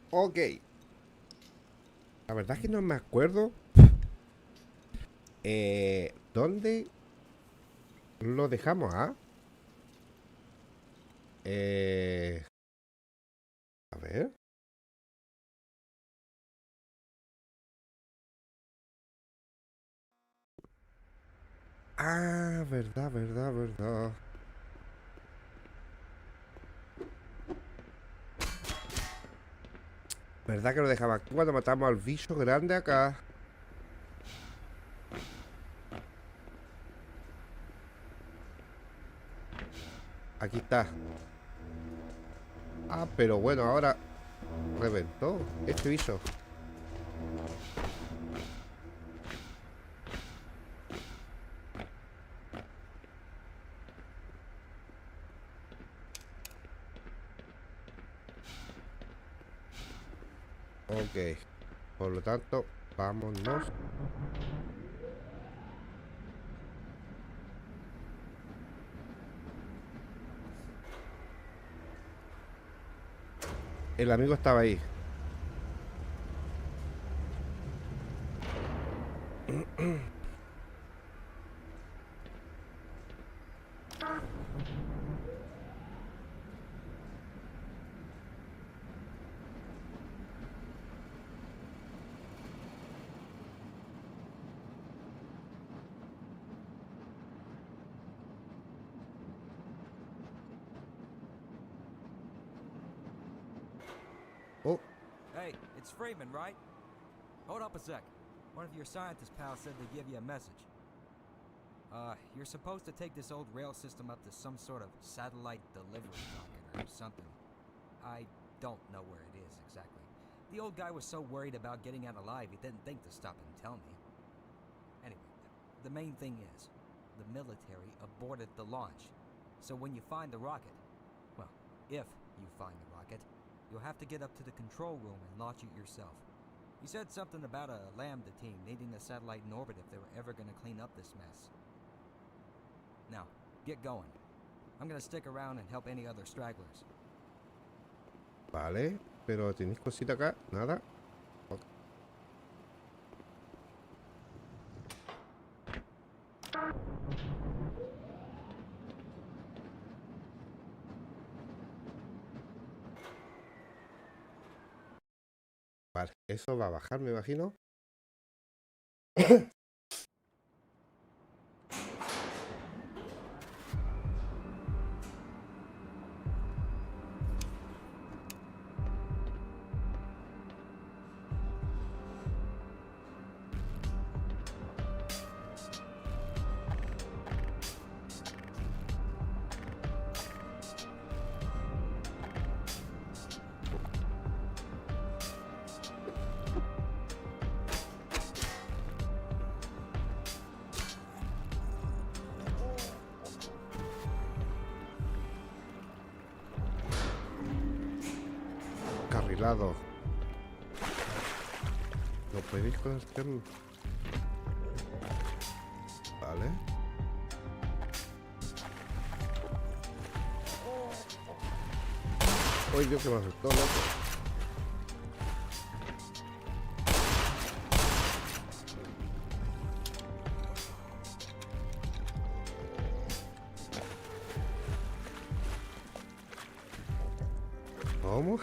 Ok. La verdad es que no me acuerdo dónde lo dejamos, ¿ah? A ver. Ah, verdad, verdad, verdad. ¿Verdad que lo dejaba aquí cuando matamos al bicho grande acá? Aquí está. Ah, pero bueno, ahora reventó este bicho. Ok. Por lo tanto, vámonos. El amigo estaba ahí. Oh, Hey, it's Freeman, right? Hold up a sec. One of your scientist pals said they give you a message. You're supposed to take this old rail system up to some sort of satellite delivery rocket or something. I don't know where it is exactly. The old guy was so worried about getting out alive, he didn't think to stop and tell me. Anyway, the main thing is, the military aborted the launch. So when you find the rocket, well, if you find the rocket, you'll have to get up to the control room and launch it yourself. He said something about a Lambda team needing the satellite in orbit if they were ever going to clean up this mess. Now, get going. I'm going to stick around and help any other stragglers. vale. Pero tenéis cosita acá. Nada. Ok. Vale, eso va a bajar, me imagino. Carrilado. No podéis conocer. Vale. Uy, Dios, que me asustó, loco. ¿Cómo?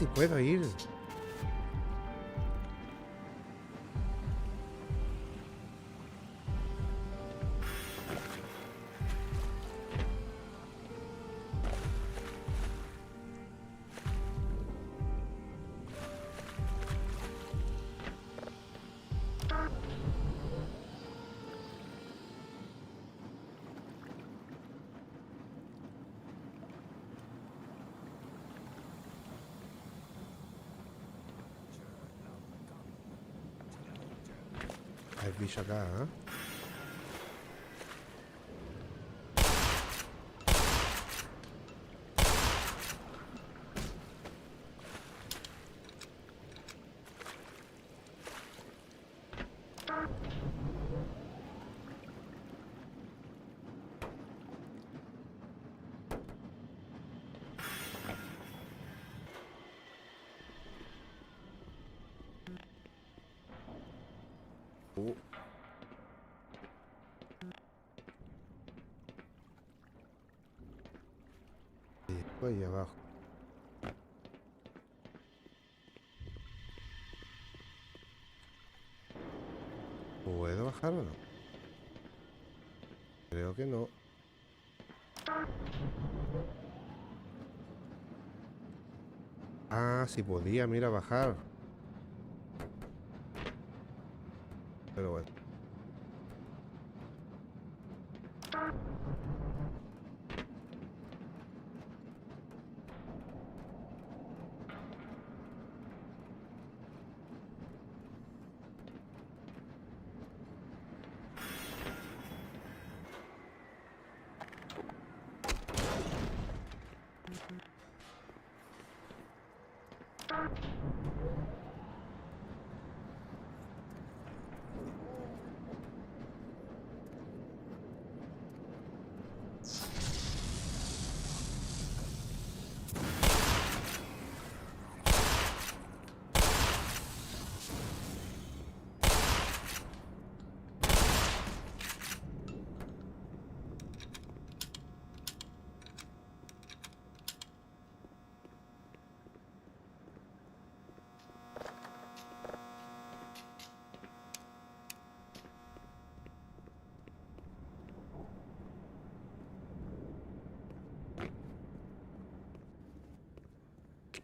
sí puedo ir. Hay bicho acá, ¿eh? Y después ahí abajo. ¿Puedo bajar o no? Creo que no. Ah, sí podía, mira, bajar. Pero bueno.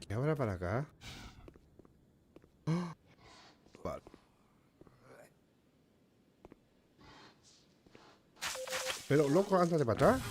¿Qué habrá para acá? ¡Oh! Vale. Pero, loco, ándate para atrás.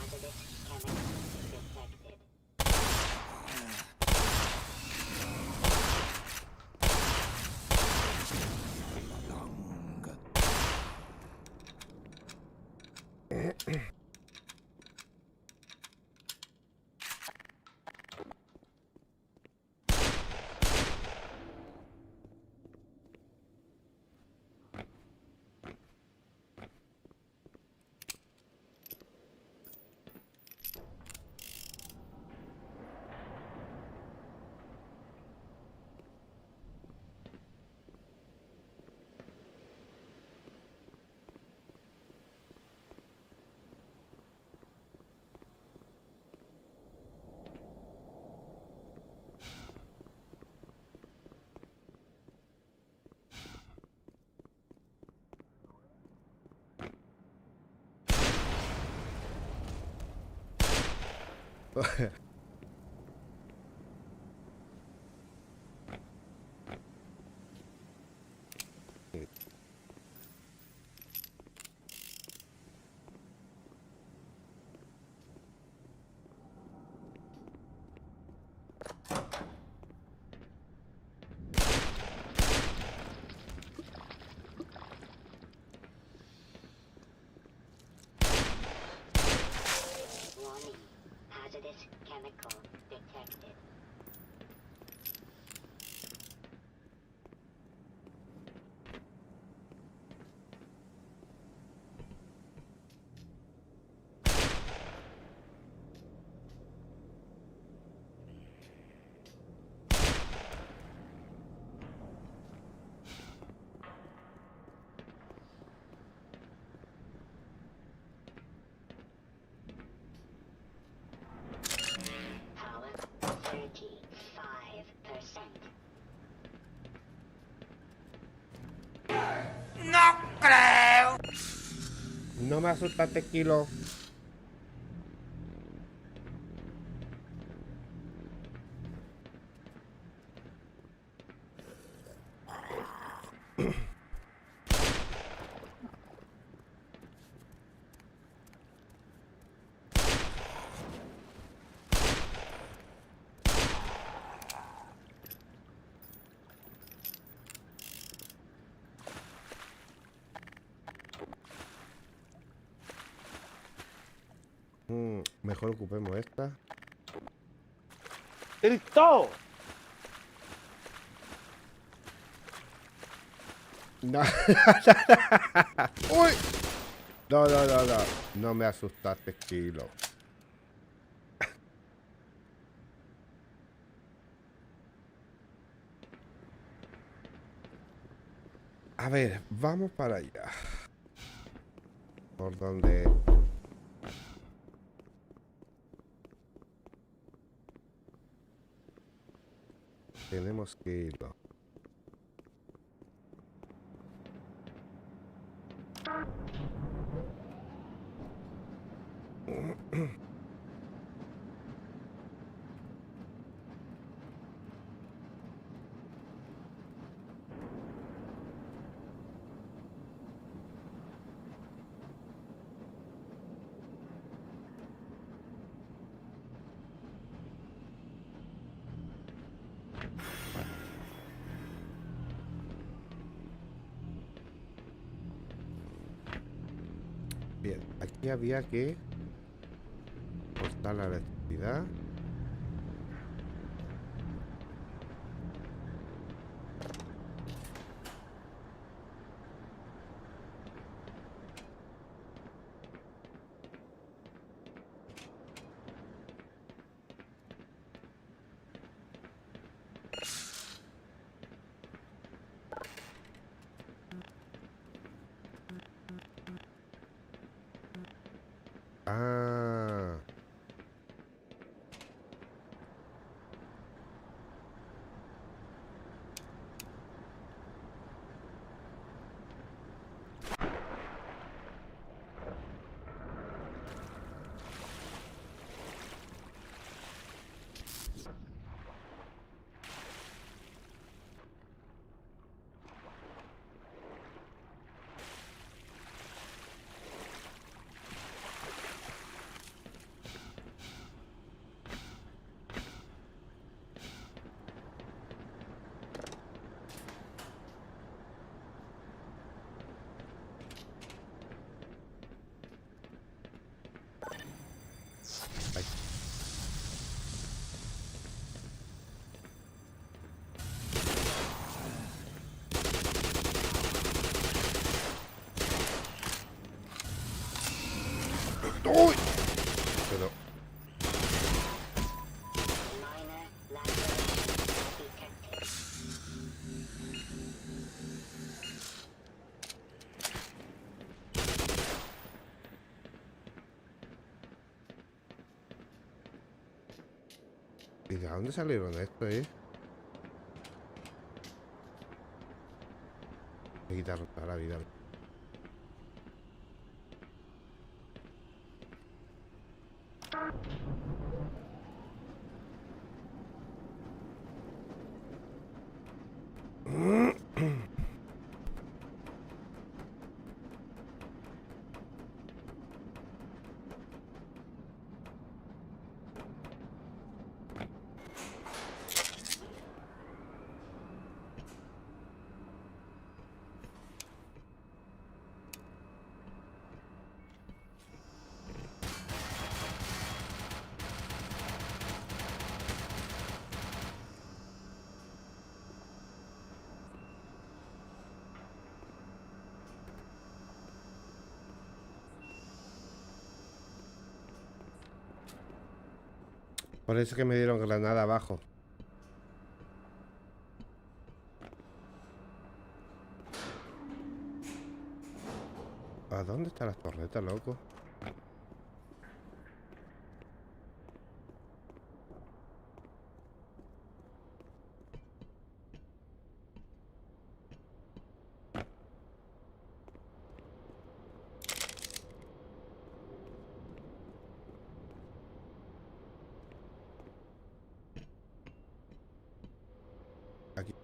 Warning. Hazardous creo. No me asustaste, Kilo. Mejor ocupemos esta. ¡Cristo! No. ¡Uy! No, no, no, no. No me asustaste, Kilo. A ver, vamos para allá. Por donde... tenemos que irlo. Bien, aquí había que cortar la electricidad. Ah, ay. ¡Uy! Pero... ¿y de dónde salieron esto, Voy a quitar toda la vida. Por eso que me dieron granada abajo. ¿A dónde están las torretas, loco?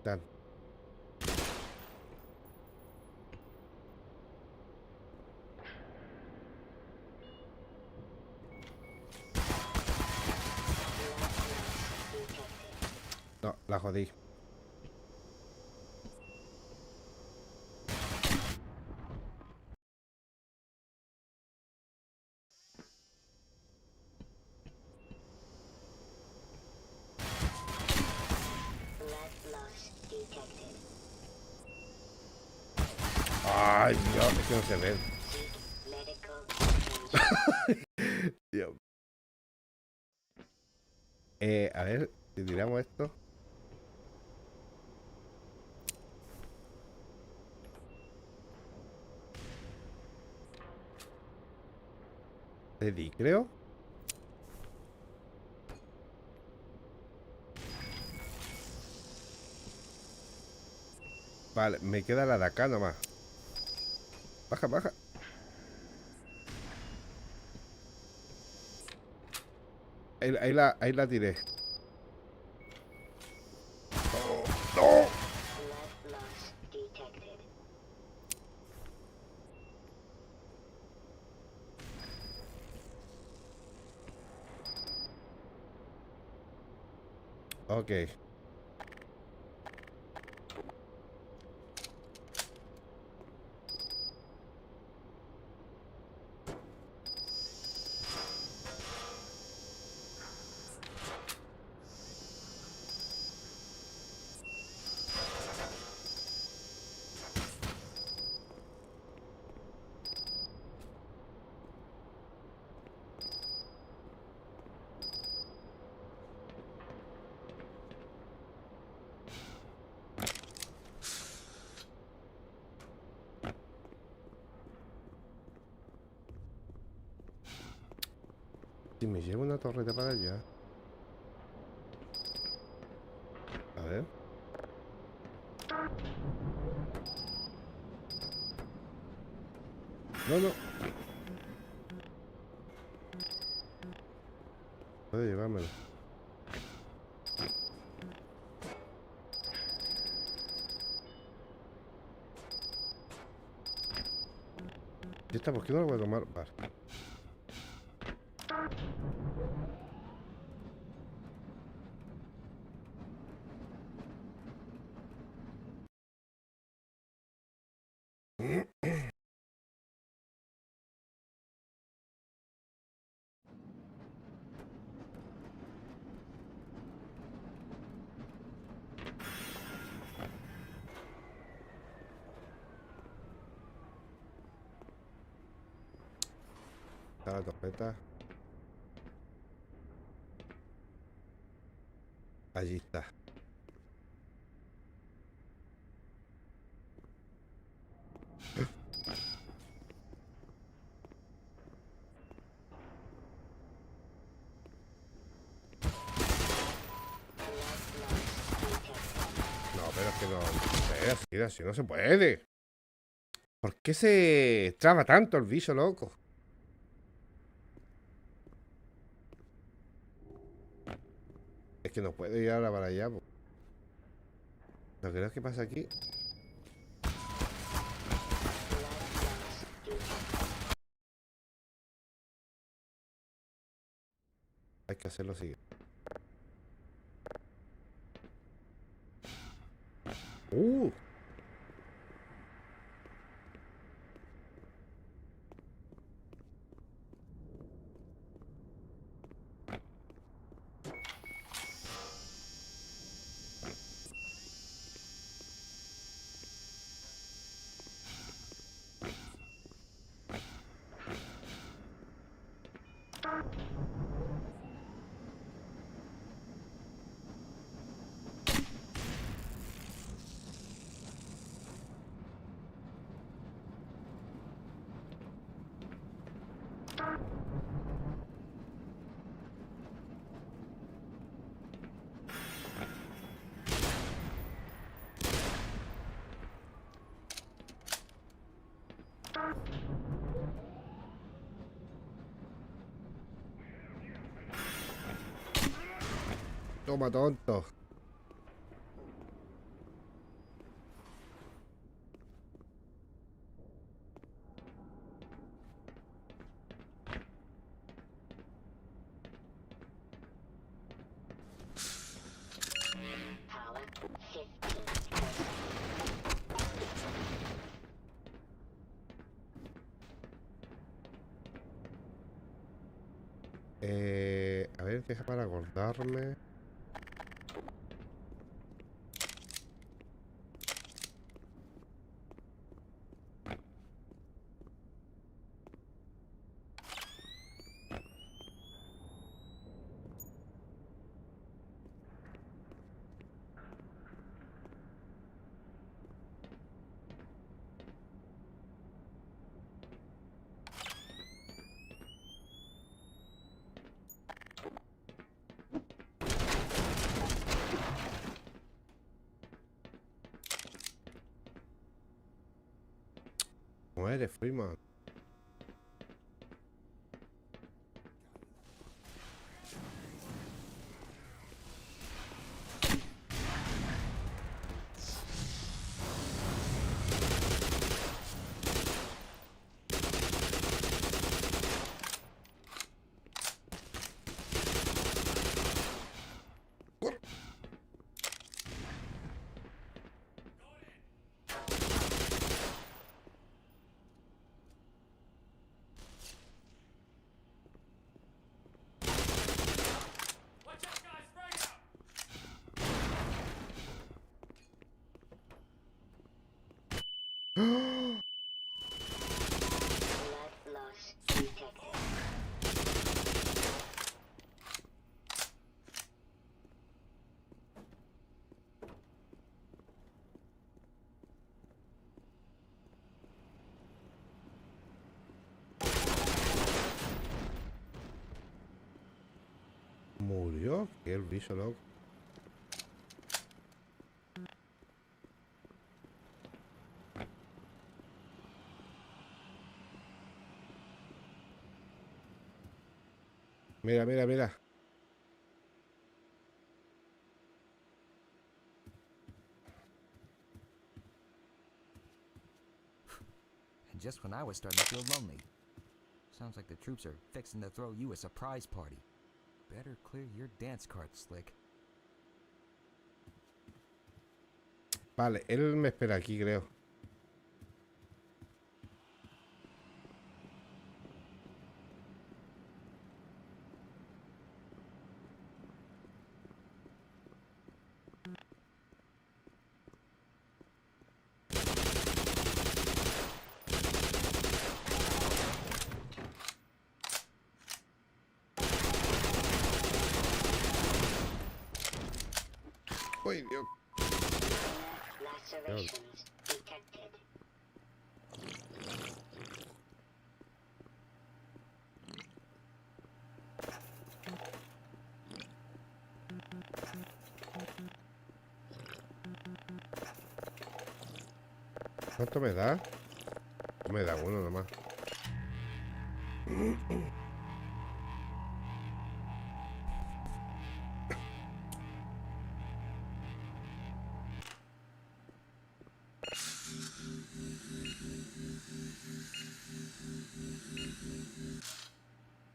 Tan. No, la jodí. Ay, Dios, es que no se ve. Dios. A ver, si tiramos esto. Le di, creo. Vale, me queda la de acá nomás. Baja, baja. Ahí la tiré. ¡No! Ok. Si me llevo una torreta para allá. A ver. No, no. Puedo llevármelo. ¿Y esta por qué no la voy a tomar? Vale. Está la torreta. Allí está. No, pero es que no. Así no se puede. ¿Por qué se traba tanto el bicho, loco? Es que no puedo ir ahora para allá, po. Lo que creo que pasa aquí. Hay que hacer lo siguiente. ¡Uh! Toma, tonto. A ver, deja para acordarme. Muere, Freeman. Blood loss detected. Murió. Que el bicho loco. Mira, mira, mira. And just when I was starting to feel lonely. Sounds like the troops are fixing to throw you a surprise party. Better clear your dance card, Slick. Vale, él me espera aquí, creo. Uy, Dios. Minor lacerations detected. ¿Cuánto me da? Me da uno nomás.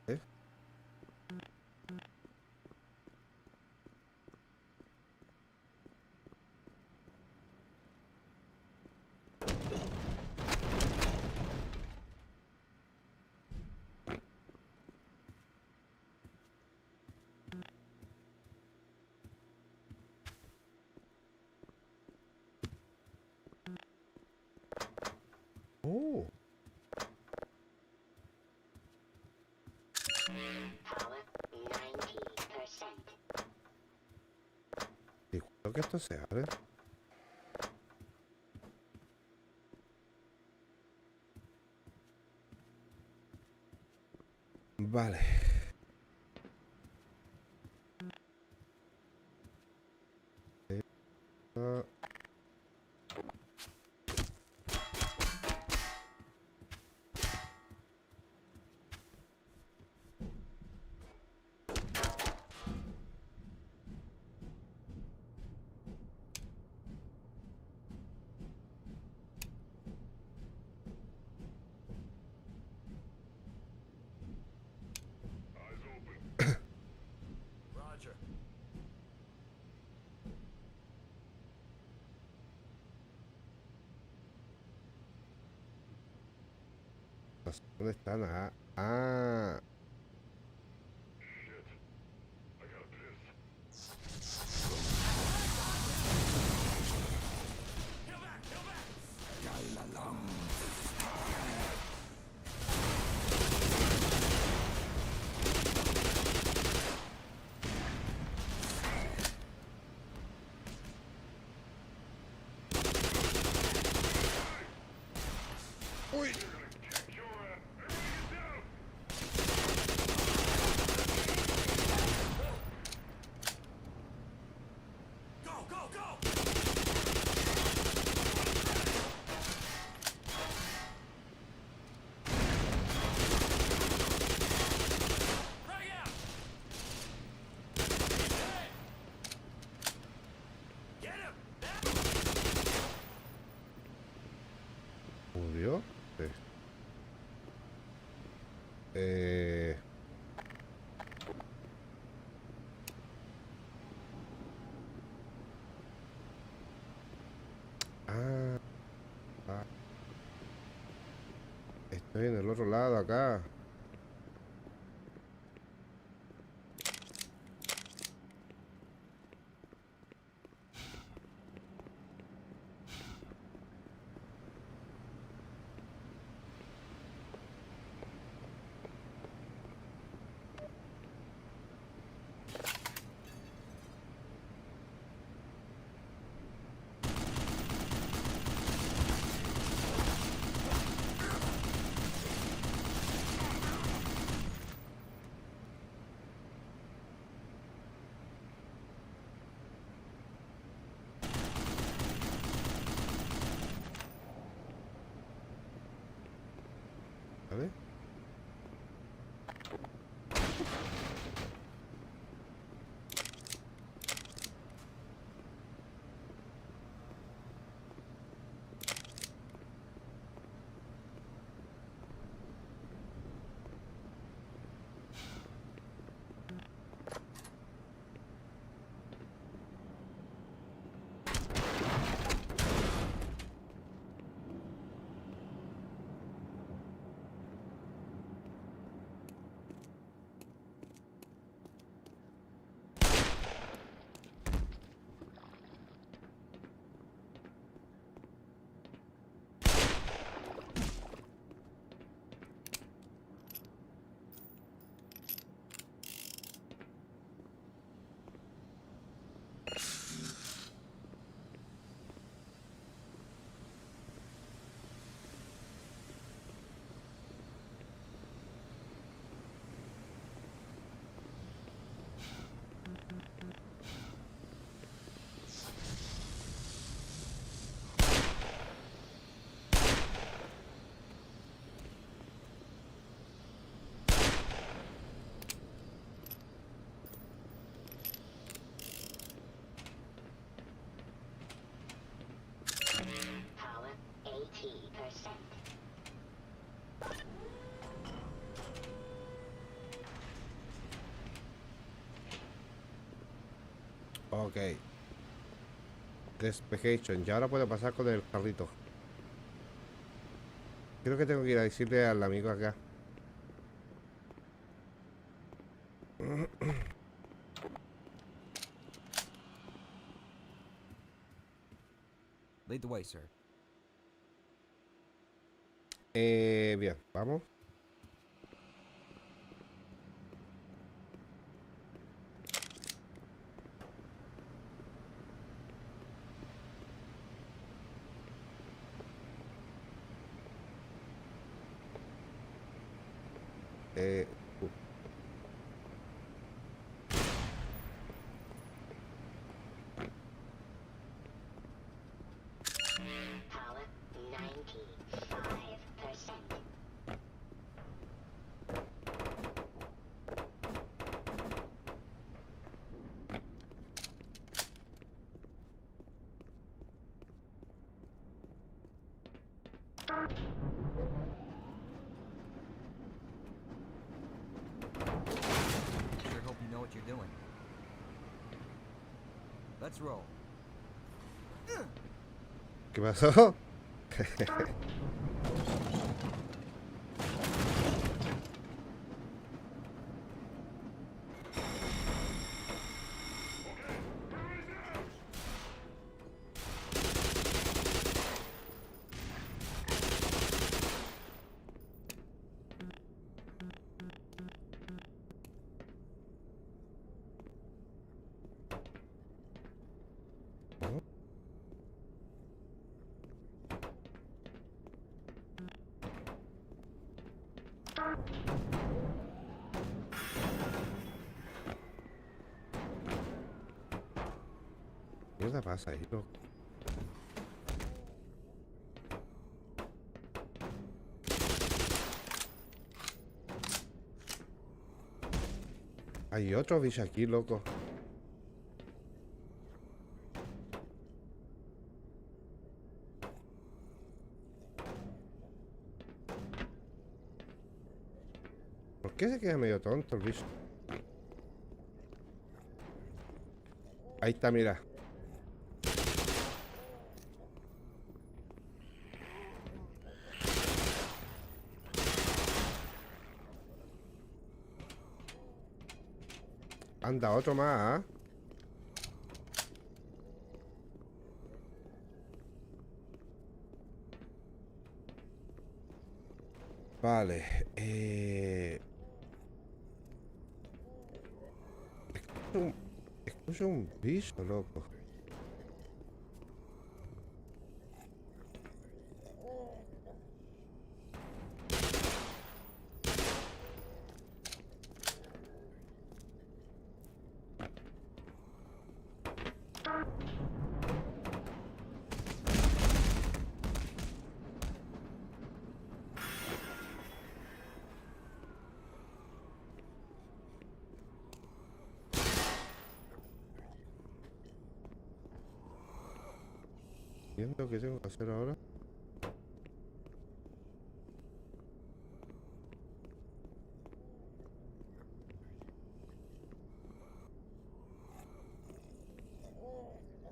¿Eh? Oh, Power 90%. ¿y cuánto que esto se abre? Vale. Ah, Roger. ¿dónde están? Ah, Uy. ¿Murió? Sí. Ah, ah. Estoy en el otro lado acá. A ver. Power 80%. Ok. Despejation. Y ahora puedo pasar con el carrito. Creo que tengo que ir a decirle al amigo acá. Lead the way, sir. Bien, vamos. Eh, uh, Power 95%. Sure hope you know what you're doing. Let's roll. ¿Qué pasó? ¿Qué mierda pasa ahí, loco? Hay otro bicho aquí, loco. ¿Por qué se queda medio tonto el bicho? Ahí está, mira. Anda, otro más, ¿ah? Vale. Escucho un bicho, loco. Entiendo qué tengo que hacer ahora.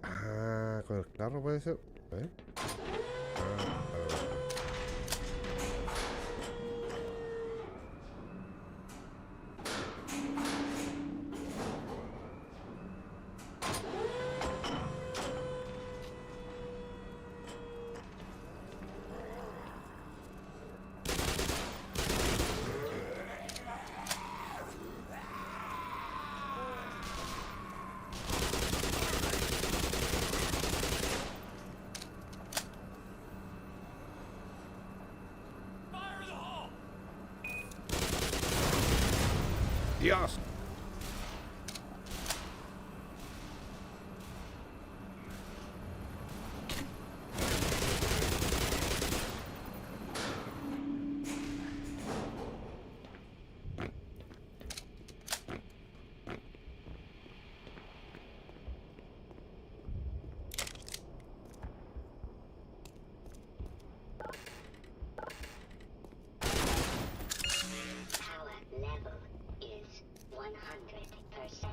Ah, con el carro puede ser. ¿Eh? Ah, claro. Dios. Power level is 100%.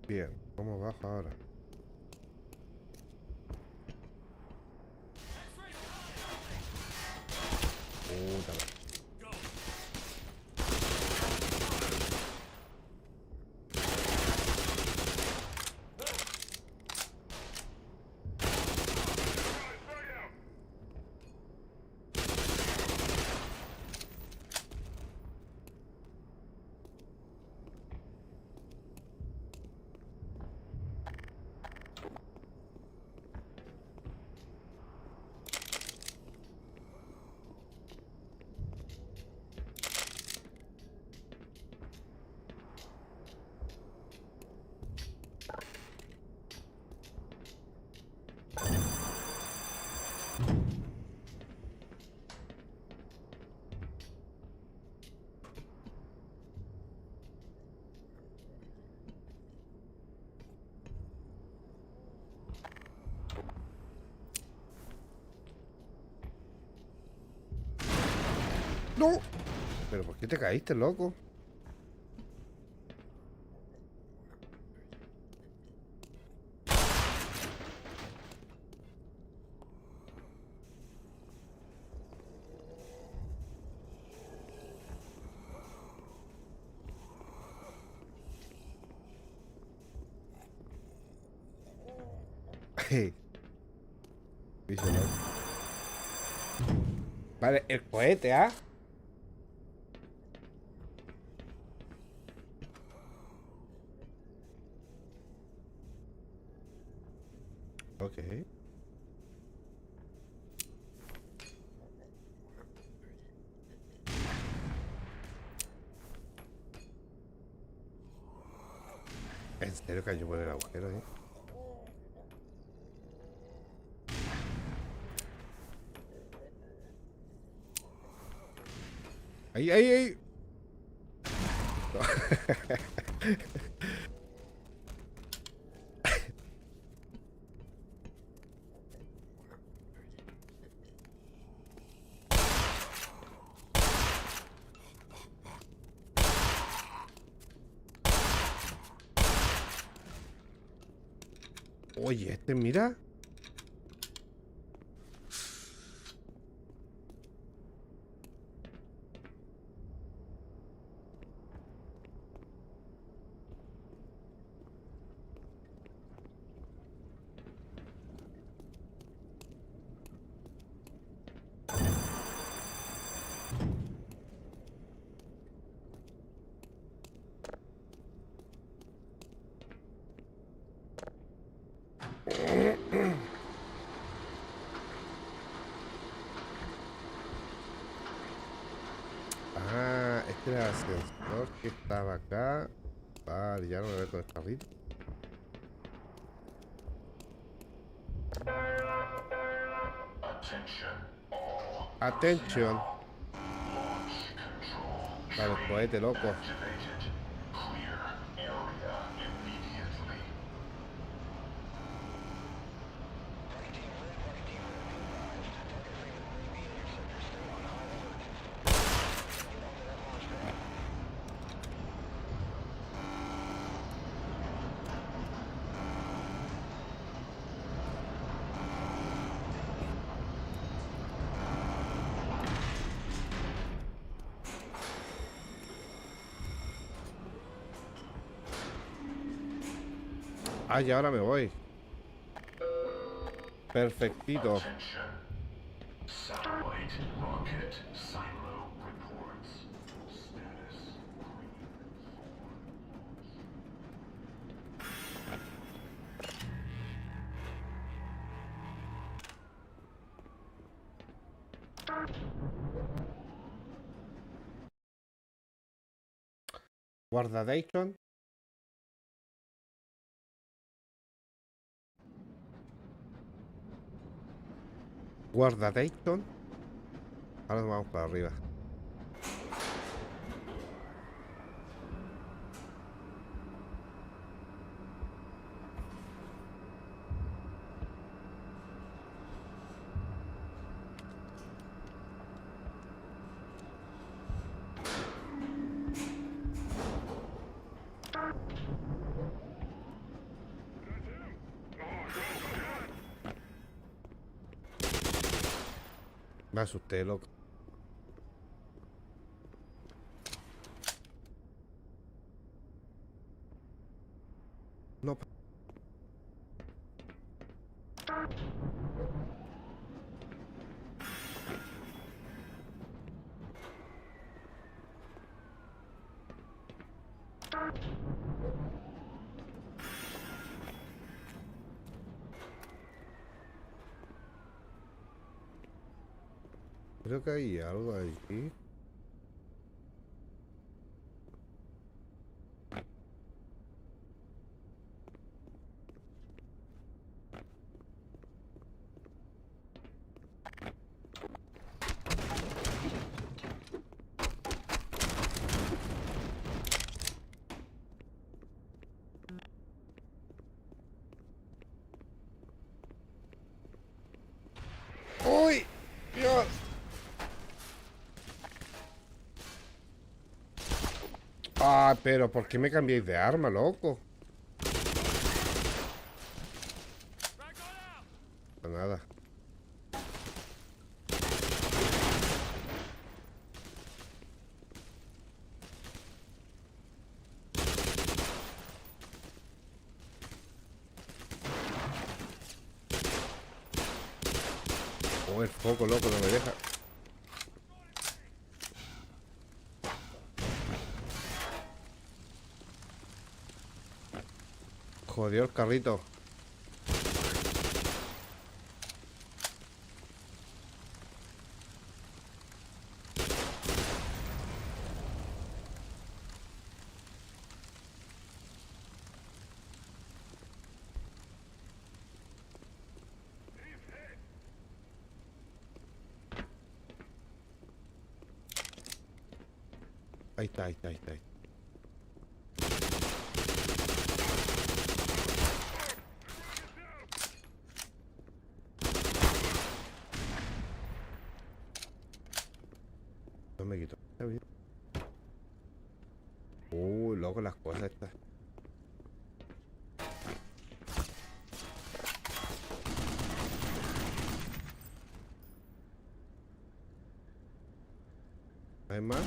Bien, ¿cómo bajo ahora? Puta madre. ¡No! ¿Pero por qué te caíste, loco? Bicho loco. Vale, el cohete, ¿ah? Ok. ¿En serio cayó por el agujero, eh? ¡Ahí, ahí, ahí! Oye, mira. Ah, este era el ascensor que estaba acá. Vale, ya no me veo con esta arriba. Atención. Vale, el cohete, loco. Ah, y ahora me voy. Perfectito. Guardadation. Guardadation. Ahora nos vamos para arriba. Me asusté, loco. No. Creo que hay algo aquí. ¡Uy! ¡Dios! Ah, pero ¿por qué me cambiáis de arma, loco? Nada. Oh, el foco, loco, no me deja. jodió el carrito. Ahí está, ahí está, ahí está. No me quito. Está bien. Loco las cosas estas. ¿Hay más?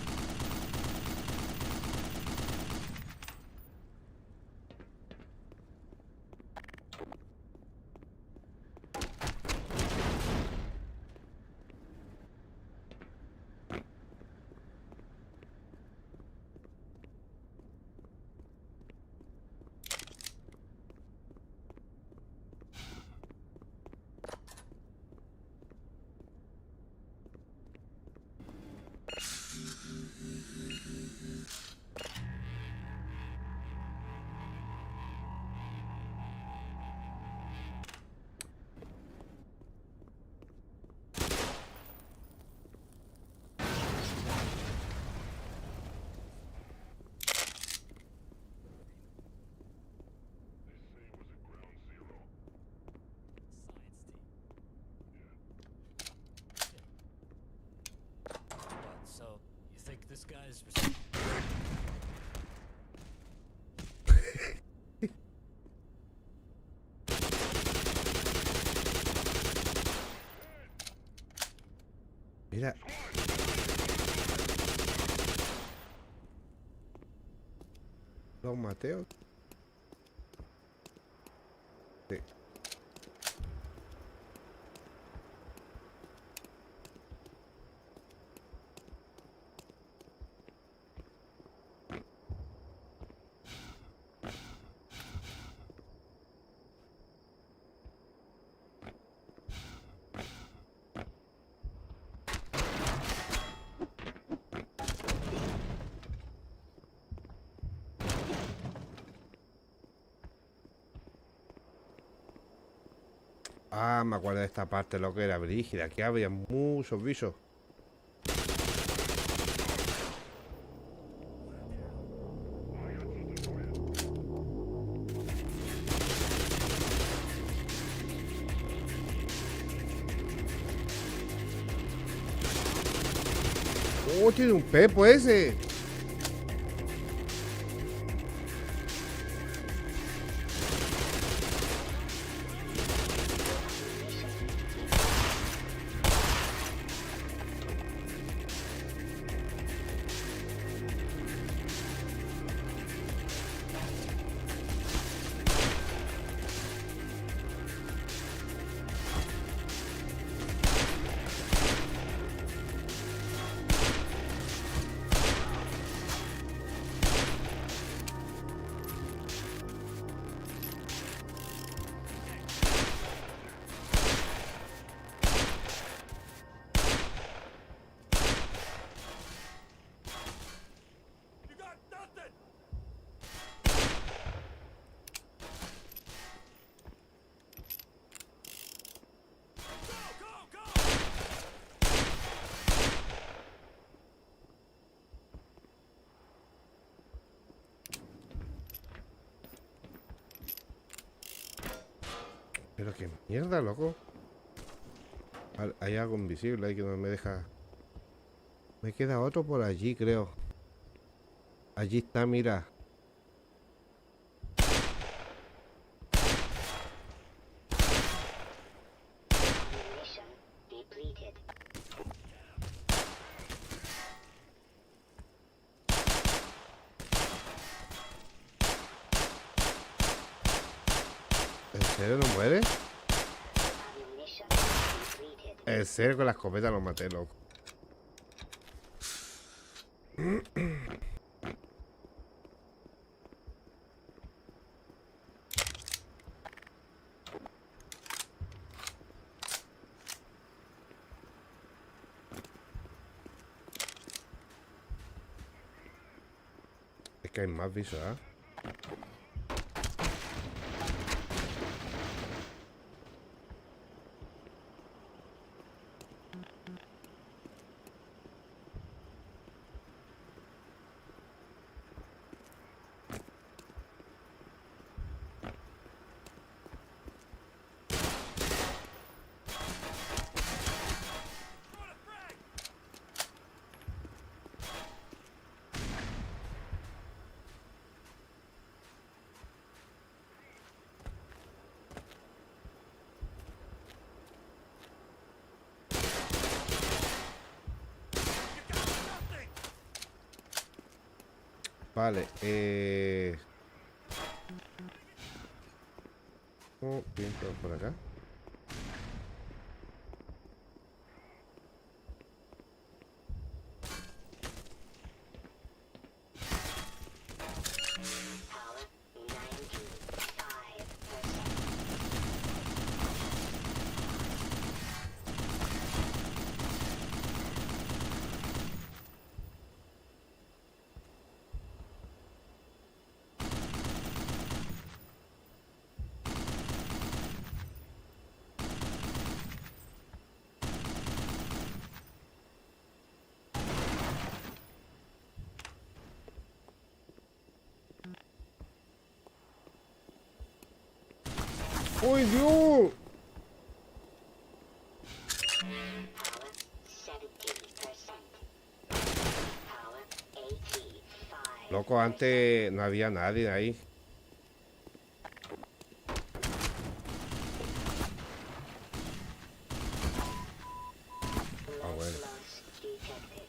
So, you think this guy's Mira. Los Mateos. Sí. Ah, me acuerdo de esta parte, lo que era brígida. Aquí había muchos bichos. Oh, tiene un pepo ese. Pero qué mierda, loco. Hay algo invisible ahí que no me deja. Me queda otro por allí, creo. Allí está, mira. Mission depleted. ¿En serio no muere? Ammunition depleted. En serio con la escopeta lo maté, loco. Es que hay más visos, ¿ah? Vale, ¿cómo pinto por acá? Power 95%. ¡Uy, Dios! Power 70%. Power 85%. Loco, antes no había nadie ahí. Ah, bueno. Loss detected.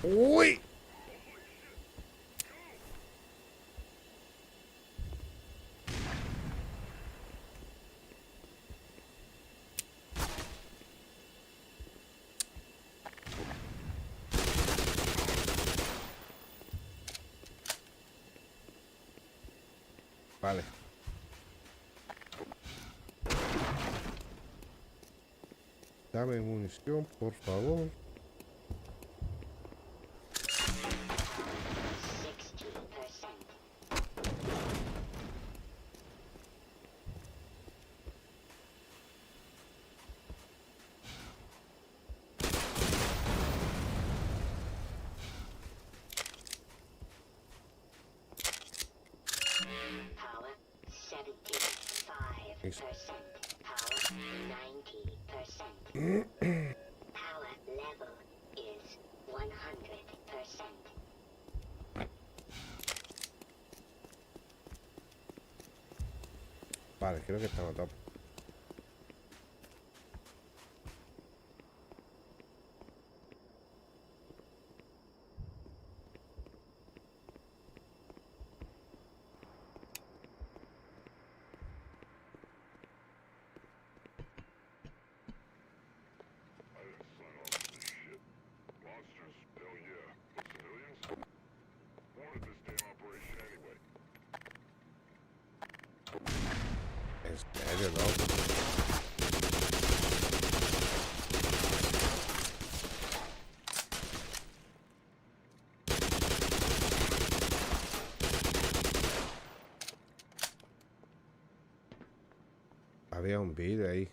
¡Uy! Vale. Dame munición, por favor. 60%. Power 75%. Power 90%. Power level is 100%. Vale, creo que estamos top. En serio, loco. Había un vídeo ahí.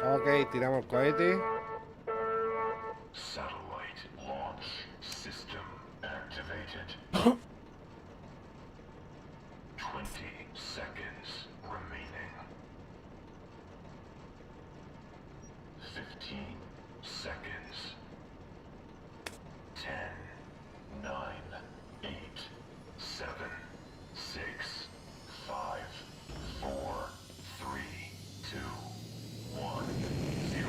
Ok, tiramos el cohete. Satellite launch system activated. 20 seconds remaining. 15 seconds. 10, 9, 8, 7, 6, 5, 4, 3, 2, 1, 0.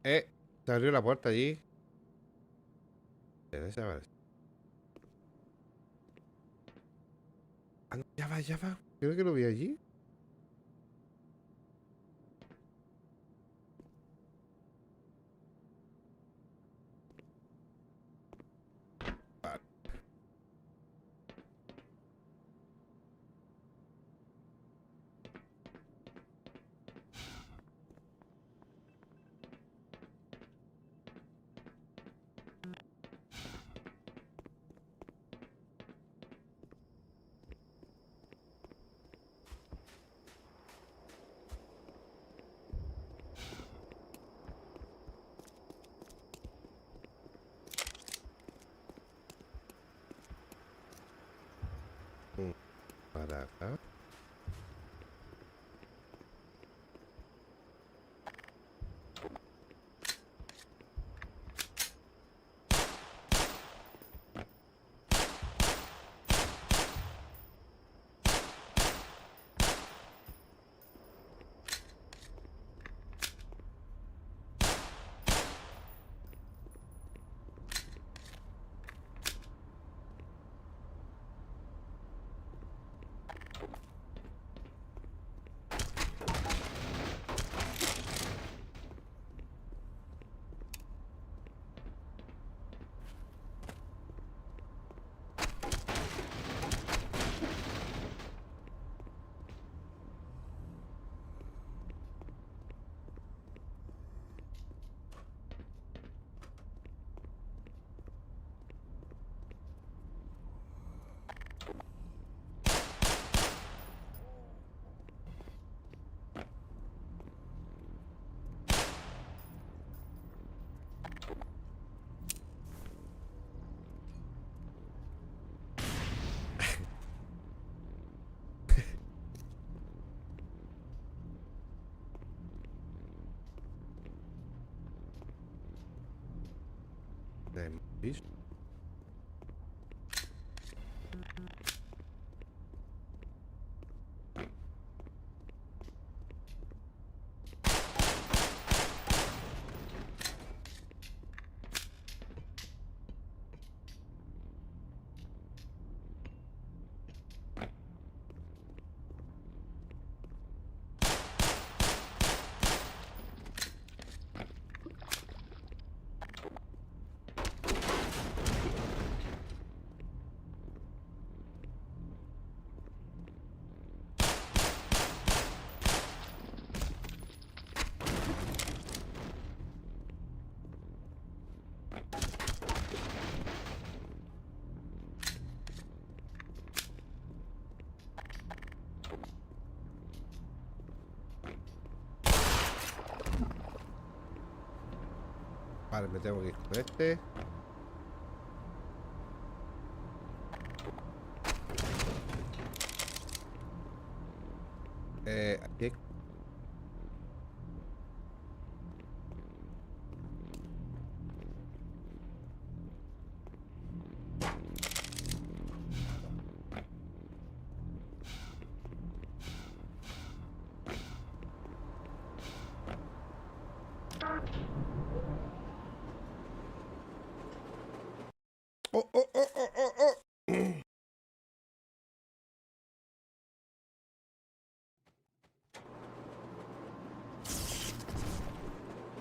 Se abrió la puerta allí. Desapareció. Ah, no, ya va, ya va. Creo que lo vi allí. Vale. Para acá. Hemos visto. Vale, me tengo que ir con este. Aquí. ¡Oh, oh, oh, oh, oh, oh!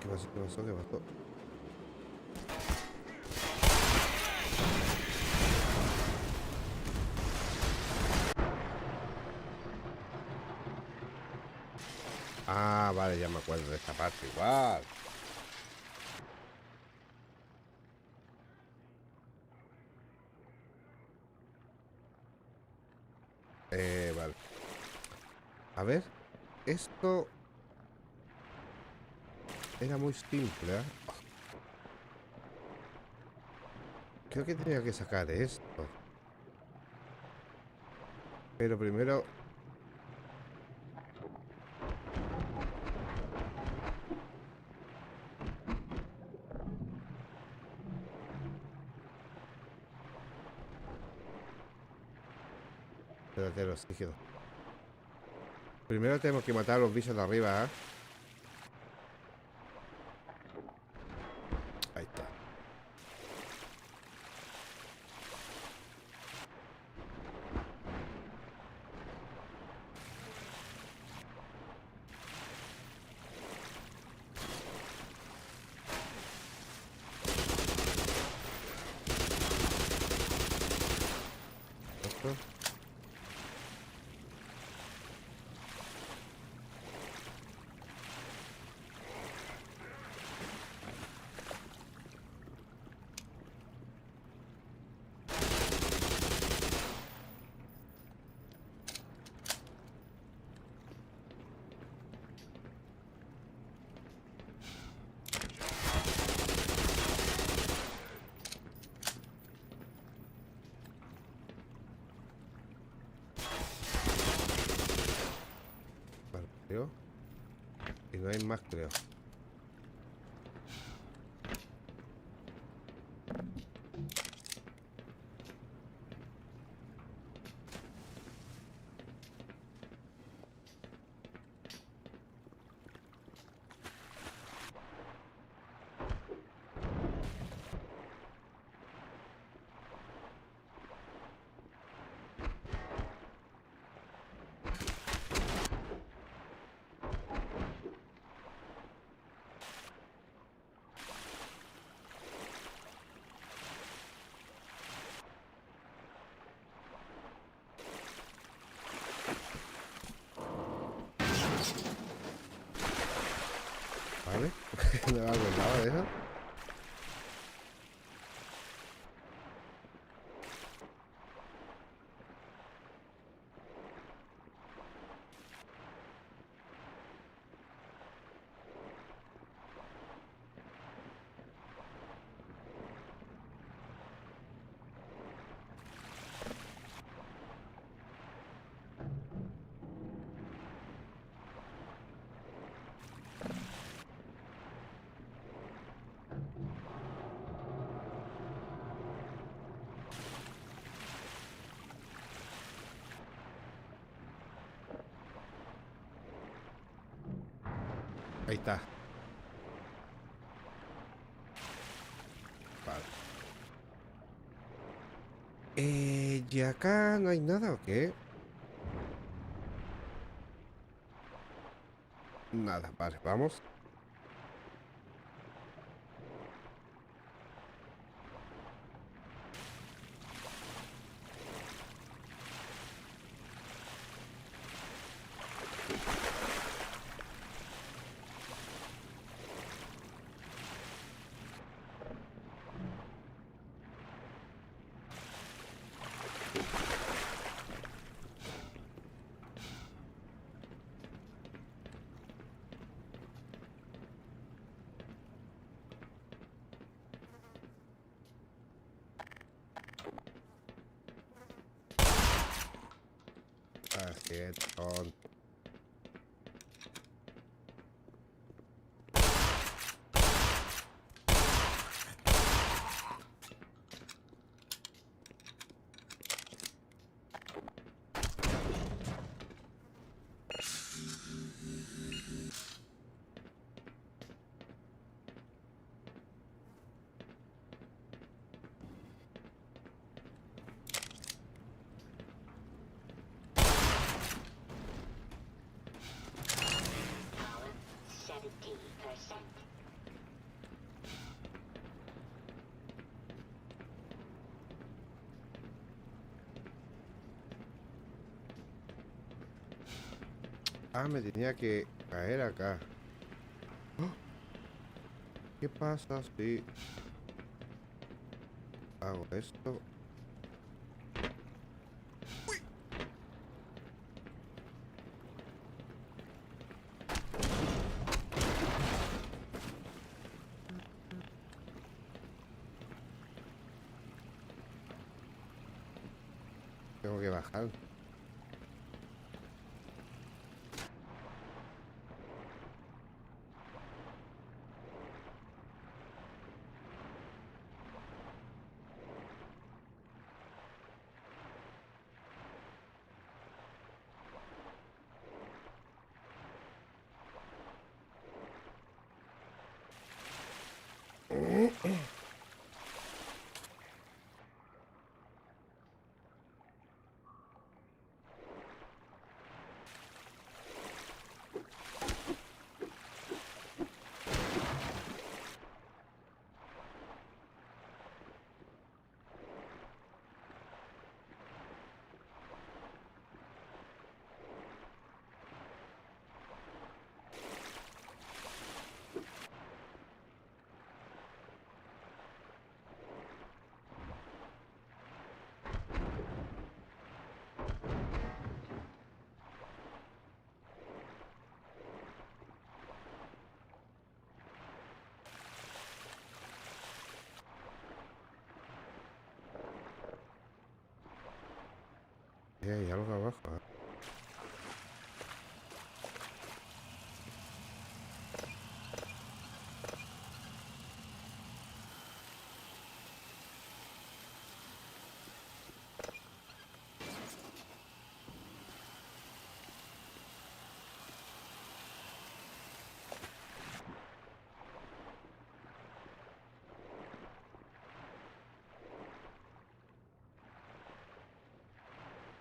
¿Qué pasó? ¿Qué pasó? ¿Qué pasó? Ah, vale, ya me acuerdo de esta parte igual. Vale. A ver, esto era muy simple, ¿eh? Creo que tenía que sacar esto. Pero primero... Espérate, los líquidos. Primero tenemos que matar a los bichos de arriba, ¿eh? no hay más, creo. ¿Vale? No me acordaba de eso. Ahí está. Vale. ¿Y acá no hay nada o qué? Nada, vale, vamos. Así es, tonto. Power 70%. Ah, me tenía que caer acá. ¡Ah! ¿Qué pasa si hago esto? Tengo que bajar. Hay algo abajo.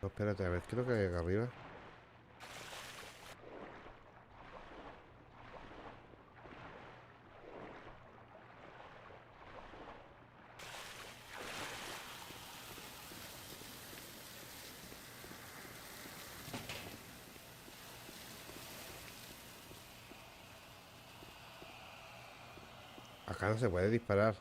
espérate, a ver, ¿qué es lo que hay acá arriba? Acá no se puede disparar.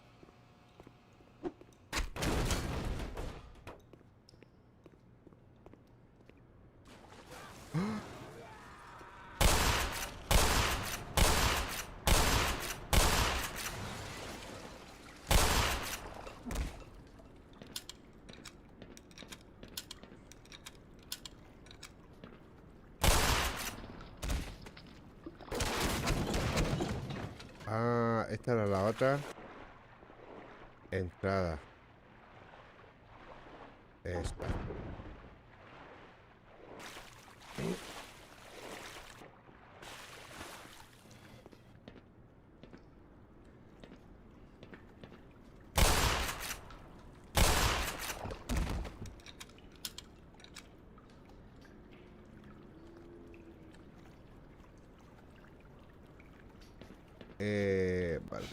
Ah, esta era la otra entrada. Esta. Vale.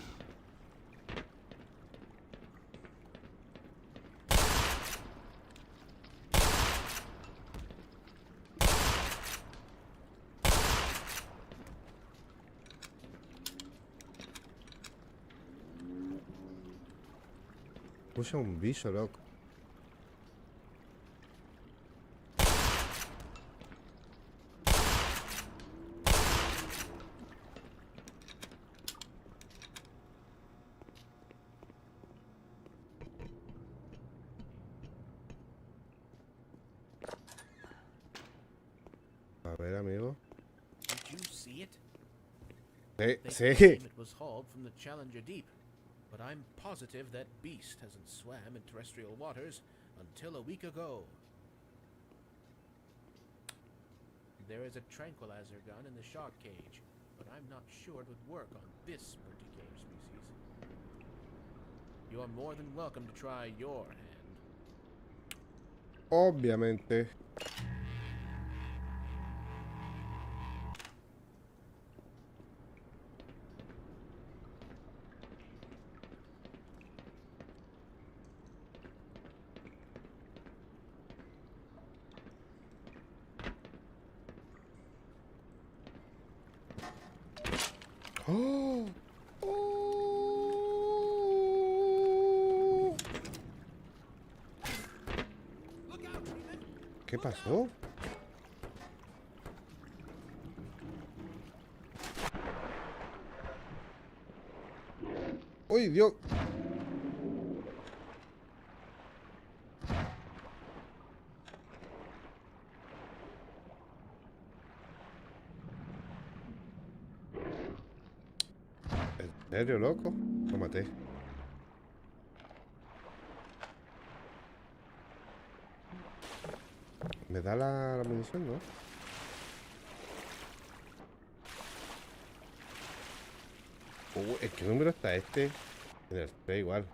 Puse un viso, loco. A ver, amigo. Did you see it? Sí, They sí. claim it was hauled from the Challenger Deep, but I'm positive that beast hasn't swam in terrestrial waters until a week ago. There is a tranquilizer gun in the shark cage, but I'm not sure it would work on this particular species. You are more than welcome to try your hand. Obviamente. ¡Oh! ¡Oh! ¿Qué pasó? ¡Uy, Dios! ¿En serio, loco? Lo maté. Me da la munición, ¿no? ¿En qué número está este? En el 3 igual.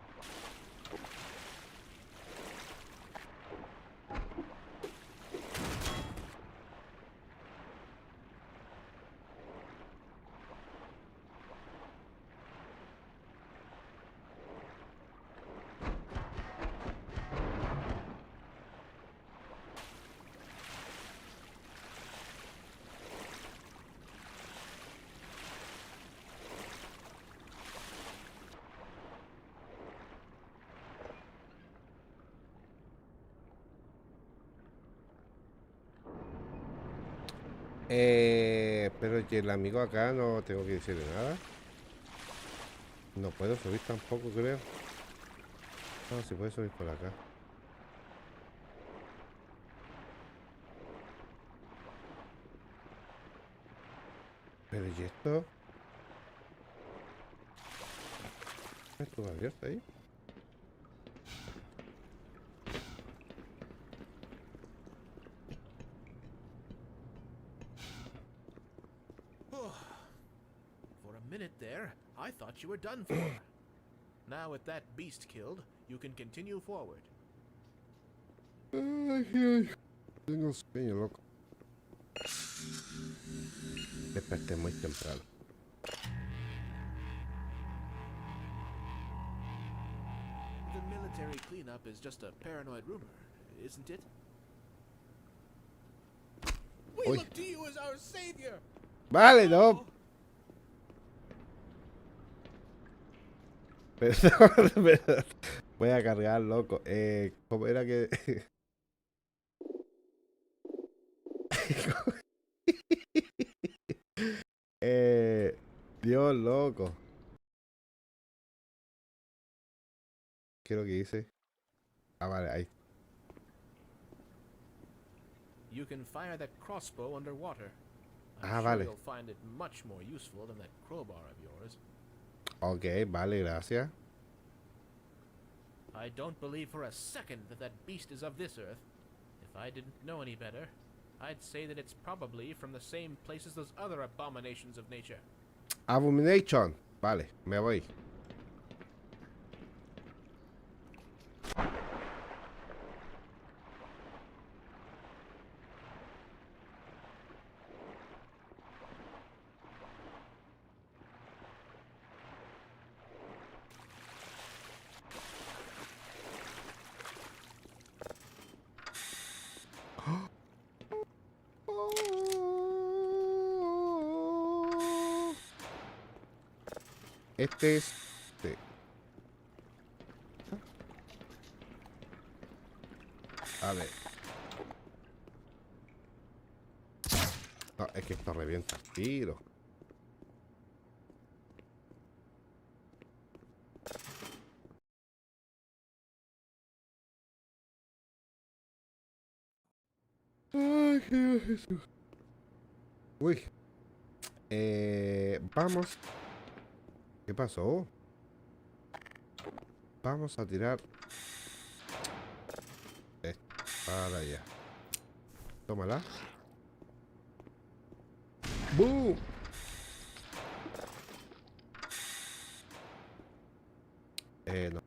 Pero que el amigo acá no tengo que decirle nada. No puedo subir tampoco, creo. No, si puede subir por acá. Pero ¿y esto? ¿Estuvo abierto ahí? For a minute there, I thought you were done for. Now with that beast killed, you can continue forward. Ay, ay. Tengo sueño, loco. Desperté muy temprano. The military cleanup is just a paranoid rumor, isn't it? We Uy. look to you as our savior. Vale, no. Perdón, perdón. Voy a cargar, loco. ¿Cómo era que...? Dios, loco. ¿Qué es lo que dice? Ah, vale, ahí. You can fire that crossbow underwater. I'm Ah, sure vale. you'll find it much more useful than that crowbar of yours. Ok, vale, gracias. I don't believe for a second that that beast is of this earth. If I didn't know any better, I'd say that it's probably from the same place as those other abominations of nature. Abomination. Vale, me voy. Este es... sí. A ver. No, es que esto revienta el tiro. Ay, Jesús. Uy. Vamos. ¿Qué pasó? Vamos a tirar esto para allá. Tómala. ¡Boom! No.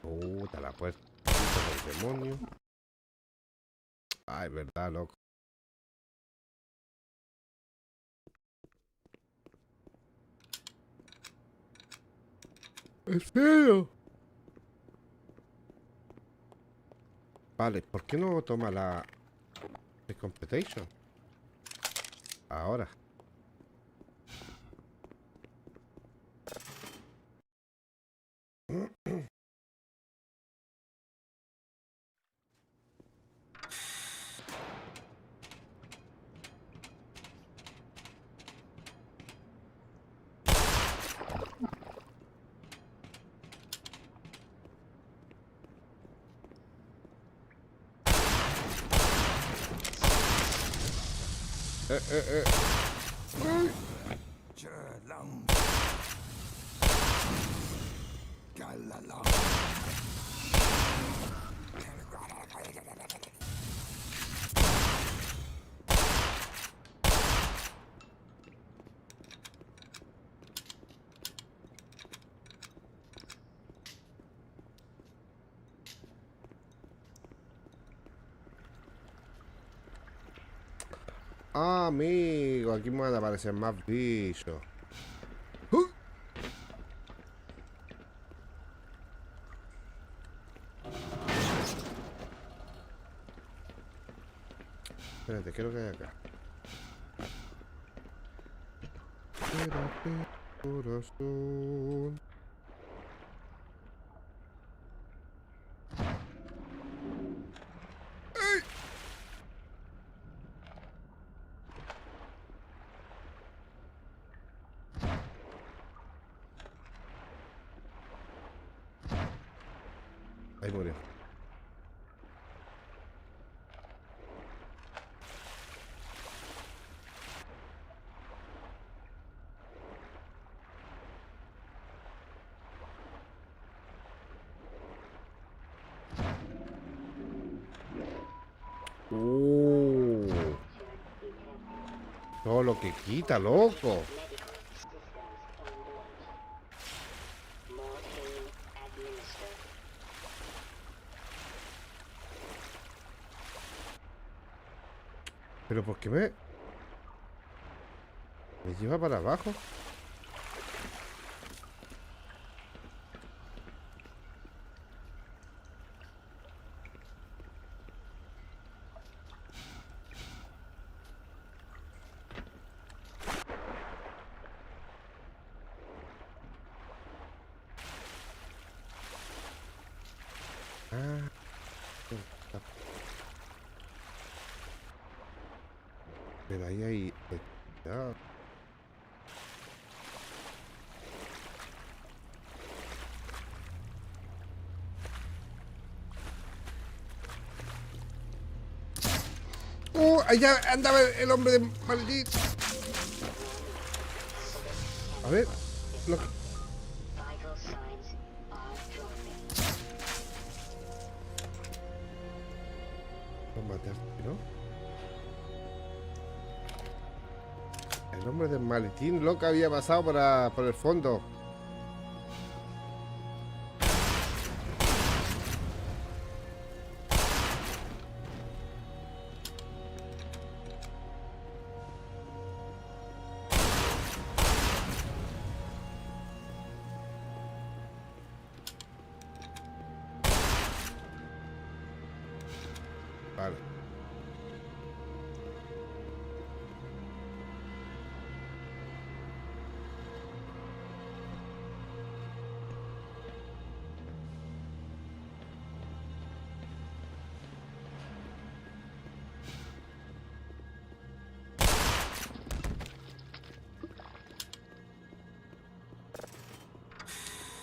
Puta la puerta del demonio. Ay, verdad, loco. ¿En serio? Vale, ¿por qué no toma la competition? Ahora. Ay. Ah, amigo, aquí me van a aparecer más bichos. Espérate, ¿qué es lo que hay acá? Espérate, corazón. Ahí murió. Todo lo que quita, loco. Morphine administered. Pero ¿por qué me lleva para abajo? Ah, pero ahí hay... ya. Allá andaba el hombre de maldito. A ver. Lo... Vital signs are dropping. Lo mataste, ¿no? El hombre del maletín loca había pasado por el fondo. Vale.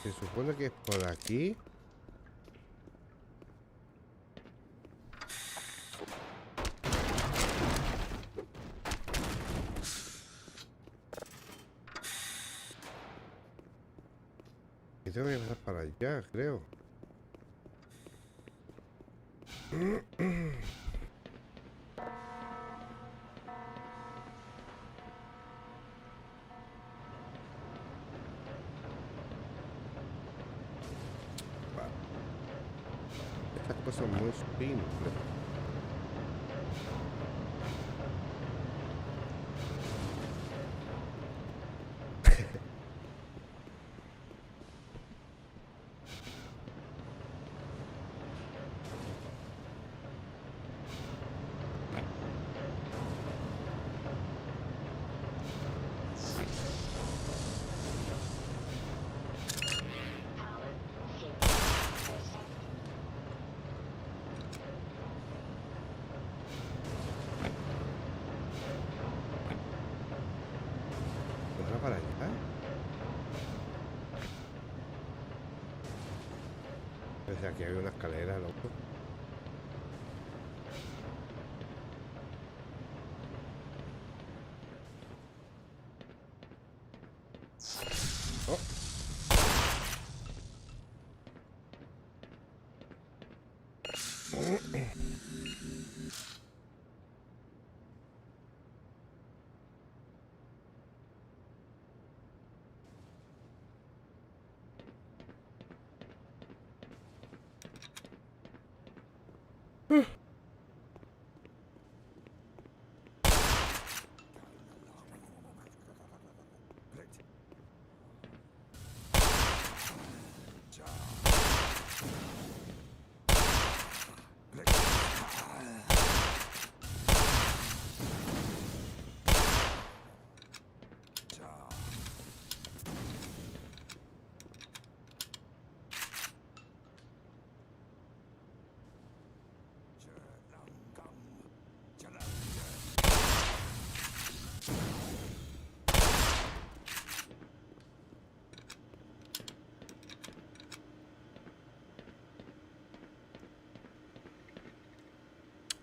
Se supone que es por aquí. Y tengo que pasar para allá, creo. Estas cosas son muy simples. Power 50%. ¿Podrá para allá? Desde aquí hay una escalera, loco. Oh.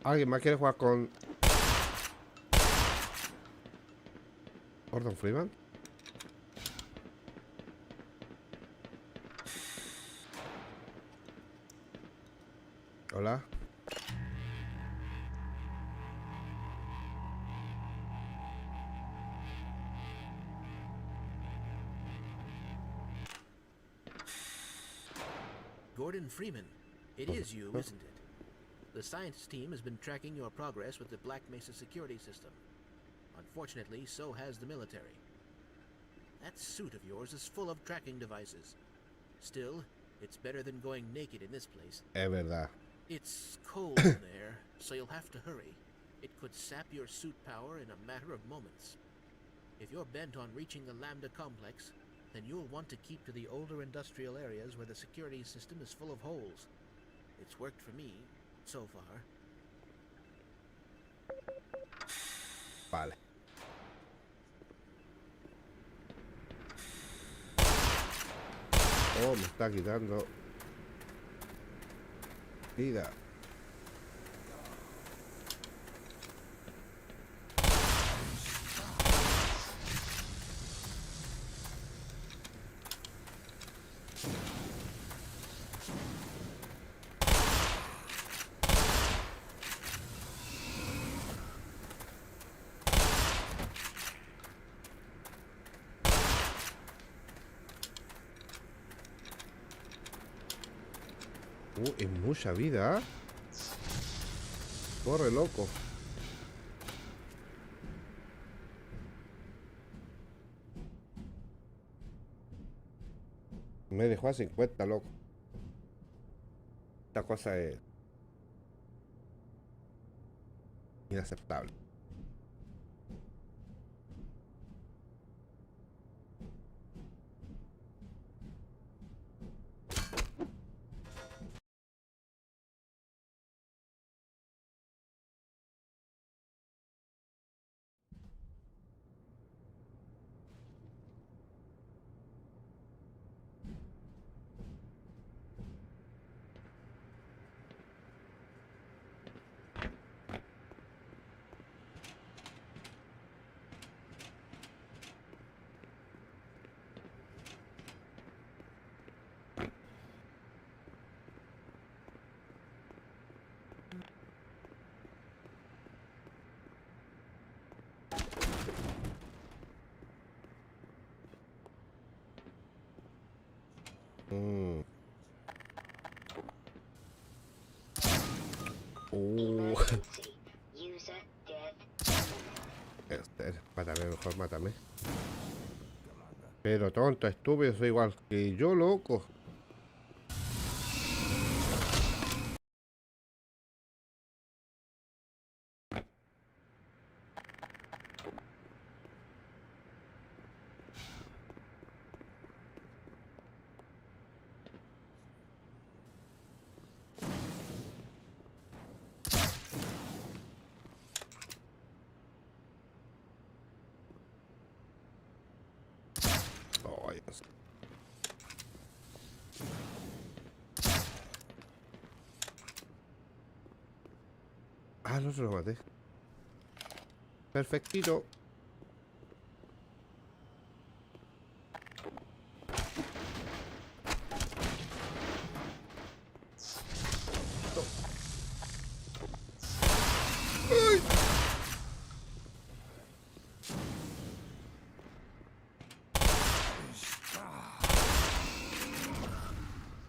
¿Alguien más quiere jugar con Gordon Freeman? Hola. Gordon Freeman. It is you, isn't it? The science team has been tracking your progress with the Black Mesa security system. Unfortunately, so has the military. That suit of yours is full of tracking devices. Still, it's better than going naked in this place. Es verdad. It's cold in there, so you'll have to hurry. It could sap your suit power in a matter of moments. If you're bent on reaching the Lambda complex, then you'll want to keep to the older industrial areas where the security system is full of holes. It's worked for me, so far. Vale. Oh, me está quitando vida. Es mucha vida. Corre, loco. Me dejó a 50, loco. Esta cosa es inaceptable. Emergency. User dead. Mátame, mejor mátame. Pero tonto, estúpido, soy igual que yo, loco. Oh, Dios. Ah, no se lo maté. Perfectito.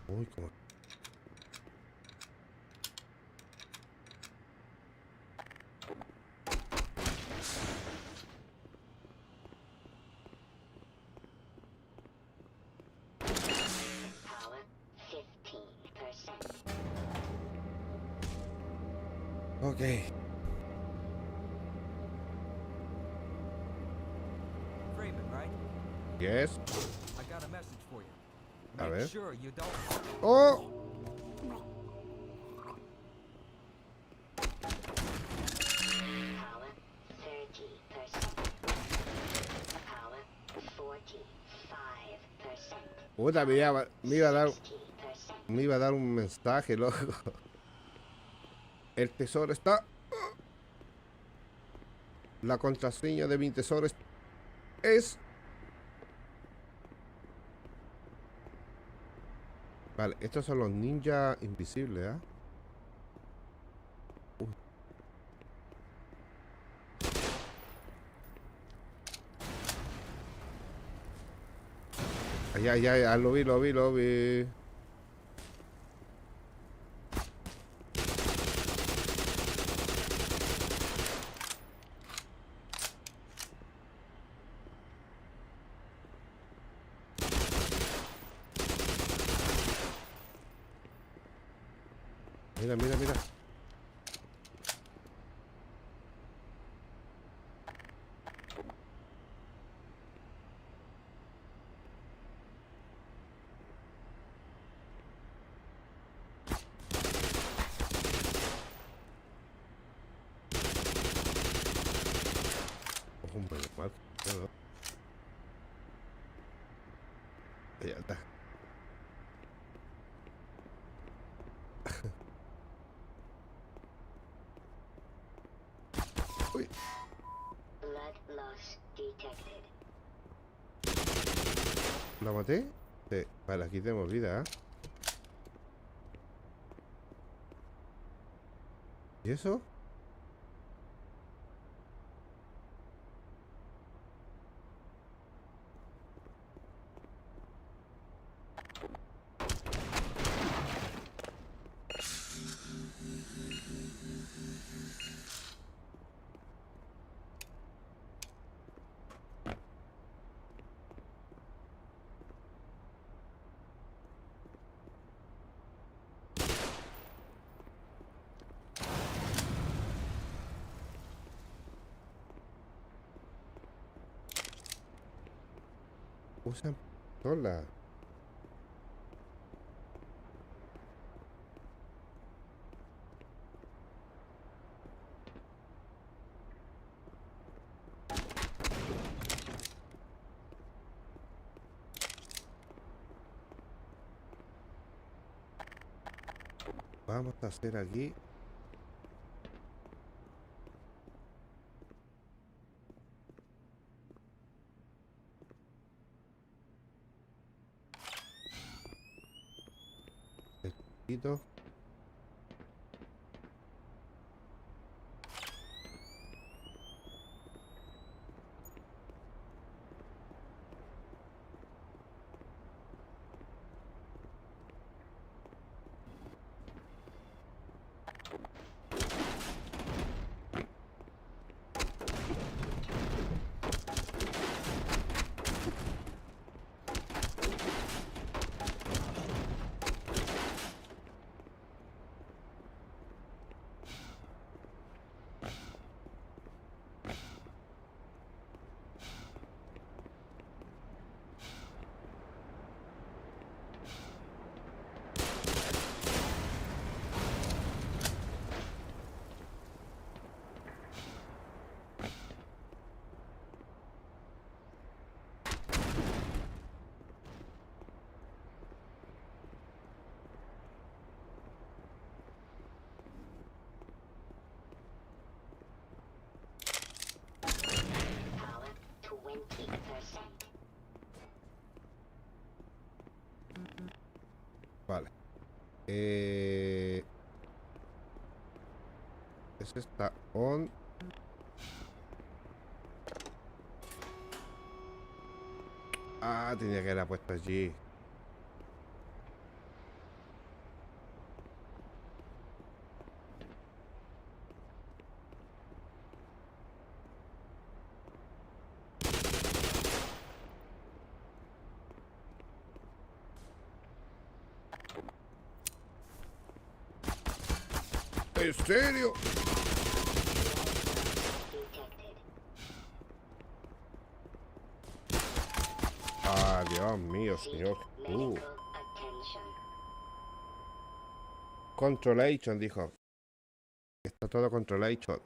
Uy, cómo. Power 15%. Ok. Freeman, right? Yes. I got a message for you. A Make ver. sure you don't. Oh. Power 30%. Power 45%. Puta, me iba a dar 60%. Me iba a dar un mensaje, loco. El tesoro está. La contraseña de mi tesoro es. Vale, estos son los ninjas invisibles, ¿ah? Allá, allá, lo vi. Mira, mira, mira. Ojo, un menos mal. No. Ya está. Uy. Blood loss detected. ¿La maté? Sí. Vale, aquí tenemos vida, ¿eh? ¿Y eso? Usan pistola. Vamos a hacer aquí. El poquito. Power 20%. Vale. Ese está on. Ah, tenía que haberla puesto allí. ¿En serio? Detected. Ah, Dios mío, Seek señor. medical attention. Controlation, dijo. Está todo controlation.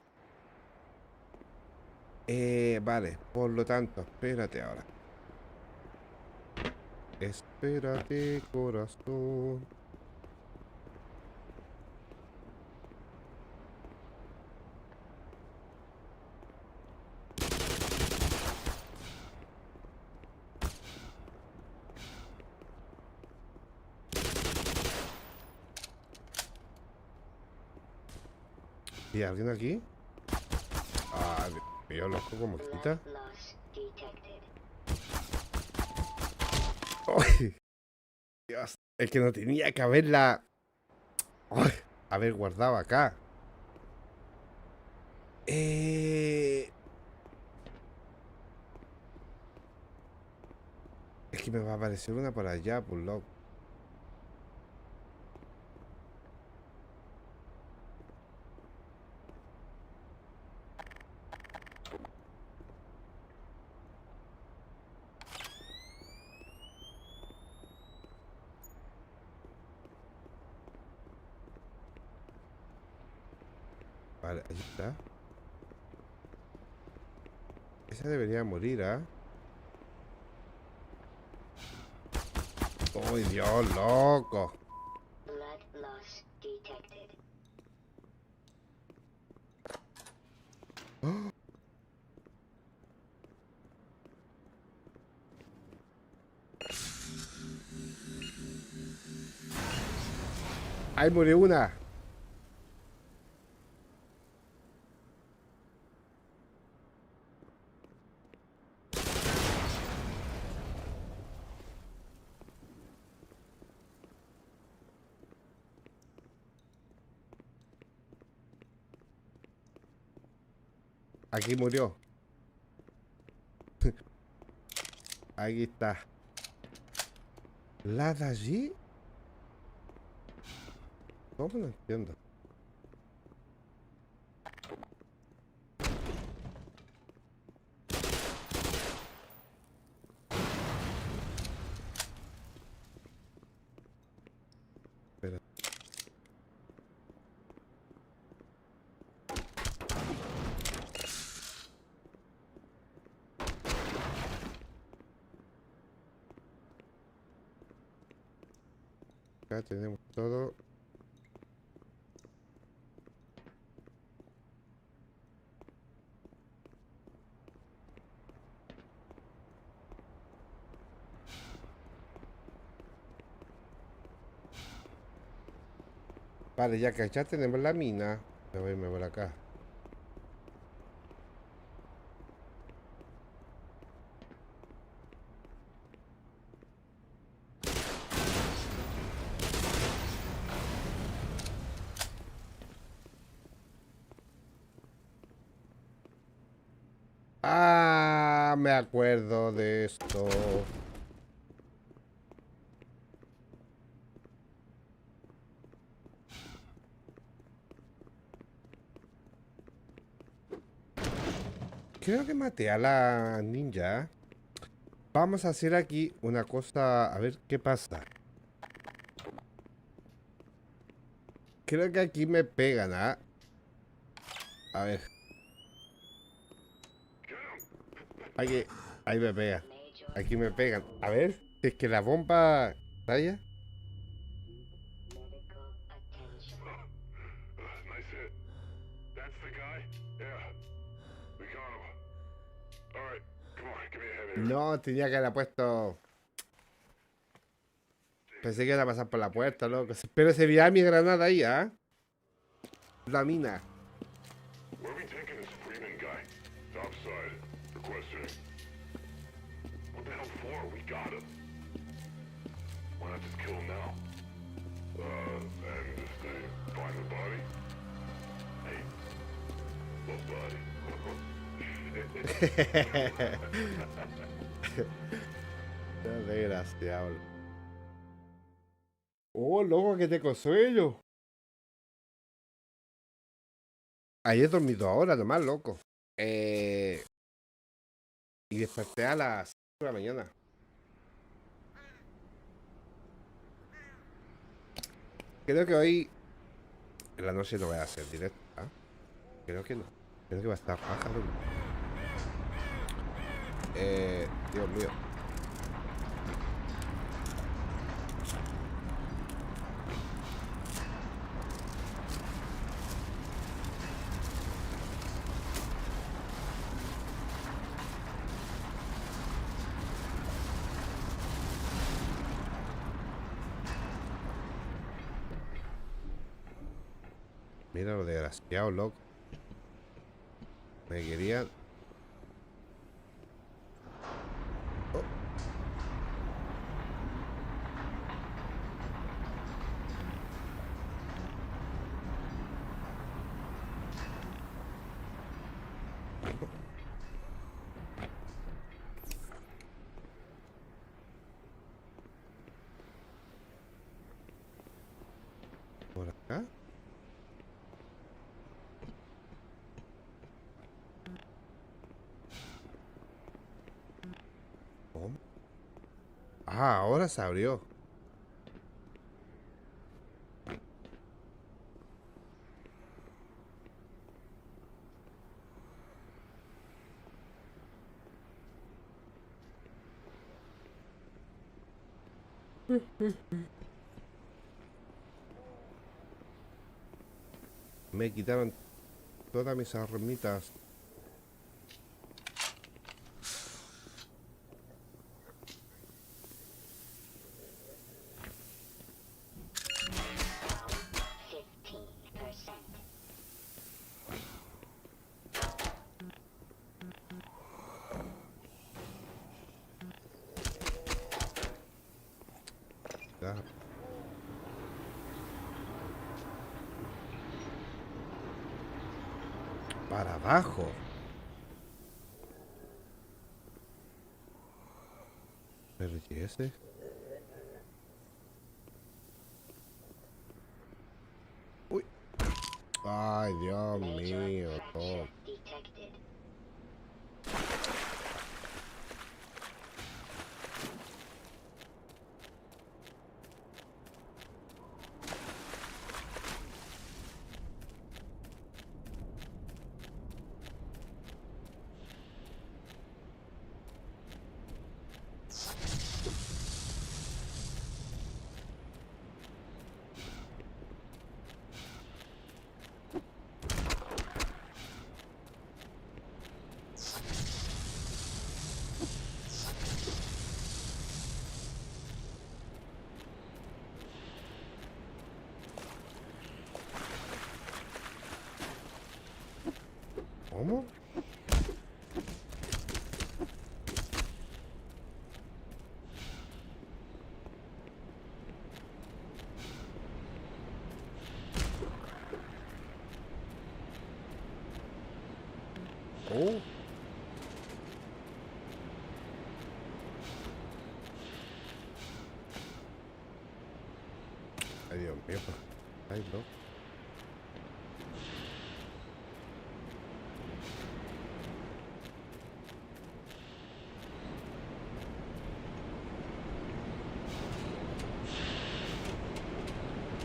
Vale, por lo tanto, espérate ahora. Espérate, corazón. ¿Y alguien aquí? Ah, Dios mío, loco, como quita. Blood loss detected. ¡Ay! Dios, es que no tenía que haberla. ¡Ay! Haber guardado acá. Es que me va a aparecer una por allá, por loco. Vale, ahí está. Esa debería morir, ¿ah? ¡Uy, Dios, loco! Blood loss detected. ¡Ahí murió una! Aquí murió. Ahí está. ¿La de allí? ¿Cómo? No entiendo. Espera. Acá tenemos todo. Vale, ya que ya tenemos la mina. Me voy a irme por acá. Ah, me acuerdo de esto. Creo que maté a la ninja. Vamos a hacer aquí una cosa. A ver qué pasa. Creo que aquí me pegan, ¿ah? A ver. Aquí, ahí me pega. Major Aquí me pegan. A ver. Si es que la bomba talla. medical attention. Nice hit. That's the guy? Yeah. We got him. Alright, come on, give me a hand here. No, tenía que haber puesto. Pensé que era pasar por la puerta, loco. Pero se veía mi granada ahí, ¿ah? La mina. Where are we taking this Freeman guy? Topside. Requesting. What the hell for? We got him. Why not just kill him now? And if they find the body? Hey. What body? Qué desgraciado. Oh, loco, que te consuelo. Ahí he dormido ahora, nomás, loco. Y desperté a las 5 de la mañana. Creo que hoy en la noche no voy a hacer directo. ¿Ah? Creo que no. Creo que va a estar pájaro. Dios mío. Mira lo desgraciado, loco. Me querían. Oh. Por acá. ¿Cómo? Ah, ahora se abrió. Me quitaron todas mis armitas. Ya. Para abajo. Pero ¿y ese? Uy. Ay, Dios mío. No. Detected. ¿Cómo? Oh. Ay, Dios mío. Ay, no.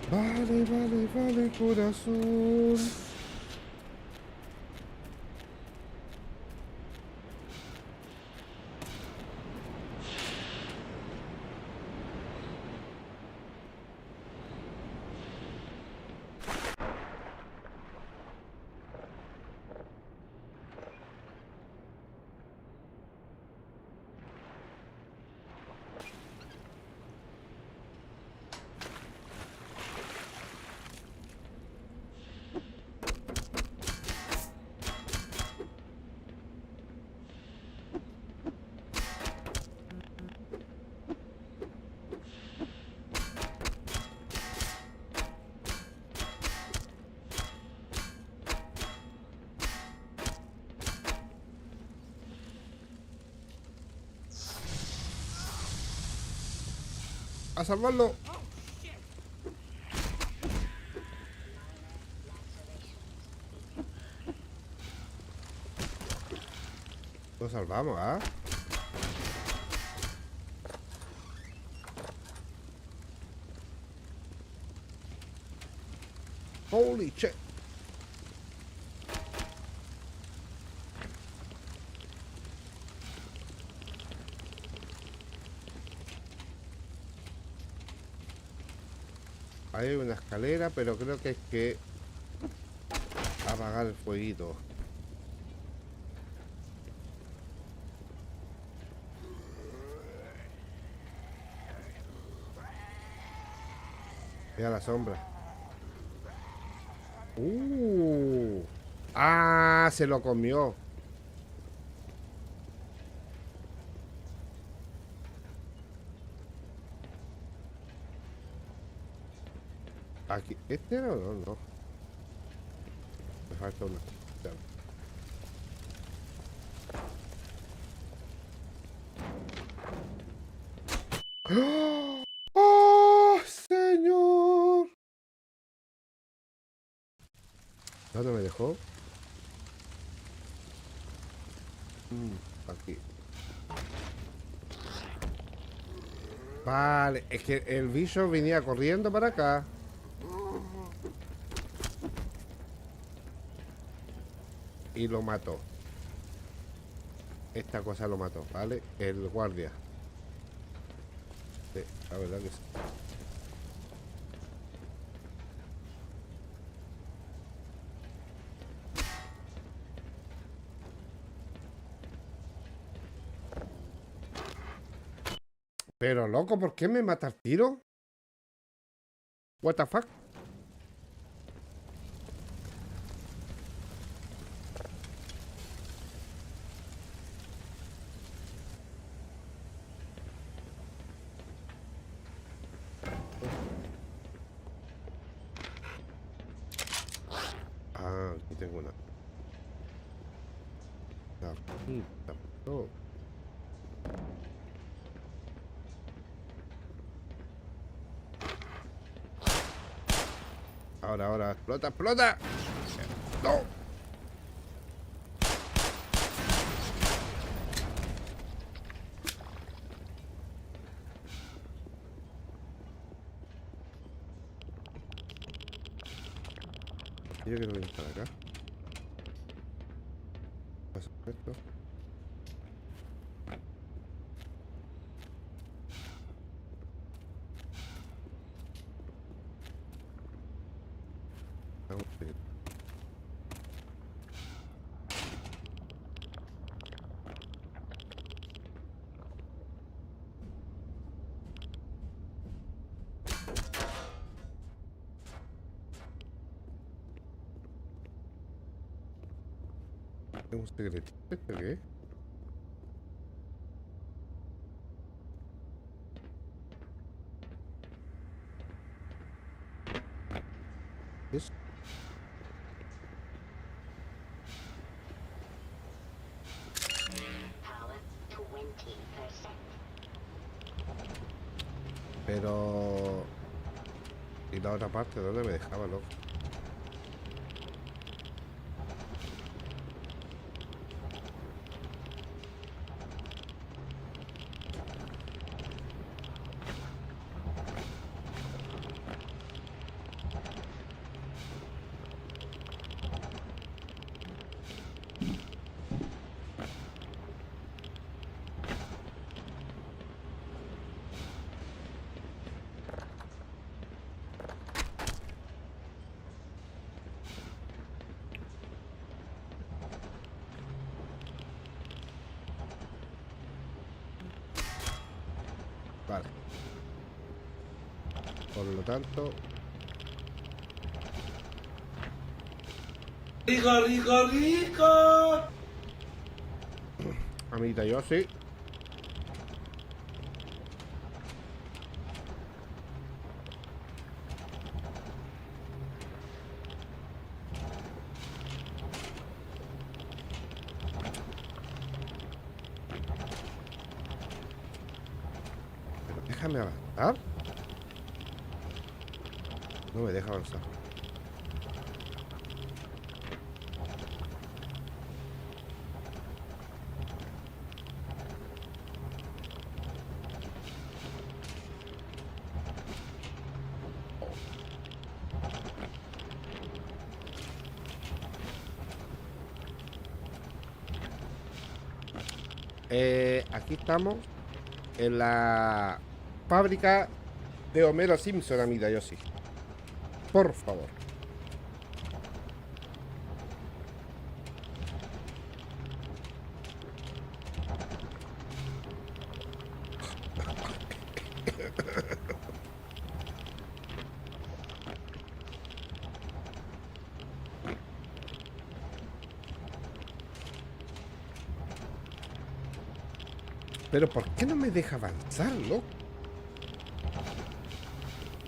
Vale, vale, vale, corazón. A salvarlo. Lo salvamos, ¿ah? Holy shit. Hay una escalera, pero creo que es que apagar el fueguito. Mira la sombra. Ah, se lo comió. Aquí, ¿este era o no? No. Me falta una. Ya. ¡Oh! ¡Oh, señor! ¿Dónde me dejó? Aquí. Vale, es que el bicho venía corriendo para acá. Y lo mató. Esta cosa lo mató, ¿vale? El guardia. Sí, la verdad que sí. Pero loco, ¿por qué me mata el tiro? What the fuck? Ah, aquí tengo una. Tapita. Oh. Ahora, explota, explota. No. Yo quiero venir para acá. Pasa esto. Vamos a seguir. Tengo un secretito. ¿Esto qué es? ¿Es? Power 20%. Pero... ¿Y la otra parte? ¿Dónde me dejaba, loco? Vale. Por lo tanto... ¡Rico, rico, rico! Amiguita, yo sí. Pero déjame avanzar. No me deja avanzar. Aquí estamos en la fábrica de Homero Simpson, amiga Yoshi. Por favor. Pero ¿por qué no me deja avanzar, loco?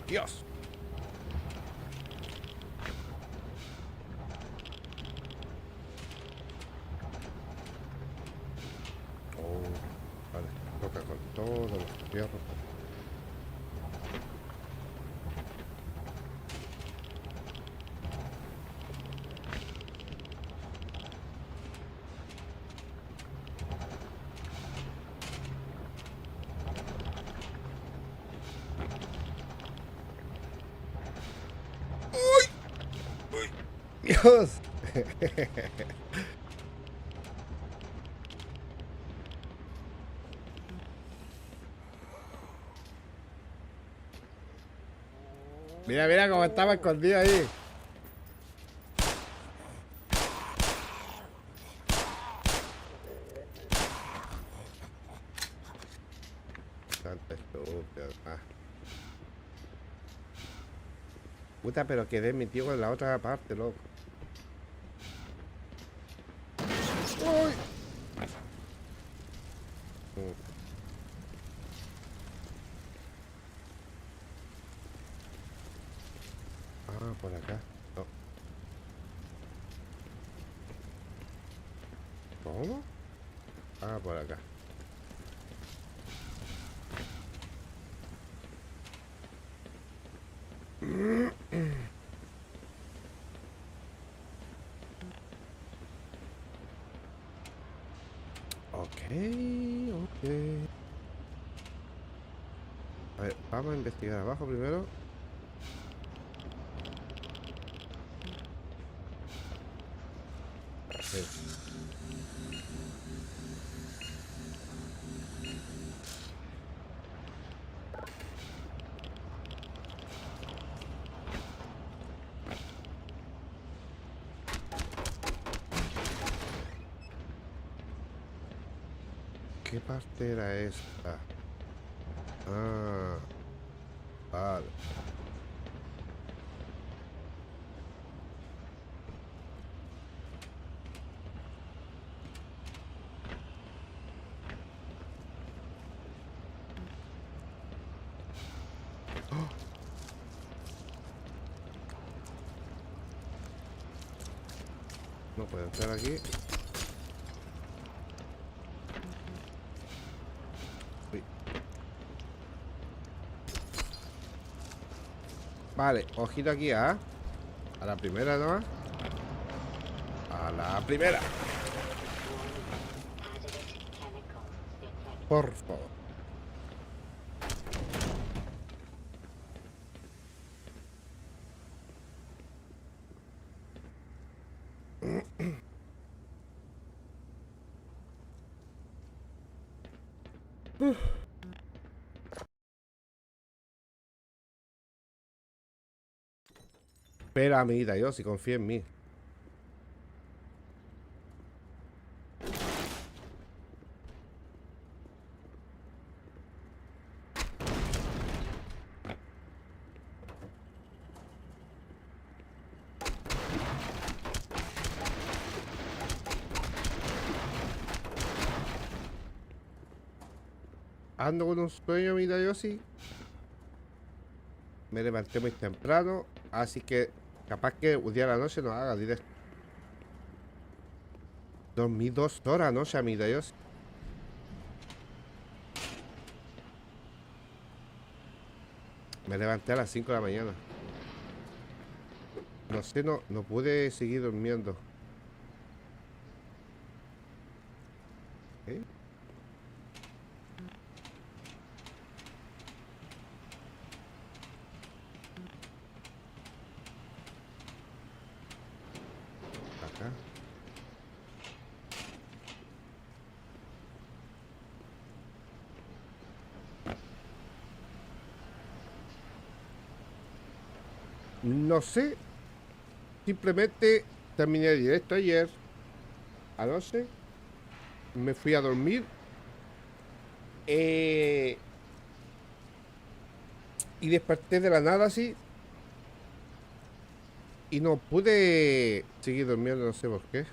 Dios. Oh, vale. Toca con todos los fierros. Dios. Mira, mira cómo estaba escondido ahí. Tanto estúpido. Ah. Puta, pero quedé metido en la otra parte, loco. ¡Uy! Ah, por acá. No. ¿Cómo? Ah, por acá. Ok, ok. A ver, vamos a investigar abajo primero. Sí. ¿Qué parte era esta? Ah, vale. No puedo entrar aquí. Uy. Vale, ojito aquí, ¿ah? A la primera nomás. A la primera. Hazardous chemicals detected. Por favor. Espera, amiguita, yo si confío en mí. Ando con un sueño, amiguita, yo sí. Me levanté muy temprano, así que capaz que un día a la noche no haga directo. Dormí 2 horas anoche, amiguita, yo sí. Me levanté a las 5 de la mañana. No sé, no pude seguir durmiendo. ¿Eh? Acá. No sé. Simplemente terminé el directo ayer. Anoche. Me fui a dormir. Y desperté de la nada así. Y no pude seguir durmiendo, no sé por qué.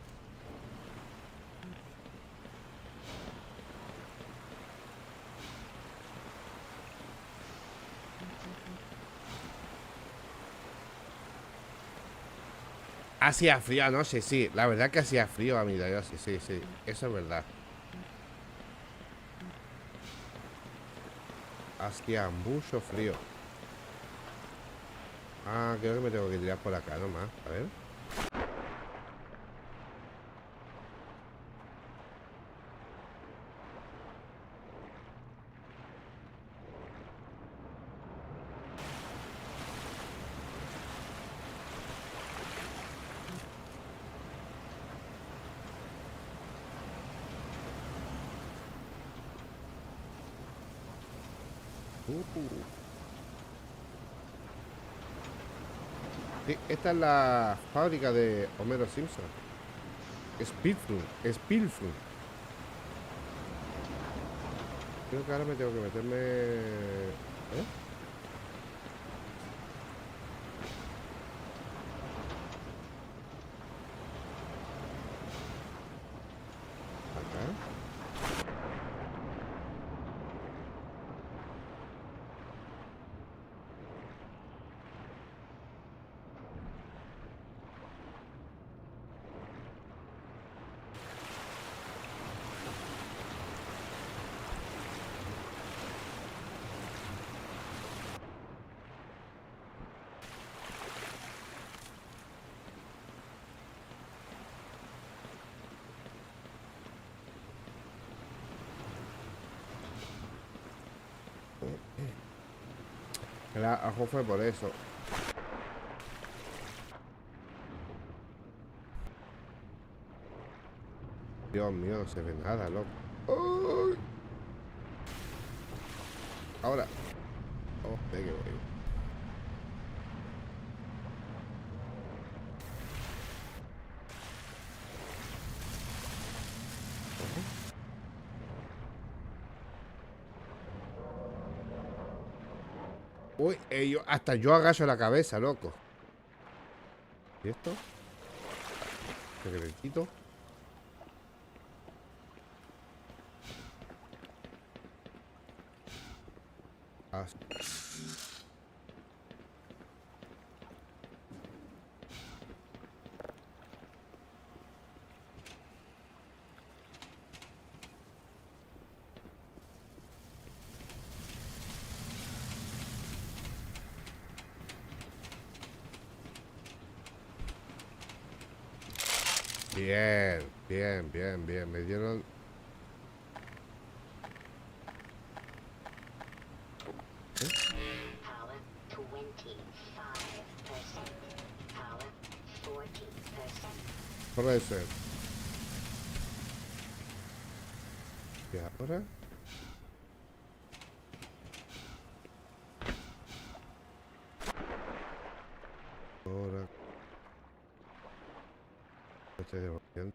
Hacía frío anoche, sí. La verdad que hacía frío, amiga. Yo, sí, sí, sí. Eso es verdad. Hacía mucho frío. Ah, creo que me tengo que tirar por acá nomás. A ver. Sí, esta es la fábrica de Homero Simpson. Spilfrun. Creo que ahora me tengo que meterme... ¿Eh? Acá. El ajo fue por eso. Dios mío, no se ve nada, loco. ¡Ay! Ahora. Oh, ve que voy. Uy, hasta yo agacho la cabeza, loco. ¿Y esto? Secretito. Ah, bien, bien, bien, bien. Me dieron... Power 25%. Power 40%. Puede ser. ¿Y ahora? Ahora... Estoy devolviendo.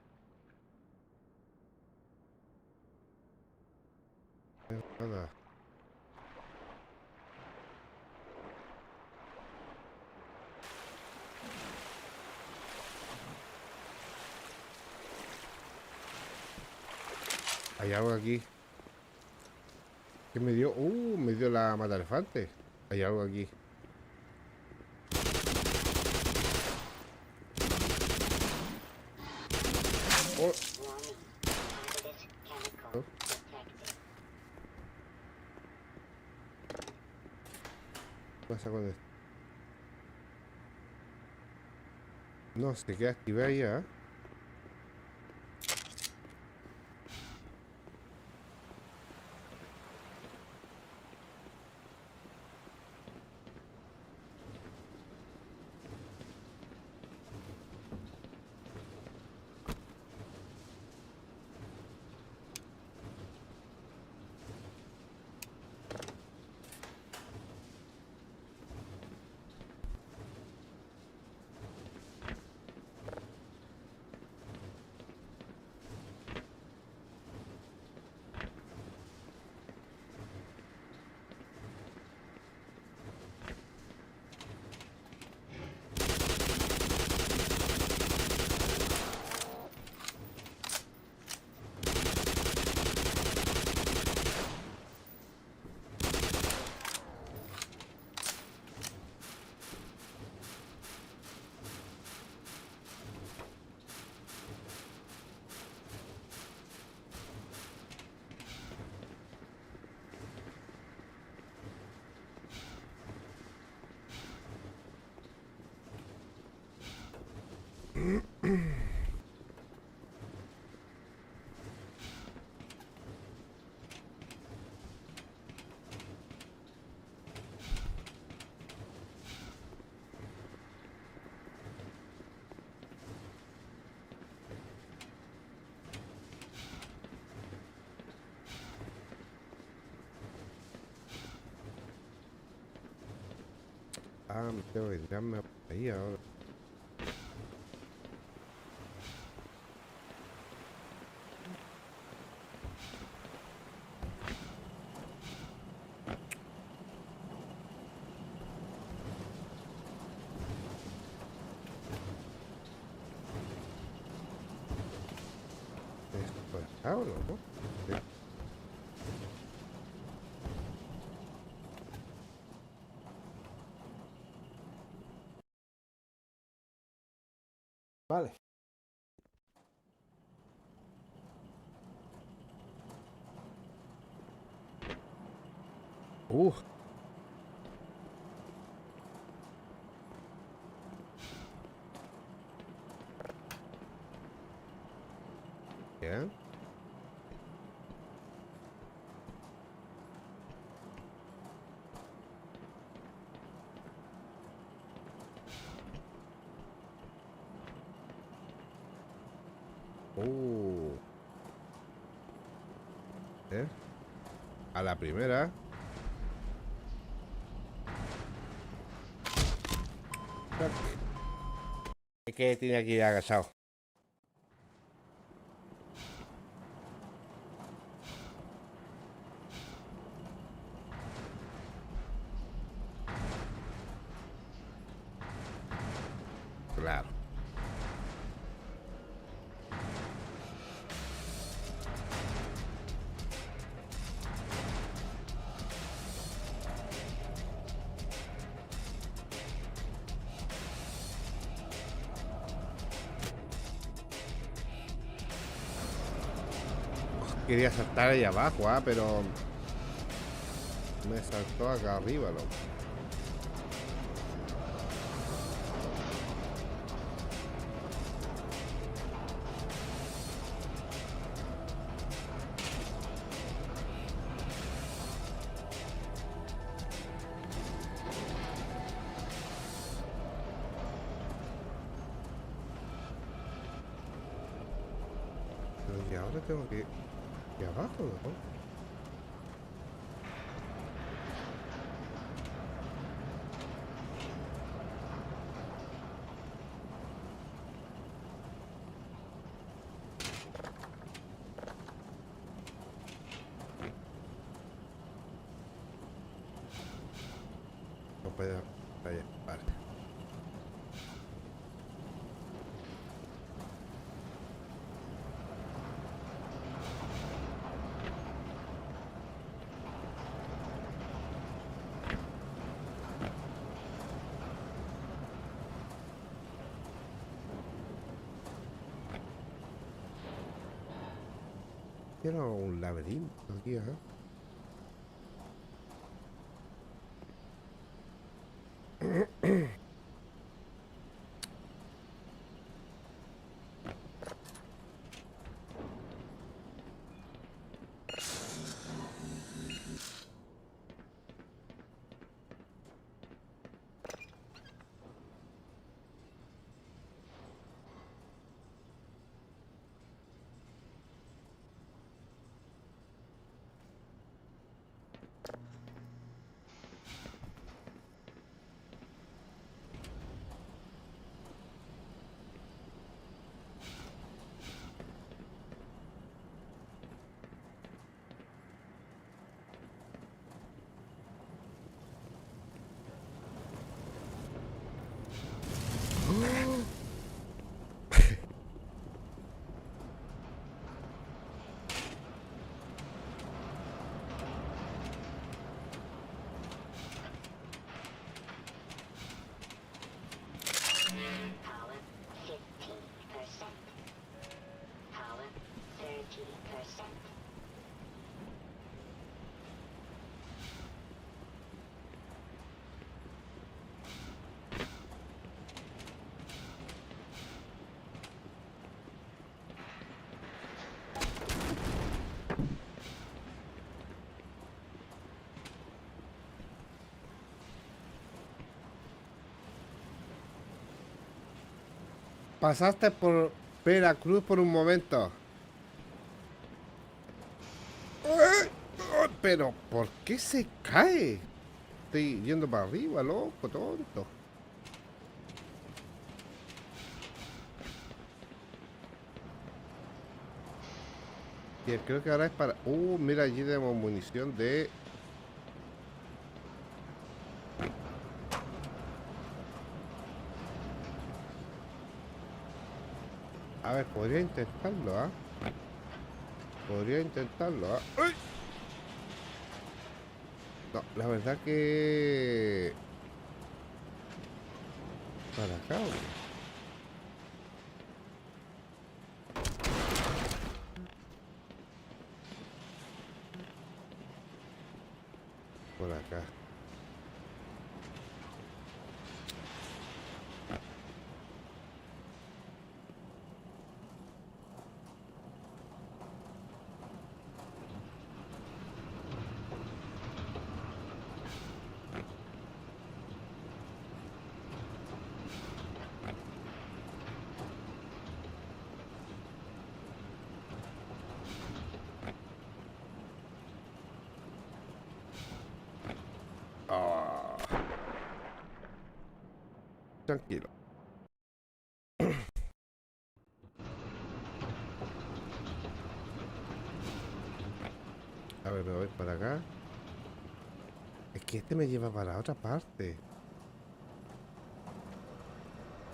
Nada. Hay algo aquí. ¿Qué me dio? Me dio la mata elefante. Hay algo aquí. Oh, Warning. Hazardous chemical Oh. detected. ¿qué pasa con esto? No, se queda activada ya. Ah, me tengo que tirarme por ahí ahora. ¿Esto por acá o no? Sí. Vale. Uh. Bien. ¿Eh? A la primera. Es que tenía que ir agachado. Claro. Quería saltar ahí abajo, pero me saltó acá arriba, loco. Pero y ahora tengo que ir abajo, ¿no? No puede. Vaya, vale. Quiero un laberinto aquí, ¿eh? Power 15%. Power 30%. Pasaste por Veracruz por un momento. Pero, ¿por qué se cae? estoy yendo para arriba, loco, tonto. Y creo que ahora es para... mira, allí tenemos munición de... A ver, podría intentarlo, ¿ah? Podría intentarlo, ¿ah? ¡Ay! No, la verdad que... Para acá, ¿o qué? Por acá. Ah, tranquilo. A ver, me voy para acá. Es que este me lleva para otra parte.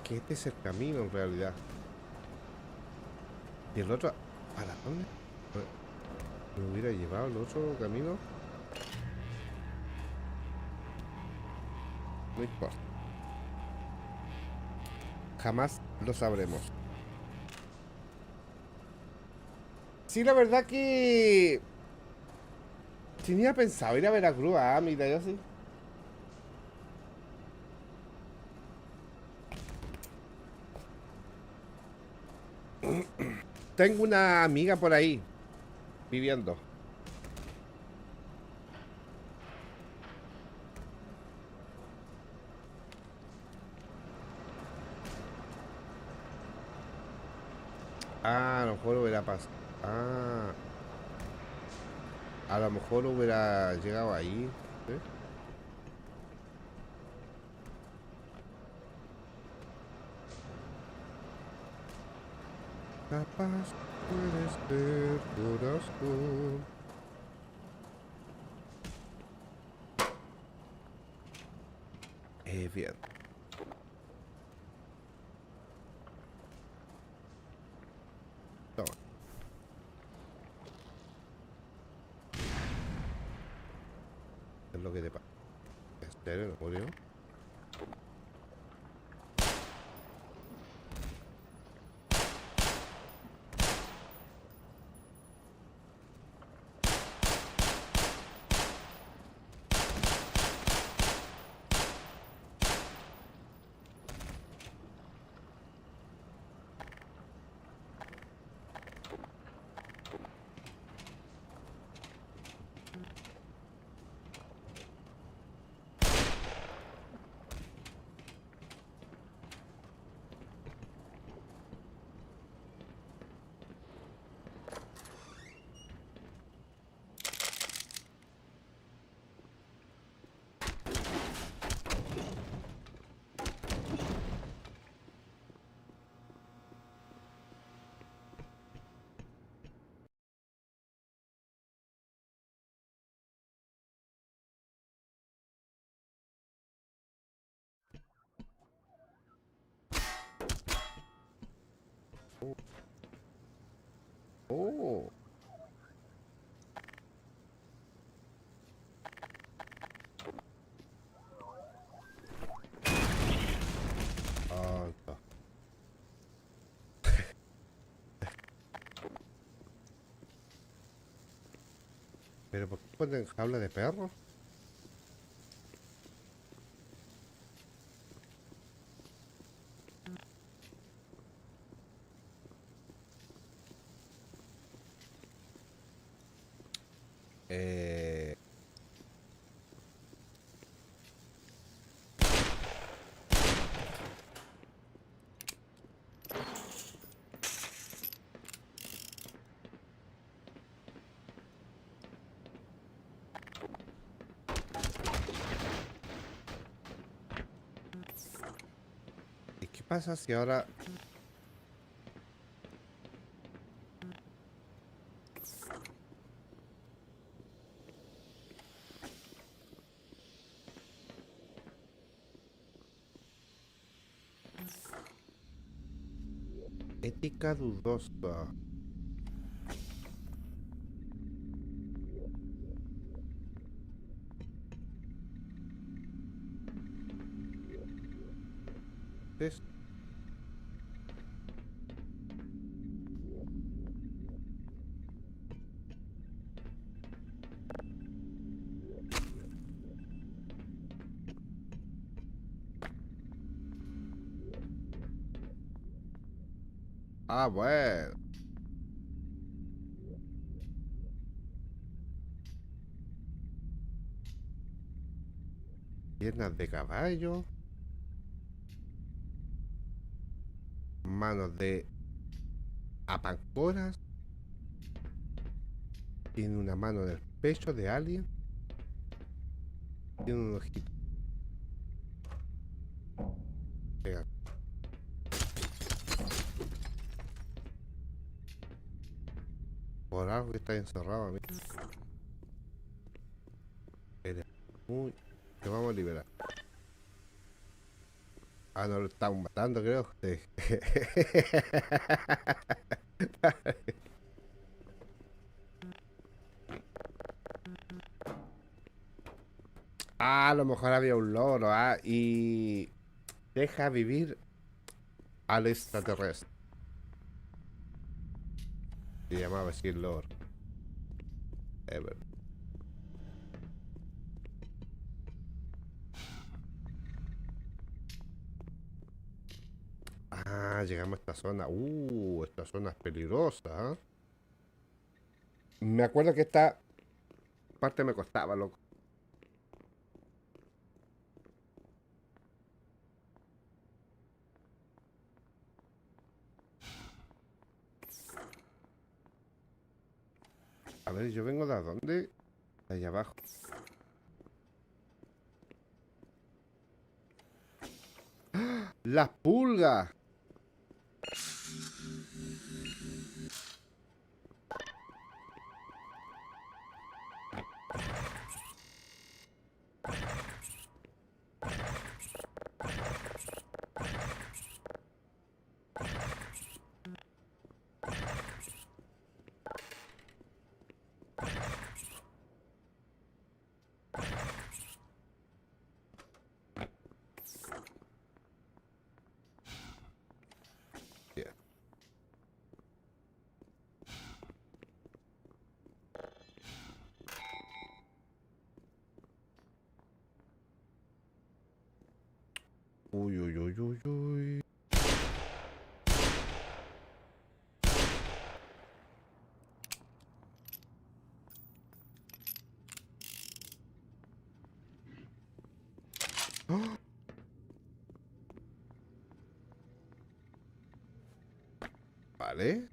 Que este es el camino en realidad. Y el otro... ¿Para dónde? ¿Me hubiera llevado el otro camino? No importa. Jamás lo sabremos. Sí, la verdad que... Tenía pensado ir a Veracruz. Ah, mira, yo sí. Tengo una amiga por ahí viviendo. Ah, a lo mejor hubiera pasado. Ah, a lo mejor hubiera llegado ahí. ¿Sí? Capaz puedes ser corazón. Bien. Toma. Es lo que te pasa. ¿En serio? ¿No murió? Oh. Ah, está. ¿Pero por qué ponen jaula de perro? Eh... pasa si ahora... Ética dudosa. Es... Ah, bueno. Piernas de caballo. Manos de apancoras. Tiene una mano en el pecho de alien. Tiene un ojito. Pega. Por algo que está encerrado a mí. Eres muy... Te vamos a liberar. Ah, no, lo estamos matando, creo. Sí. Ah, a lo mejor había un loro, y deja vivir al extraterrestre. Se llamaba así el loro. Ever. Ah, llegamos a esta zona. Esta zona es peligrosa, ¿eh? Me acuerdo que esta parte me costaba, loco. A ver, yo vengo de dónde? De allá abajo. ¡Ah! ¡Las pulgas! Yeah. Uy, uy, uy, uy, uy. ¡Ah! Vale.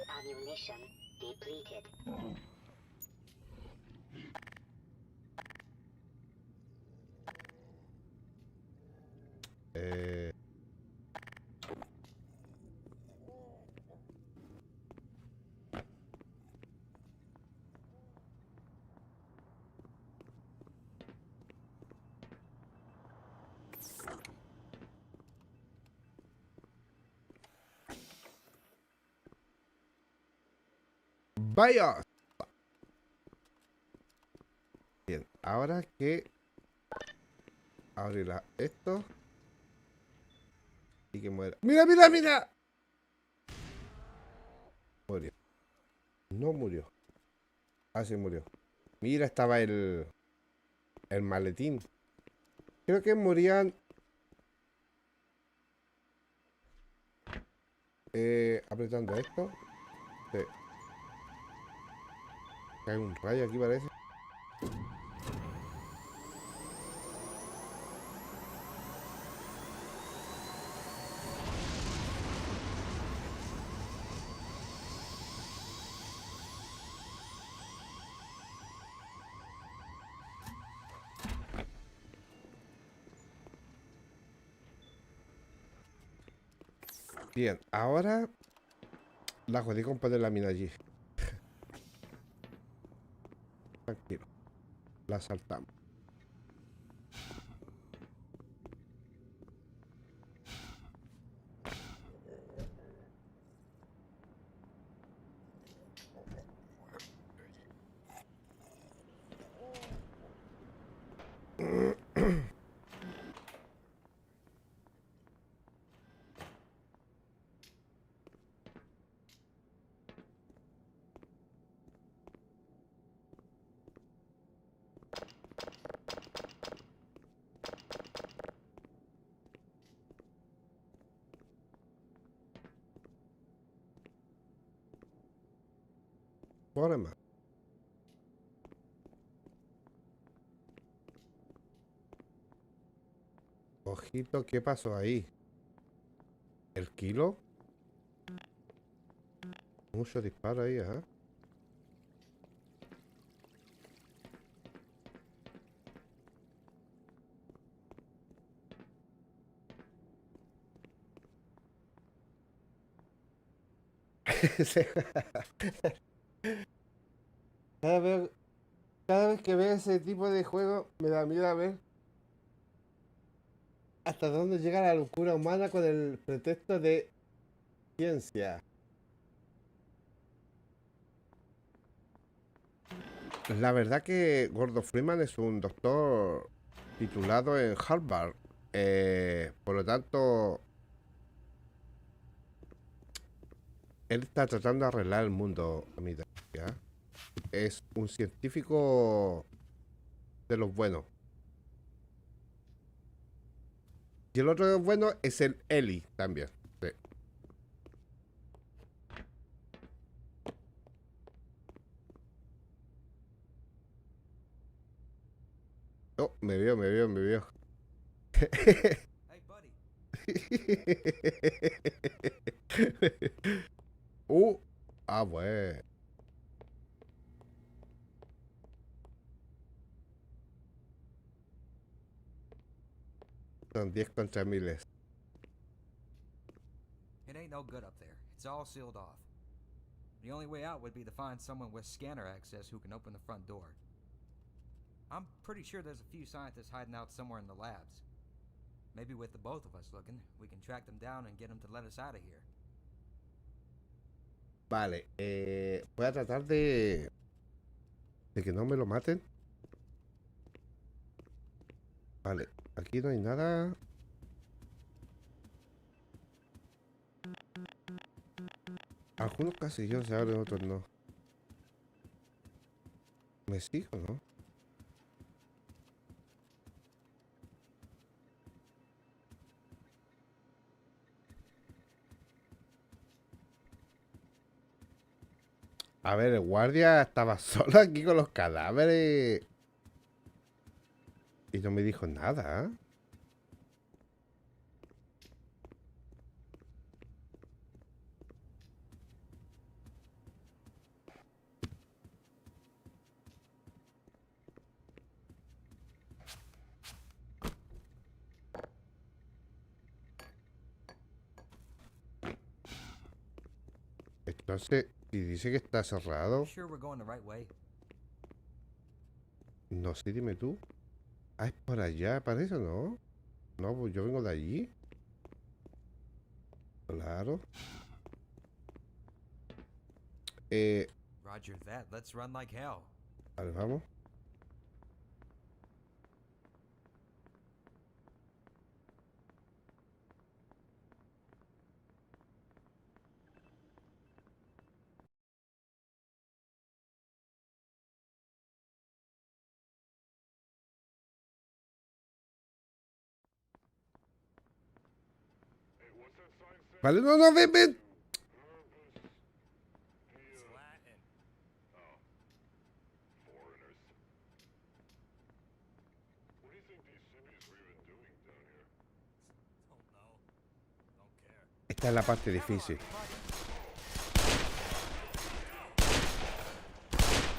Ammunition depleted. Eh, Vaya. Bien, ahora que abrirá esto y que muera. ¡Mira, mira, mira! Murió. No murió. Ah, sí murió. Mira, estaba el maletín. Creo que morían apretando esto. Sí. Cae un rayo aquí, parece. Bien, ahora la jodí con poner la mina allí. Tranquilo. La saltamos. Problema. Ojito, ¿qué pasó ahí? ¿El kilo? Mucho disparo ahí, ¿eh? Cada vez que veo ese tipo de juego me da miedo a ver hasta dónde llega la locura humana con el pretexto de ciencia. La verdad que Gordon Freeman es un doctor titulado en Harvard. Por lo tanto, él está tratando de arreglar el mundo, amita, ¿ya? Es un científico de los buenos. Y el otro bueno es el Eli también. Sí. Oh, me vio. Hey, buddy. Bueno. Son 10 contra miles. It ain't no good up there. It's all sealed off. The only way out would be to find someone with scanner access who can open the front door. I'm pretty sure there's a few scientists hiding out somewhere in the labs. Maybe with the both of us looking, we can track them down and get them to let us out of here. Vale, voy a tratar de que no me lo maten. Vale, aquí no hay nada. Algunos casillos se abren, otros no. ¿Me sigo, no? A ver, el guardia estaba solo aquí con los cadáveres. Y no me dijo nada, ¿eh? Entonces, si dice que está cerrado, Sure we're going the right way? no sé, dime tú. Ah, es por allá, parece, ¿no? No, pues yo vengo de allí. Claro. Roger that. Let's run like hell. Vale, vamos. Vale, no, no, ven. It's Latin. Foreigners. What do you think these civvies were even doing down here? Don't know. Don't care. Esta es la parte difícil.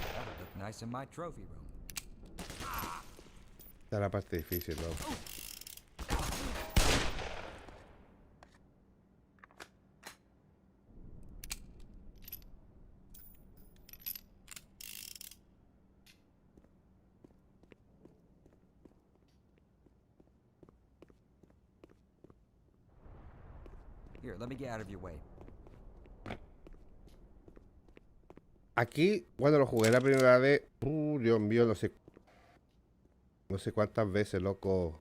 That would look nice in my trophy room. Esta es la parte difícil, ¿no? Here, let me get out of your way. Aquí, cuando lo jugué la primera vez, Dios mío, no sé cuántas veces, loco,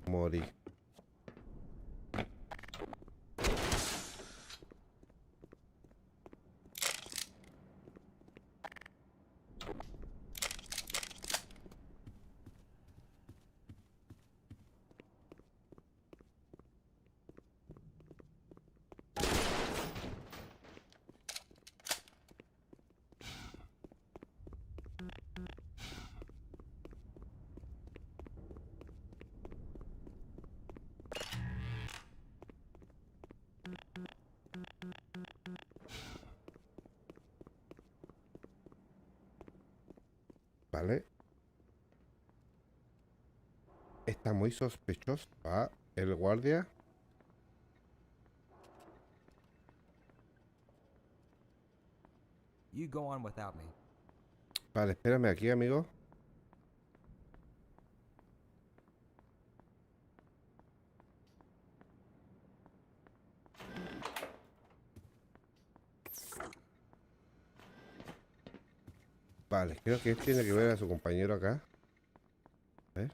morí. ¿Vale? Está muy sospechoso. Ah, el guardia. You go on without me. Vale, espérame aquí, amigo. Vale, creo que él tiene que ver a su compañero acá. A ver.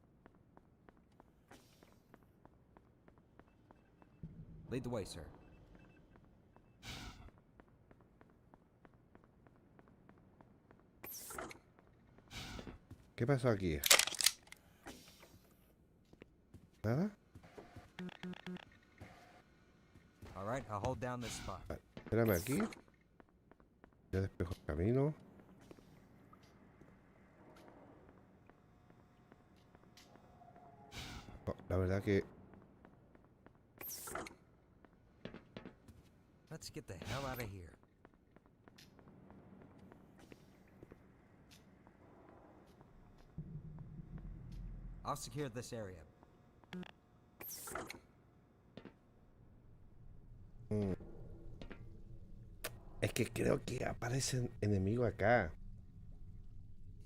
Lead the way, sir. ¿Qué pasó aquí? ¿Nada? All right, I'll hold down this spot. Vale, espérame aquí. Ya despejo el camino. No, la verdad que... Let's get the hell out of here. I'll secure this area. Es que creo que aparecen enemigos acá.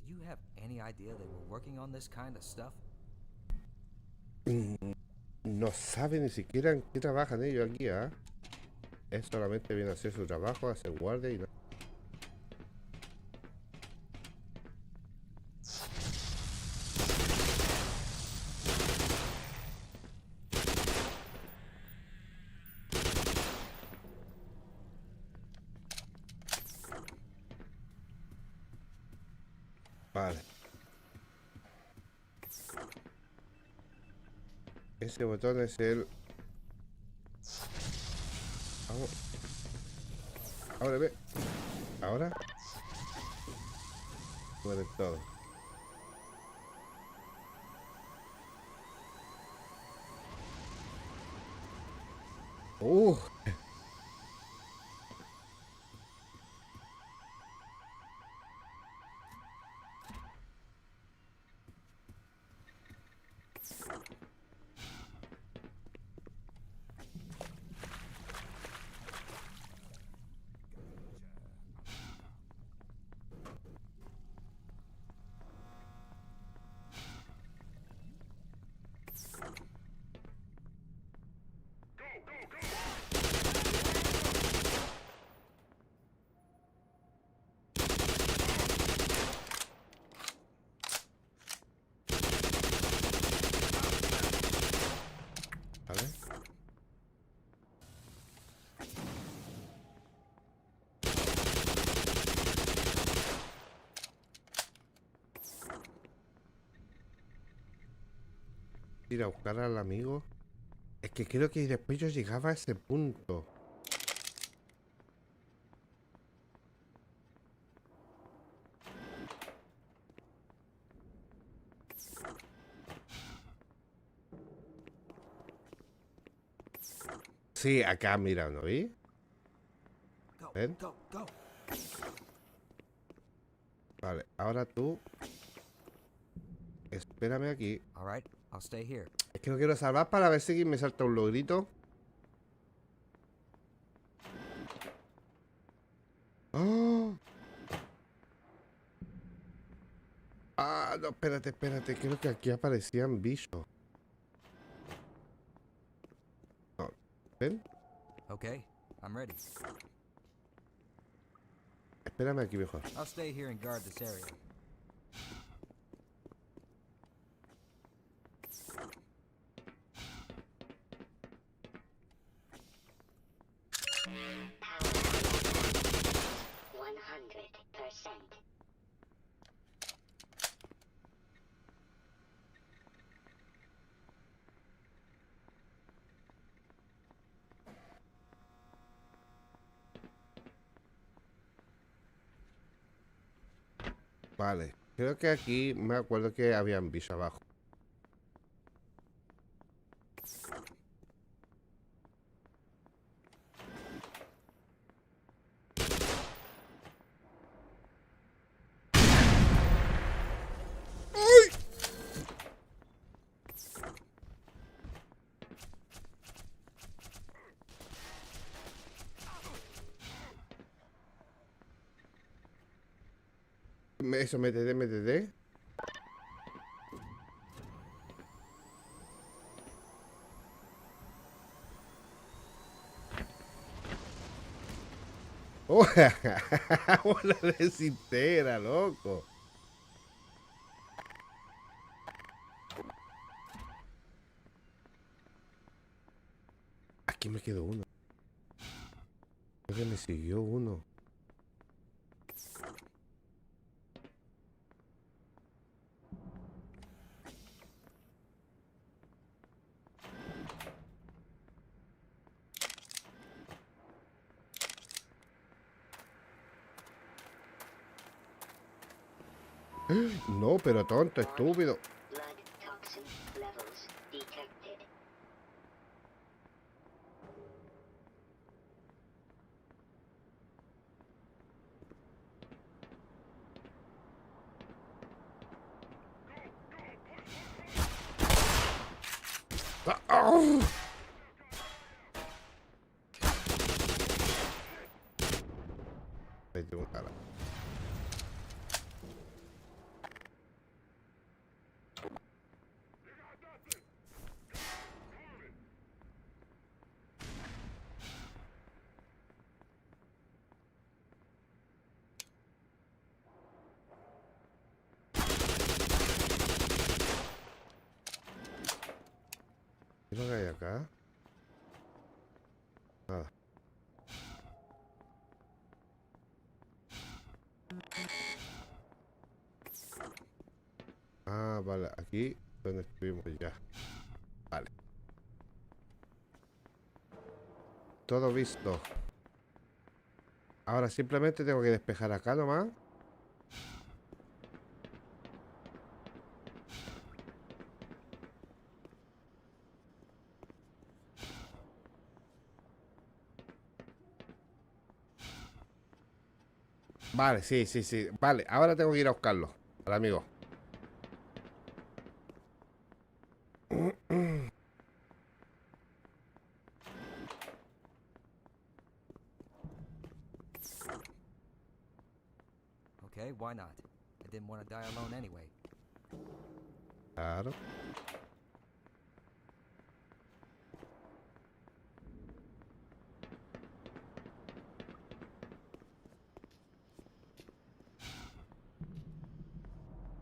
Did you have any idea they were working on this kind of stuff? No sabe ni siquiera en qué trabajan ellos aquí, ¿ah? Es solamente viene a hacer su trabajo, a hacer guardia y no. Vale. Ese botón es el... Vamos. Ahora ve. Ahora. Mueren todos. Uh. ¿Vale? Ir a buscar al amigo. Es que creo que después yo llegaba a ese punto. Sí, acá, mira, ¿no vi? Go, Ven. go, go. Vale, ahora tú. Espérame aquí. All right, I'll stay here. Es que no quiero salvar para ver si me salta un logrito. ¡Oh! Ah, no, espérate, espérate. Creo que aquí aparecían bichos. No, Ven, Okay, I'm ready. espérame aquí mejor. I'll stay here and guard this area. Power 100%. Vale, creo que aquí me acuerdo que habían bicho abajo. Eso, métete, métete. ¡Oh! ¡Una desintera, loco! Aquí me quedó uno. Creo que me siguió uno. No, pero tonto, estúpido. Blood toxin levels detected. ¡Ah! ¡Au! Vete un cara. ¿Qué es lo que hay acá? Nada. Ah, vale, aquí donde estuvimos ya. Vale. Todo visto. Ahora simplemente tengo que despejar acá nomás. Vale, sí, sí, sí. Vale, ahora tengo que ir a buscarlo. Al amigo. Okay, why not? I didn't want to die alone anyway. Claro.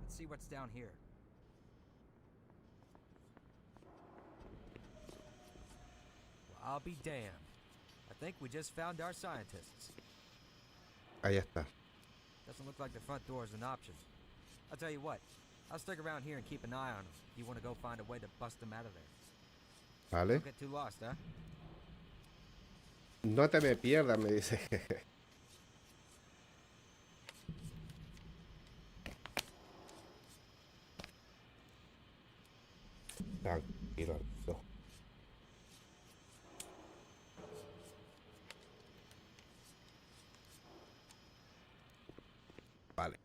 Let's see what's down here. Well, I'll be damned. I think we just found our scientists. Ahí está. Doesn't look like the front door is an option. I'll tell you what. I'll stick around here and keep an eye on them. You want to go find a way to bust them out of there. Vale. Don't get too lost, huh? No te me pierdas, me dice. Tranquilo. No. Vale.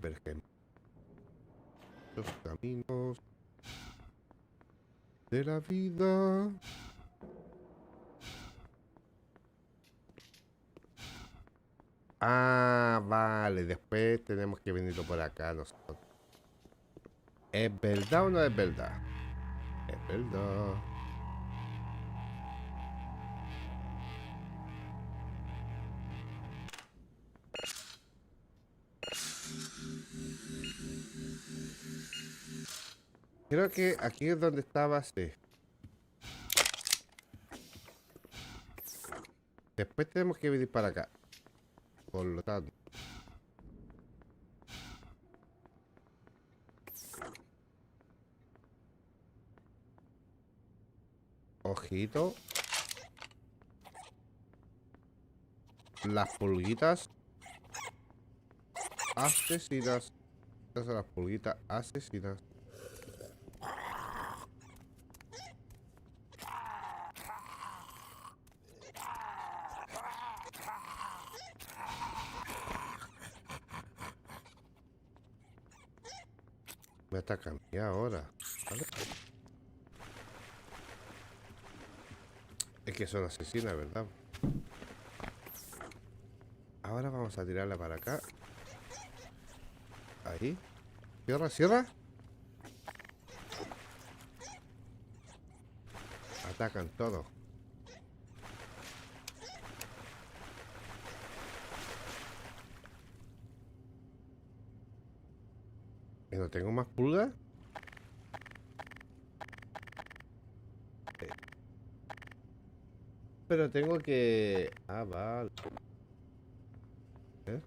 Pero es que los caminos de la vida. Ah, vale. Después tenemos que venirlo por acá nosotros. ¿Es verdad o no es verdad? Es verdad. Creo que aquí es donde está base. Después tenemos que venir para acá. Por lo tanto. Ojito. Las pulguitas asesinas. Estas son las pulguitas asesinas. Me atacan y ahora. ¿Vale? Es que son asesinas, ¿verdad? Ahora vamos a tirarla para acá. Ahí. Cierra, cierra. Atacan todos. ¿Y no tengo más pulgas? Pero tengo que... Ah, vale. ¿Eh?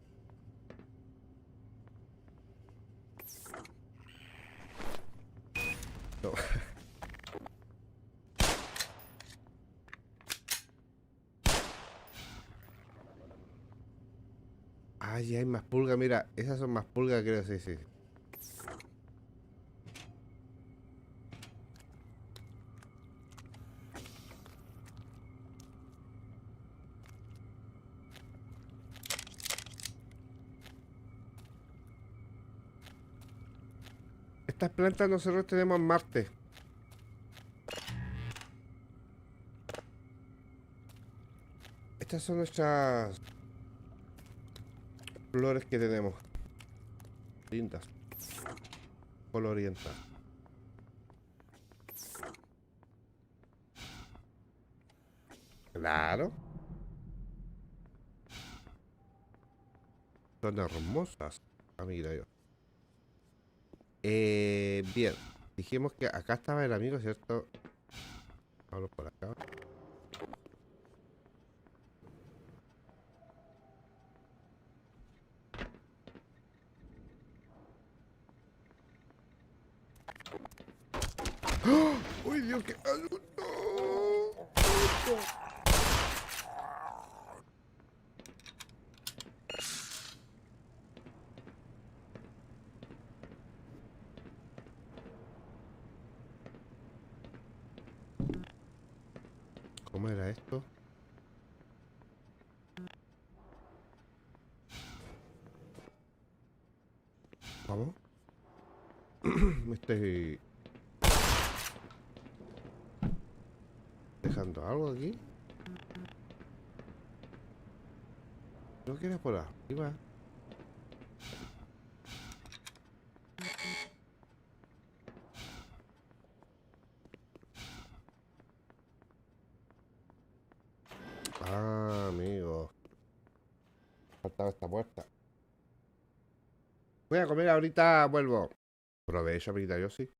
No. Ay, hay más pulgas, mira. Esas son más pulgas, creo, sí, sí. Estas plantas nosotros tenemos en Marte. Estas son nuestras flores que tenemos. Lindas. Colorientas. Claro. Son hermosas. Ah, mira yo. Bien. Dijimos que acá estaba el amigo, ¿cierto? Vamos por acá. ¡Oh! ¡Uy, Dios, qué asusto! ¿Cómo era esto? ¿Vamos? Me estoy dejando algo aquí. Creo que era por arriba. Ah, amigo. Faltaba esta puerta. Voy a comer ahorita, vuelvo. Provecho, amiguita, yo sí.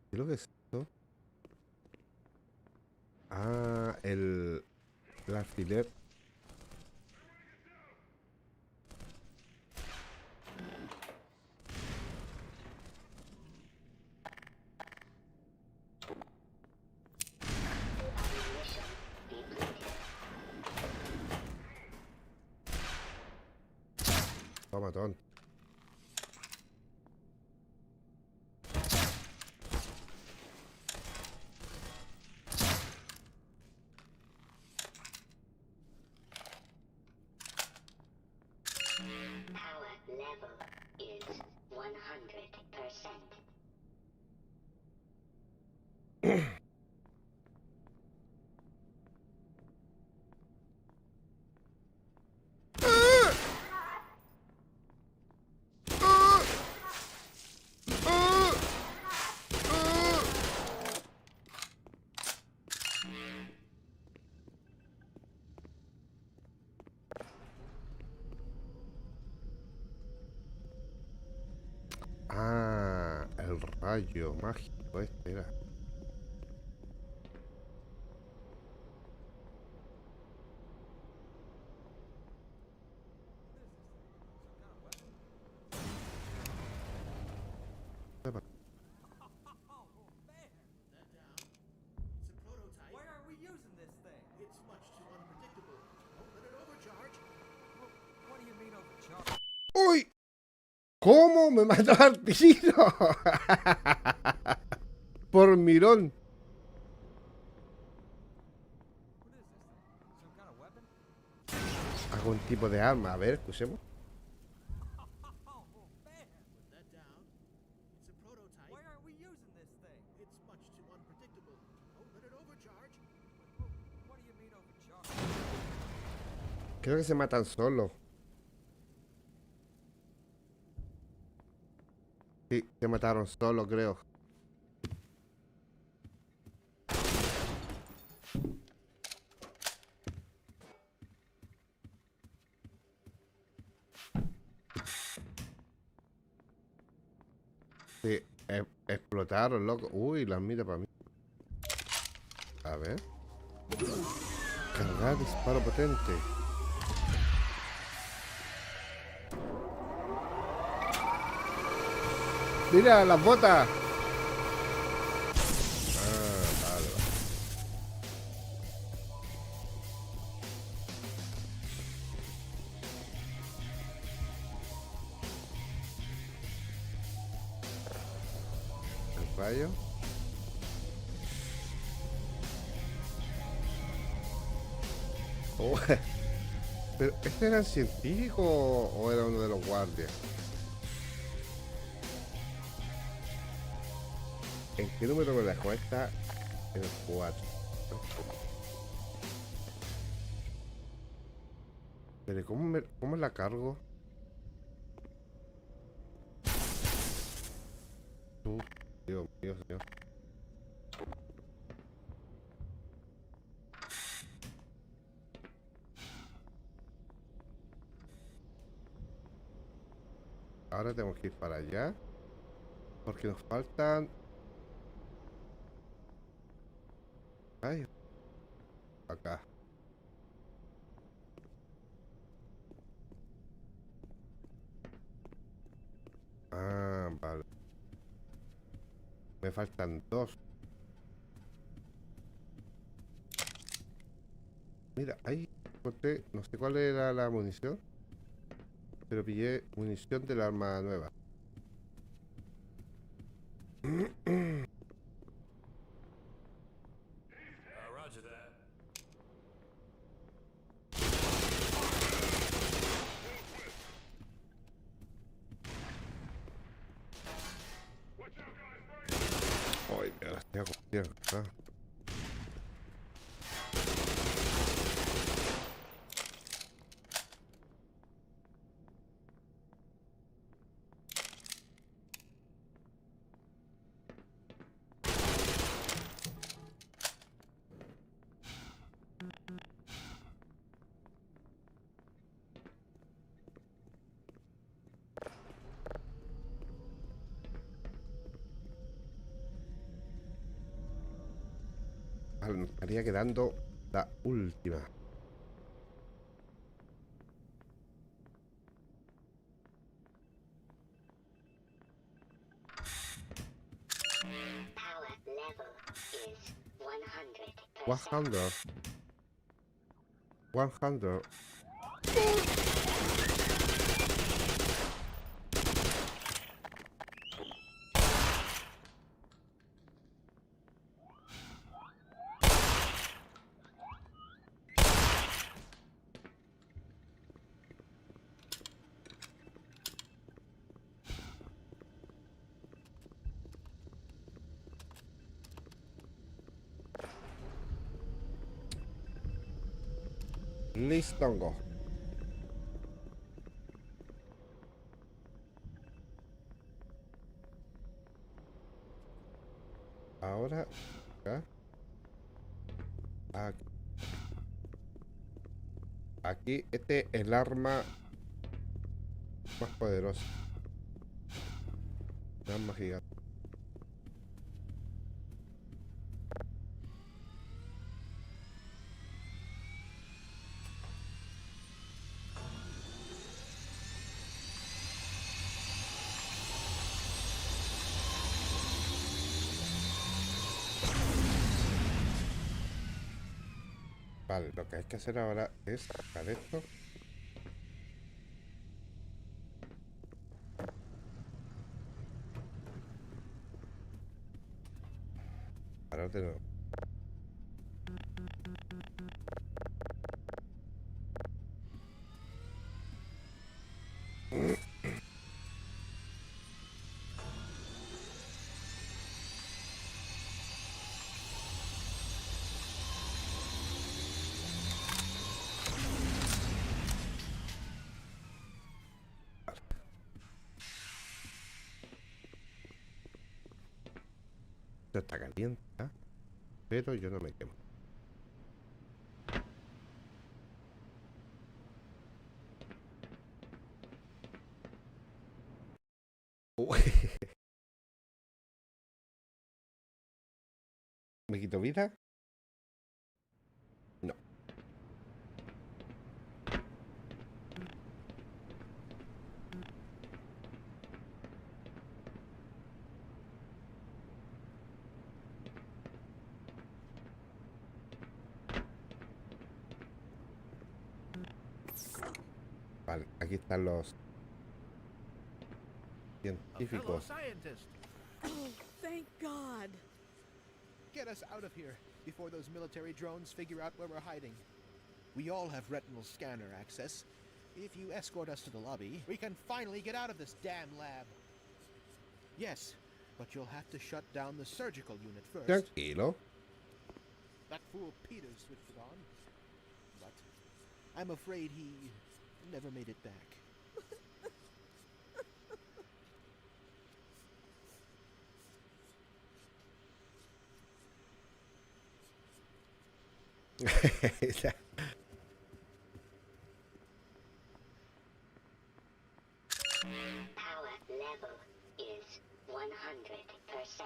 ¿Qué es lo que es esto? Ah, el alfiler. Ammunition depleted. Toma, tonto. rayo mágico este era. Why aren't we using this thing? It's much too unpredictable. Don't let it overcharge. What do you mean overcharged? ¡Uy! ¿Cómo me mató al tiro? Por mirón. What is this thing? Some kind of weapon? Algún tipo de arma. A ver, escuchemos. Oh, man! Put that down. It's a prototype. Why aren't we using this thing? It's much too unpredictable. Don't let it overcharge. What do you mean overcharged? Creo que se matan solos. Sí, se mataron solos, creo. Sí, explotaron, loco. Uy, las mira para mí. A ver. Cargar disparo potente. Mira, las botas. Ah, vale, vale. El rayo. Oh, pero ¿este era el científico o era uno de los guardias? ¿En qué número me dejó esta? En el 4. Pero ¿cómo la cargo? Dios mío, señor. Ahora tenemos que ir para allá. Porque nos faltan... Ay, acá. Ah, vale. Me faltan 2. Mira, ahí encontré, no sé cuál era la munición, pero pillé munición del arma nueva. Roger that. Ay, me la estoy acostumbrando, ¿verdad? Vale, nos estaría quedando la última. Power level is 100%. 100. 100. Listongo. Ahora acá. Aquí este es el arma más poderosa. El arma gigante. Vale, lo que hay que hacer ahora es sacar esto. Ahora de nuevo. Esto está caliente, ¿ah? Pero yo no me quemo. ¿Me quito vida? No. Vale, aquí están los A fellow científicos. scientist! Oh, thank God. Get us out of here before those military drones figure out where we're hiding. We all have retinal scanner access. If you escort us to the lobby, we can finally get out of this damn lab. Yes, but you'll have to shut down the surgical unit first. Tranquilo. That fool Peters switched it on. But I'm afraid he never made it back. Power level is 100%.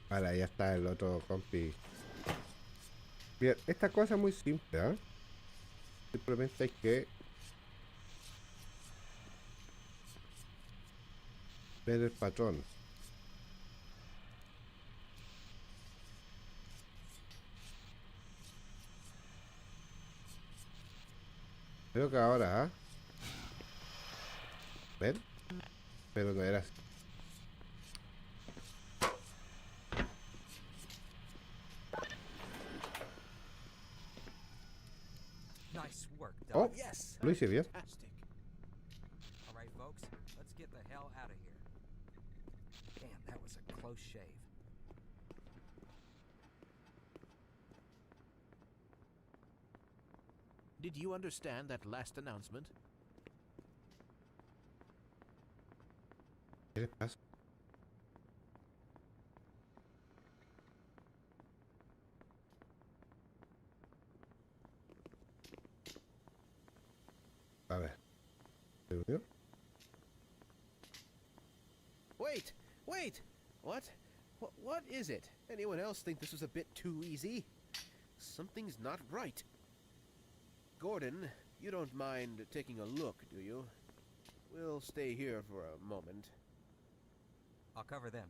Vale, ya está el otro compi. Bien, esta cosa es muy simple, ¿eh? Simplemente hay que ver el patrón. Creo que ahora, ¿eh? ¿Ven? Pero no era así. Nice work, Doc. Oh, Yes! lo hice bien. Fantastic. All right, folks, let's get the hell out of here. Damn, that was a close shave. Did you understand that last announcement? ¿Qué les pasa? A ver. ¿Se unió? Wait! Wait! What? What is it? Anyone else think this was a bit too easy? Something's not right. Gordon, you don't mind taking a look, do you? We'll stay here for a moment. I'll cover them.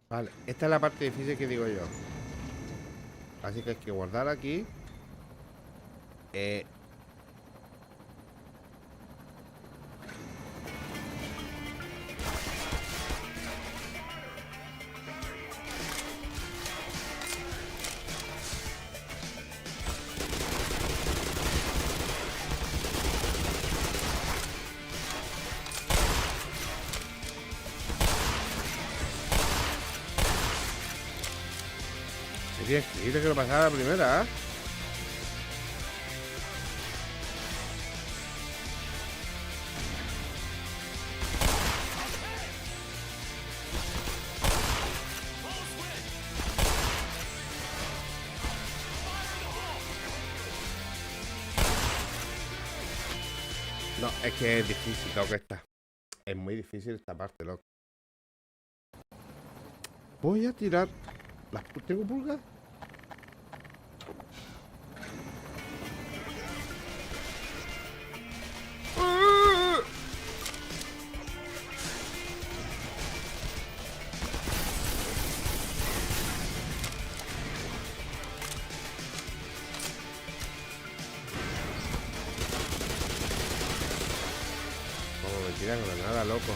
Vale, esta es la parte difícil que digo yo. Así que hay que guardar aquí. Sería increíble que lo pasara la primera, ¿eh? No, es que es difícil, loco, esta. Es muy difícil esta parte, loco. Voy a tirar... ¿Tengo pulgas? Como me tiran granada, loco.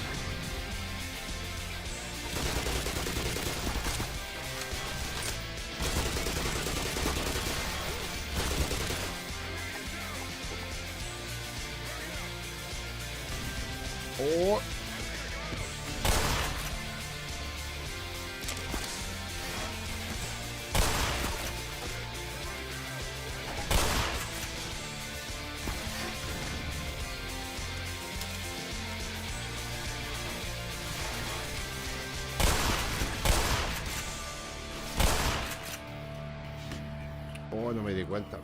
Oh. Oh, no me di cuenta.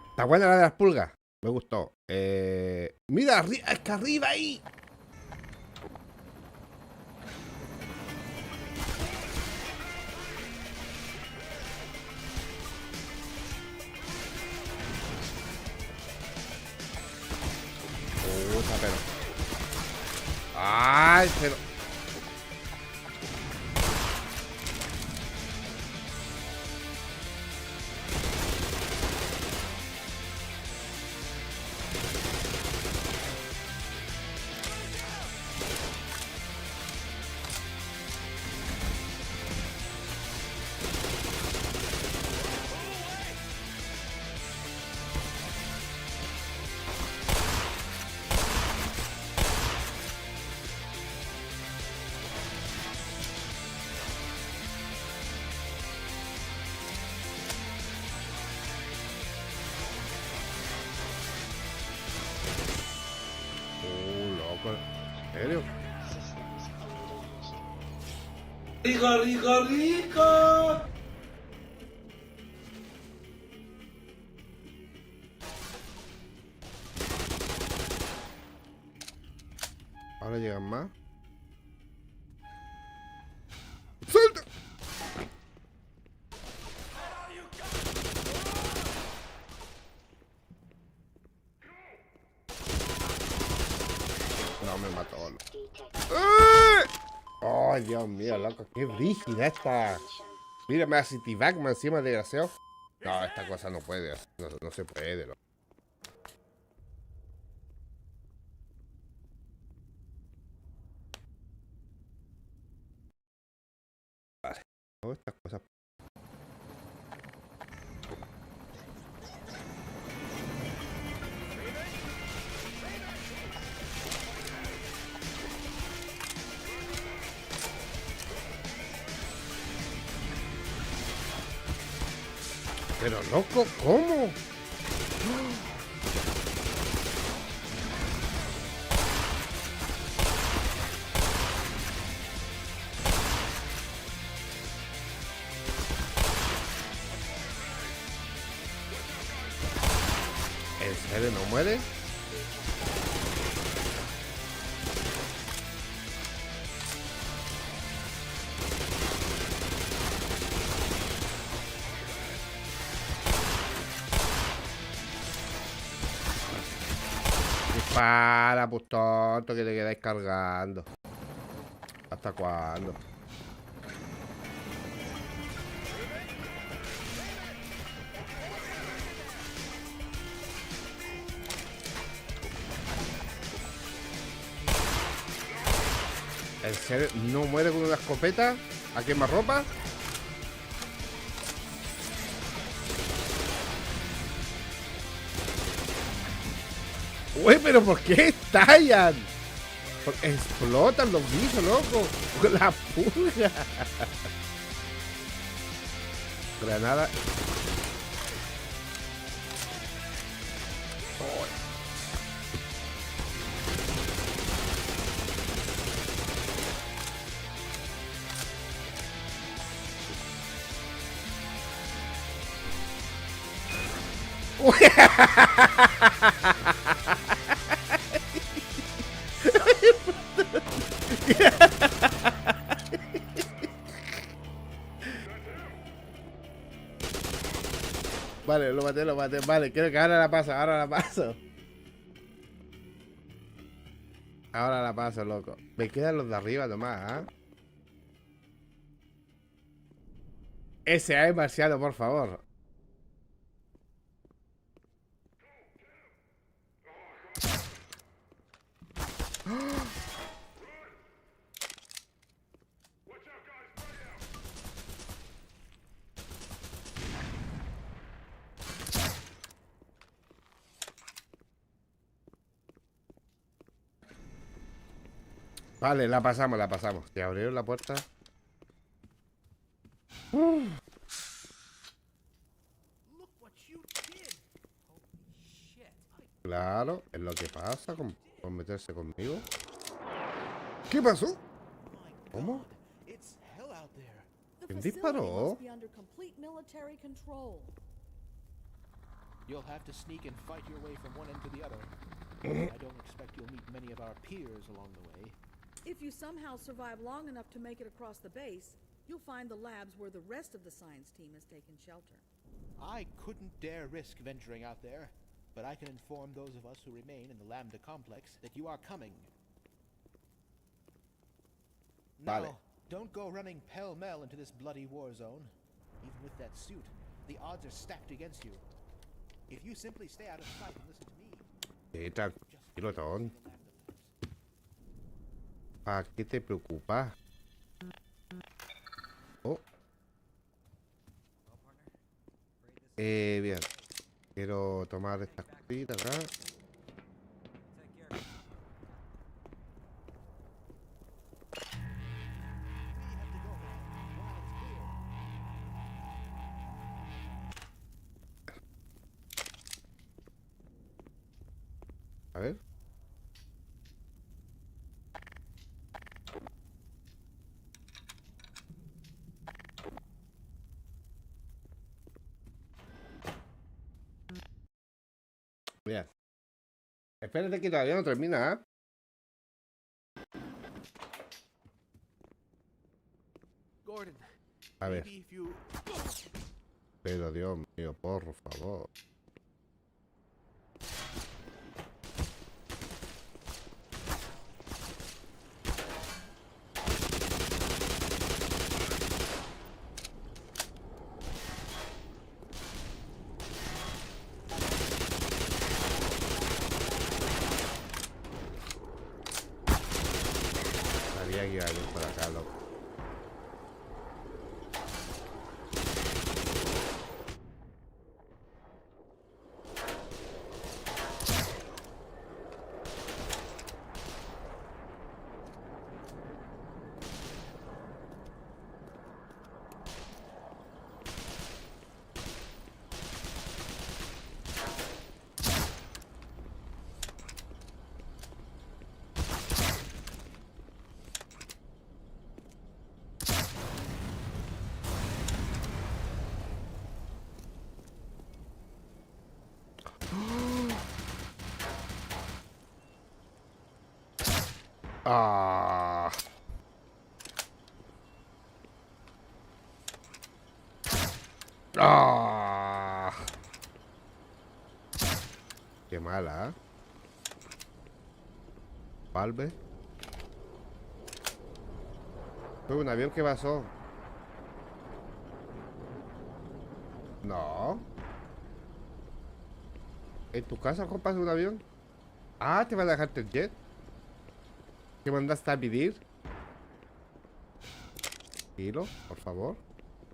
Está buena la de las pulgas. Me gustó. Mira, es que arriba ahí. Puta, pero. Ay, pero. Loco. ¿En serio? Rica, rica, rica. Ahora llegan más. ¡Suelta! No, me mató. ¡Ay! ¡Ay, Dios mío, loco! ¡Qué brígida esta! Mírame a Citibagman encima, desgraciado. No, esta cosa no puede. No se puede, loco. Vale. Todas estas cosas. Pero loco, ¿cómo? ¿En serio no muere? Para, pues tonto, que te quedáis cargando. ¿Hasta cuándo? ¿En serio? ¿No muere con una escopeta? ¿A quemarropa? Uy, pero ¿por qué estallan? Porque explotan los bichos, loco. Con la pulga. Granada. Vale, lo maté. Vale, creo que ahora la paso, Ahora la paso, loco. Me quedan los de arriba nomás, ¿ah? S.A. Marciano, por favor. Vale, la pasamos, la pasamos. ¿Te abrieron la puerta? Look what you did. Holy shit. Claro, es lo que pasa con meterse conmigo. ¿Qué pasó? My ¿Cómo? God, it's hell out there. The ¿Quién facility disparó? must be under complete military control. You'll have to sneak and fight your way from one end to the other. I don't expect you'll meet many of our peers along the way. If you somehow survive long enough to make it across the base, you'll find the labs where the rest of the science team has taken shelter. I couldn't dare risk venturing out there, but I can inform those of us who remain in the Lambda complex that you are coming. Now, Vale. don't go running pell-mell into this bloody war zone. Even with that suit, the odds are stacked against you. If you simply stay out of sight and listen to me, Tranquilo, Ton. the Lambda labs. ¿Para qué te preocupas? Oh, Well, partner, afraid this bien. Quiero tomar esta cosita acá. take care. We have to go now, while it's clear. A ver. Bien. Espérate que todavía no termina, ¿eh? Gordon, A ver. maybe if you... Pero Dios mío, por favor. Sabía que iba a ir por acá, loco. Ah. Ah. Qué mala, ¿eh? Valve. Fue un avión que pasó. No. ¿En tu casa pasa un avión? Ah, ¿te van a dejarte el jet? ¿Qué mandaste a pedir? Kilo, por favor.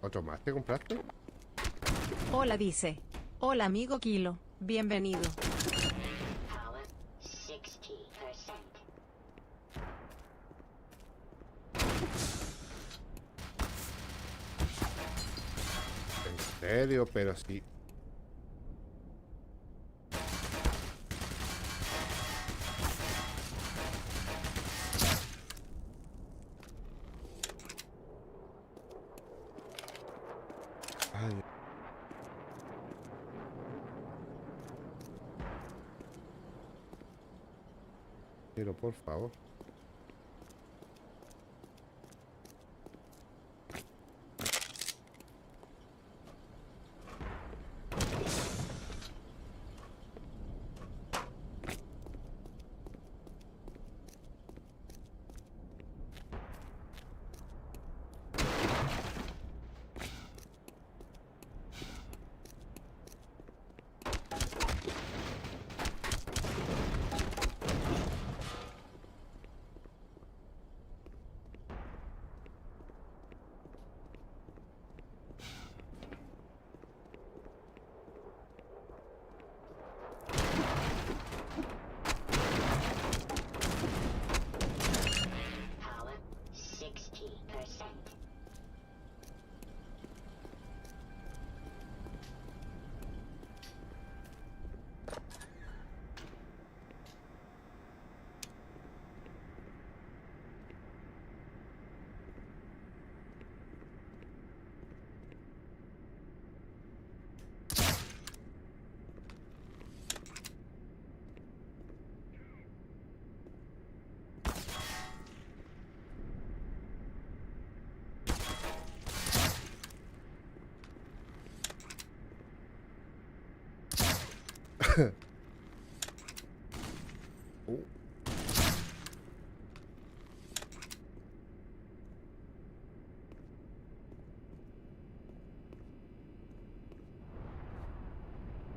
¿Otro más te compraste? Hola dice. Hola amigo Kilo, bienvenido. Power 60%. En serio, pero sí. Ay. Pero por favor.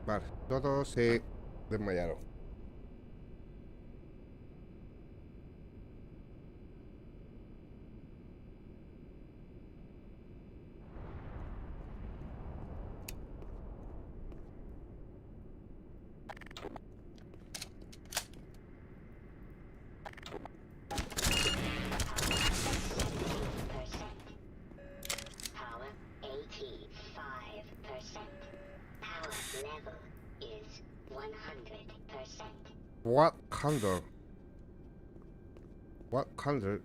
Vale, todos se desmayaron. Power 85%. Power level is 100%. What color? What color?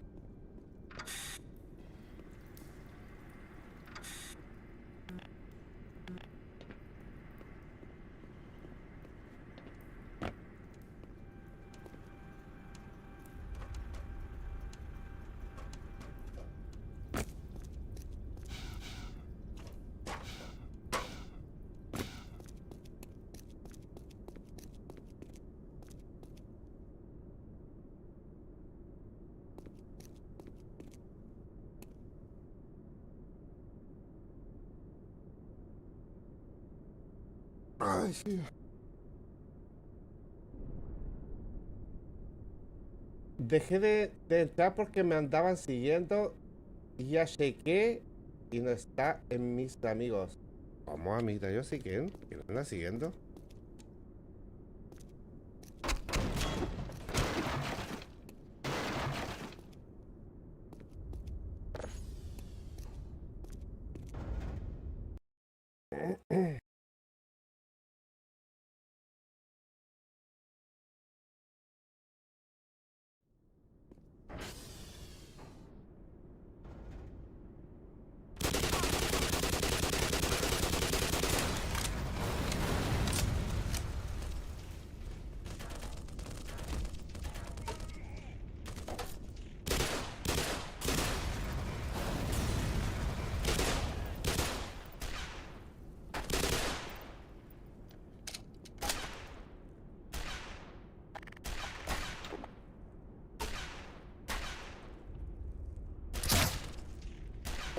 Ay, sí. Dejé de entrar porque me andaban siguiendo y ya chequé y no está en mis amigos. ¿Cómo, amiguita? ¿Yo sí quién? ¿Quién me anda siguiendo?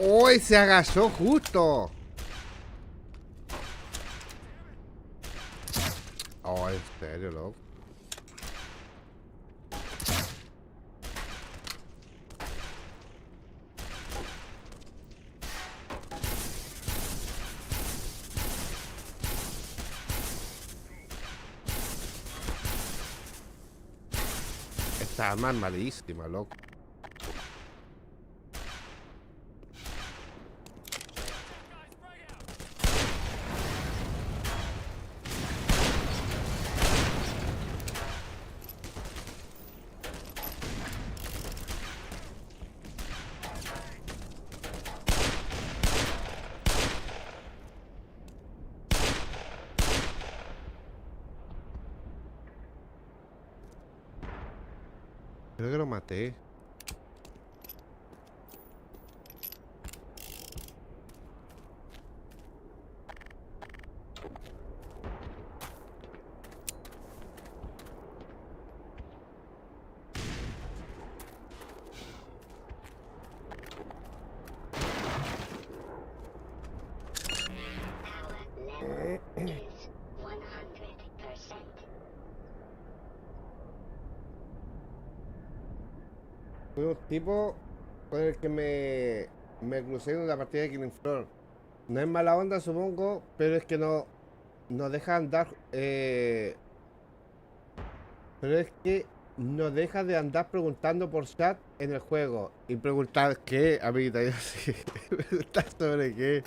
¡Uy! Se agachó justo. Oh, en serio, loco. Esta arma es malísima, loco. Creo que lo maté. Power level is 100%. Fue un tipo con el que me crucé en una partida de Killing Floor. No es mala onda, supongo, pero es que no deja andar. Pero es que no deja de andar preguntando por chat en el juego. Y preguntar qué, amiguita, yo sí. Preguntar sobre qué.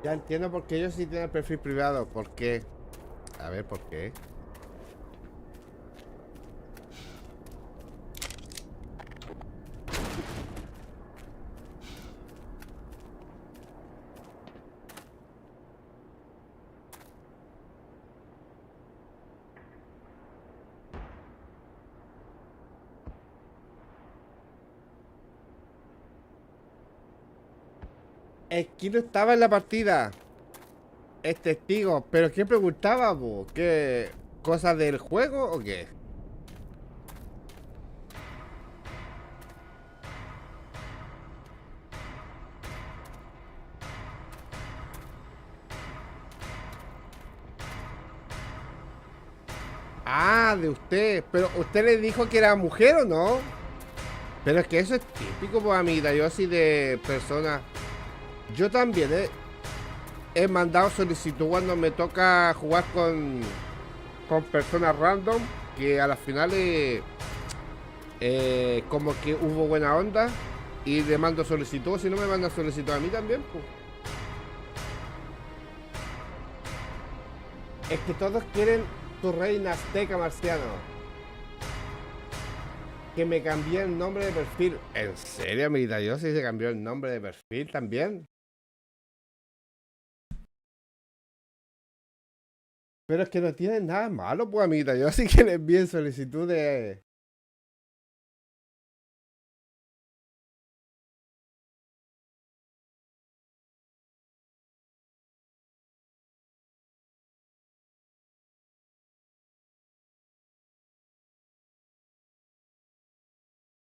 Ya entiendo por qué ellos sí tienen perfil privado. ¿Por qué? A ver, ¿por qué? El Kilo estaba en la partida. Es testigo. ¿Pero qué preguntaba, bo? ¿Qué? ¿Cosas del juego o qué? Ah, de usted. Pero usted le dijo que era mujer o no. Pero es que eso es típico, pues, amiguita. Yo así de persona. Yo también he mandado solicitud cuando me toca jugar con personas random. Que a las finales como que hubo buena onda. Y le mando solicitud. Si no me mandan solicitud a mí también, pues. Es que todos quieren tu reina azteca marciano. Que me cambié el nombre de perfil. ¿En serio, amiguita? Yo sí se cambió el nombre de perfil también. Pero es que no tiene nada malo, pues, amiguita. Yo sí que le envié solicitud de...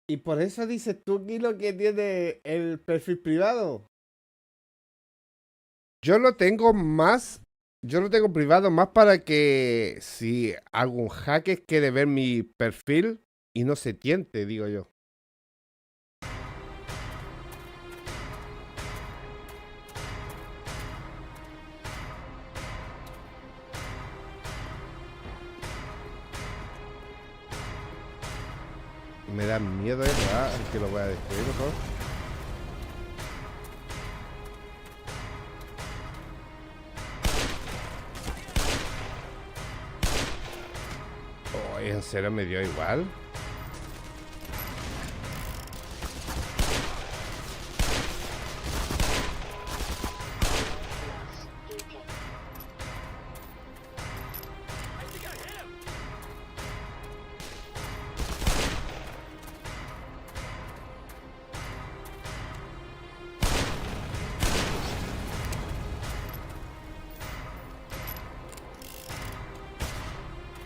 Y por eso dices tú, Kilo, que tiene el perfil privado. Yo lo tengo más... Yo lo tengo privado más para que si algún hacker quiere ver mi perfil y no se tiente, digo yo. Me da miedo eso, ¿ah? Que lo voy a destruir, mejor. Oh, ¿en serio me dio igual?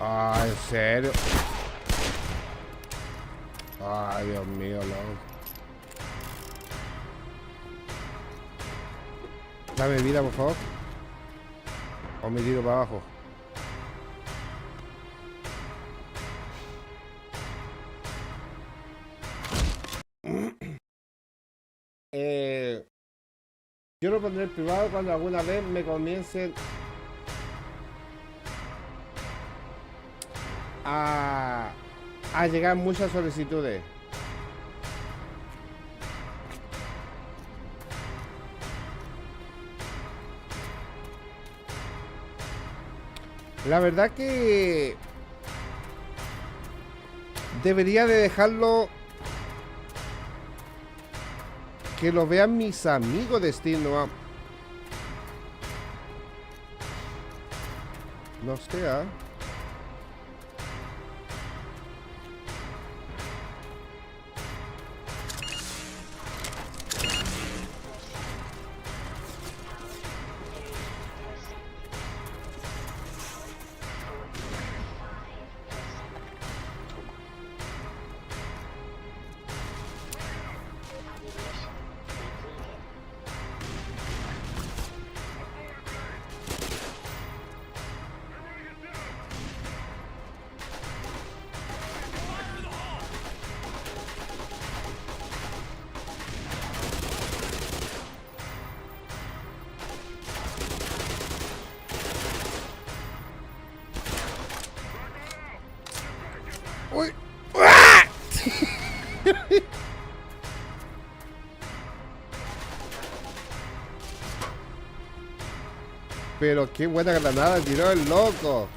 Ah, ¿en serio? Ay, Dios mío, no. Dame vida, por favor. O me tiro para abajo. Yo lo pondré en privado cuando alguna vez me comiencen a llegar muchas solicitudes. La verdad que debería de dejarlo que lo vean mis amigos de Steam, no sé, ¿ah? Uy. ¡Ah! Pero qué buena granada tiró el loco.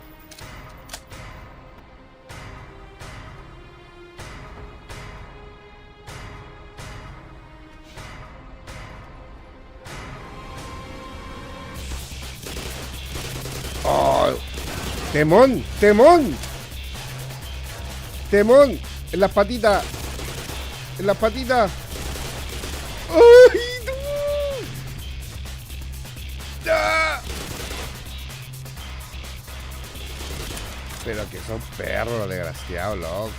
¡Oh! ¡Temón! ¡Temón! ¡Temón! En las patitas. En las patitas. ¡Ay, no! ¡Ah! Pero que son perros, desgraciados, loco.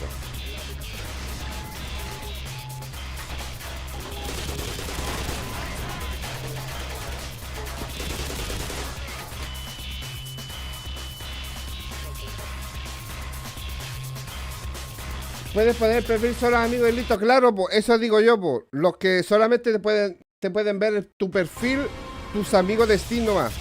Puedes poner el perfil solo amigos y listo, claro, pues eso digo yo, pues. Los que solamente te pueden ver tu perfil, tus amigos de Steam nomás.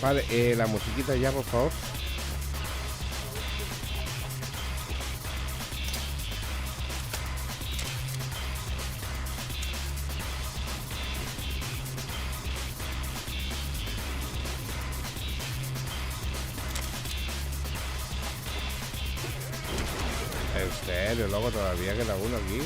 Vale, la musiquita ya, por favor. En serio, loco, todavía queda uno aquí.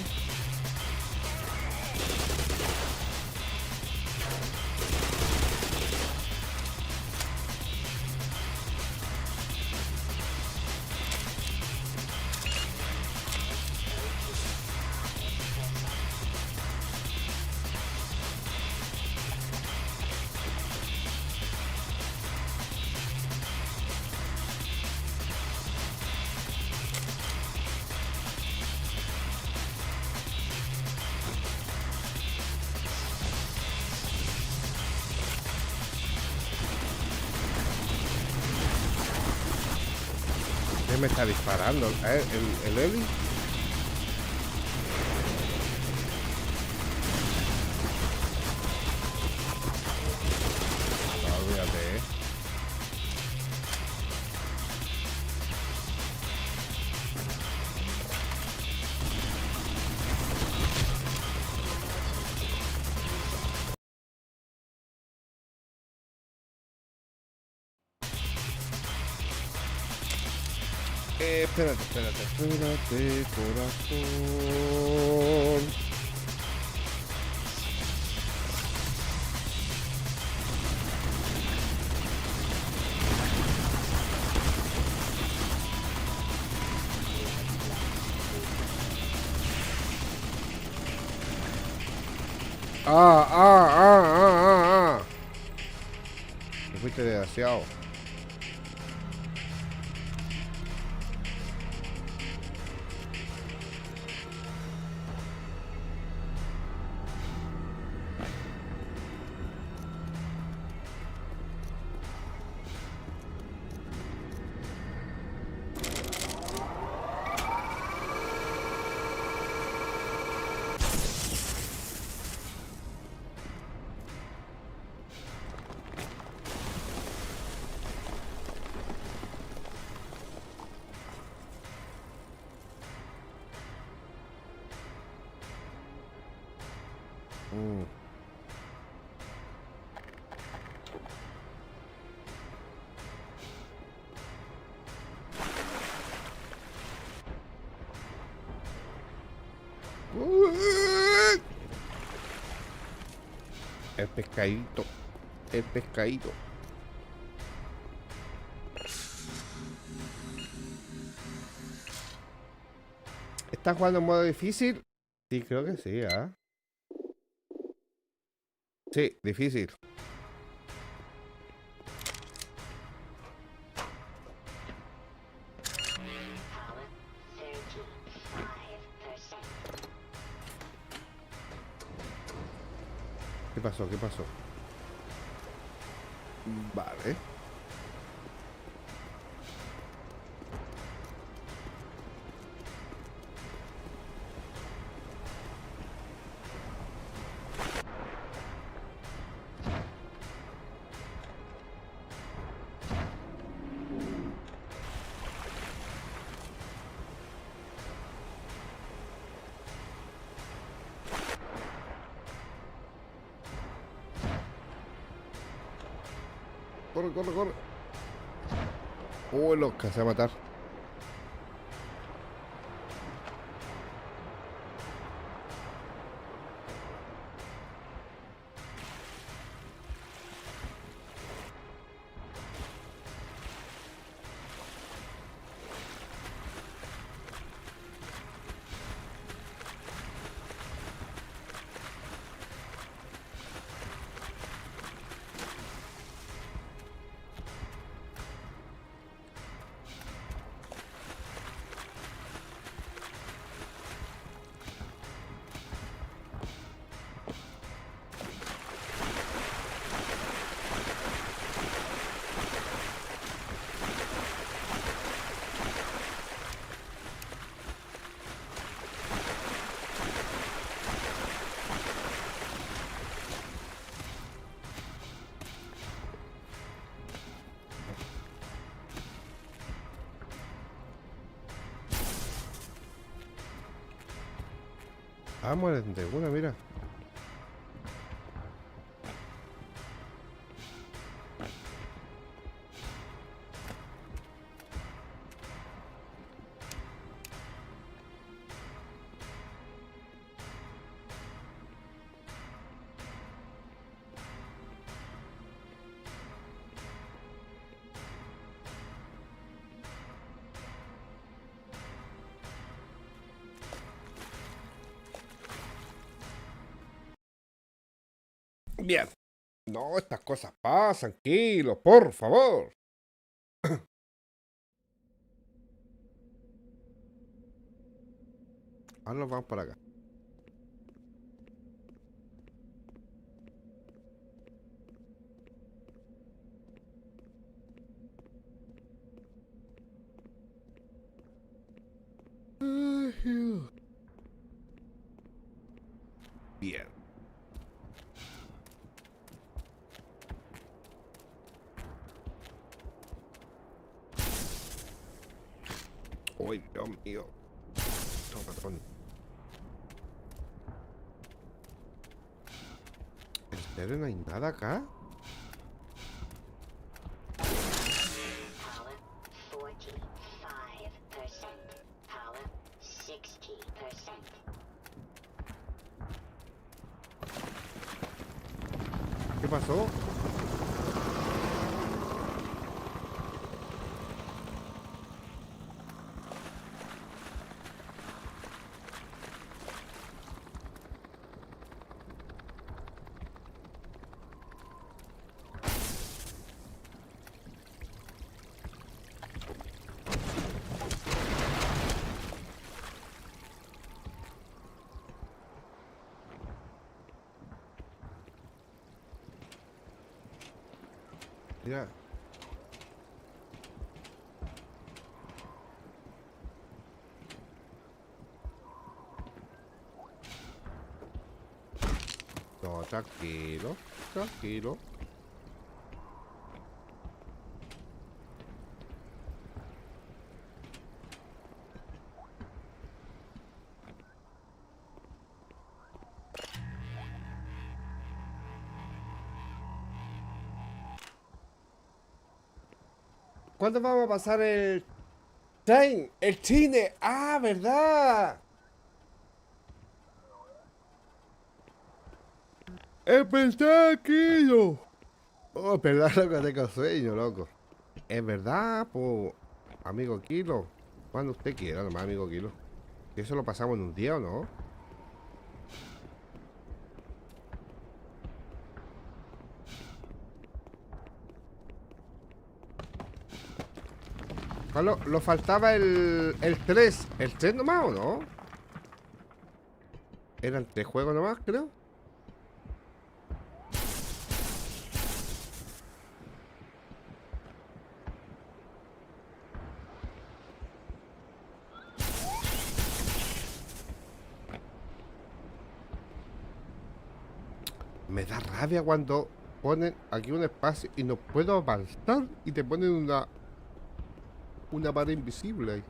¿Quién me está disparando? ¿El Eli? No, olvídate, espérate, corazón. Me fuiste desgraciado. El pescadito. El pescadito. ¿Estás jugando en modo difícil? Sí, creo que sí, ¿ah? Sí, difícil. Power 35%. ¿Qué pasó? ¿Qué pasó? Vale. Corre, corre, corre. Uy, lo alcancé a matar. Ah, mueren de una, mira. Bien. No, estas cosas pasan, Kilo, por favor. Ahora nos vamos para acá. Bien. Uy, Dios mío. No, patrón. ¿En serio no hay nada acá? Power 45%. Power 60%. ¿Qué pasó? Mira. No, tranquilo, tranquilo. ¿Cuándo vamos a pasar el tren? ¡El cine! ¡Ah, verdad! verdad, Kilo. Oh, es verdad, loco, tengo sueño, loco. Es verdad, pues, amigo Kilo. Cuando usted quiera, nomás, amigo Kilo. ¿Y eso lo pasamos en un día o no? Lo faltaba el 3. ¿El 3 nomás o no? Eran 3 juegos nomás, creo. Me da rabia cuando ponen aquí un espacio y no puedo avanzar y te ponen una pared invisible ahí.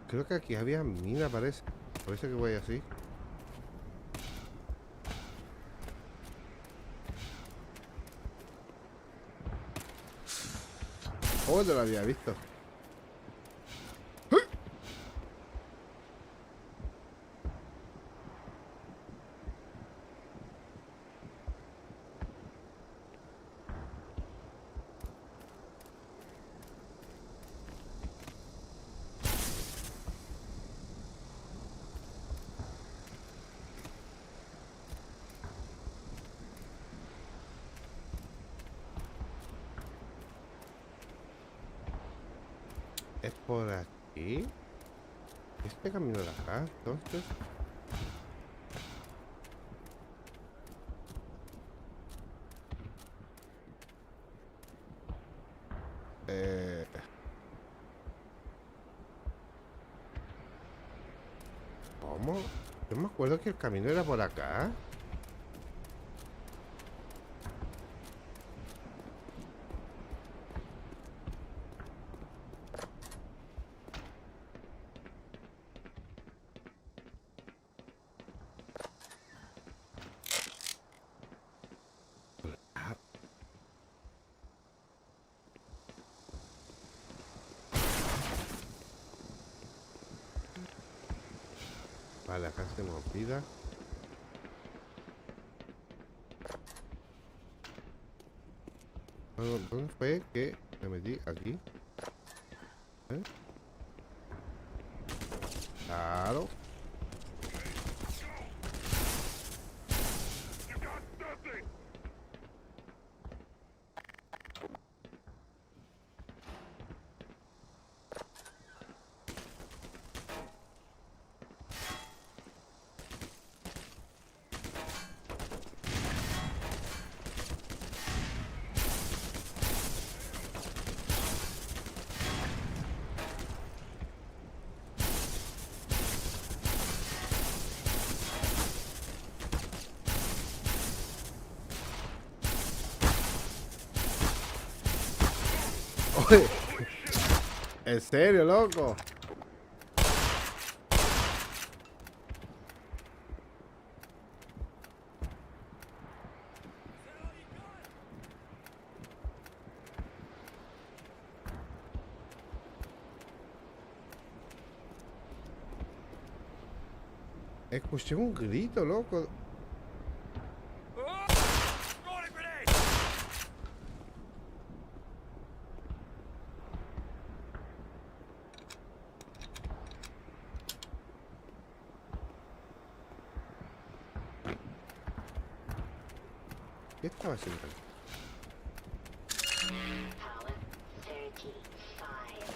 Creo que aquí había mina, parece. Por eso que voy así. Oh, no lo había visto. Es por aquí. Este camino de acá, entonces. ¿Cómo? Yo me acuerdo que el camino era por acá. Vale, acá tenemos vida. ¿Dónde fue que me metí? Aquí. ¿Eh? Claro. Oye, ¿en serio, loco? Escuché un grito, loco. ¿Qué estaba haciendo? Power 35%. Power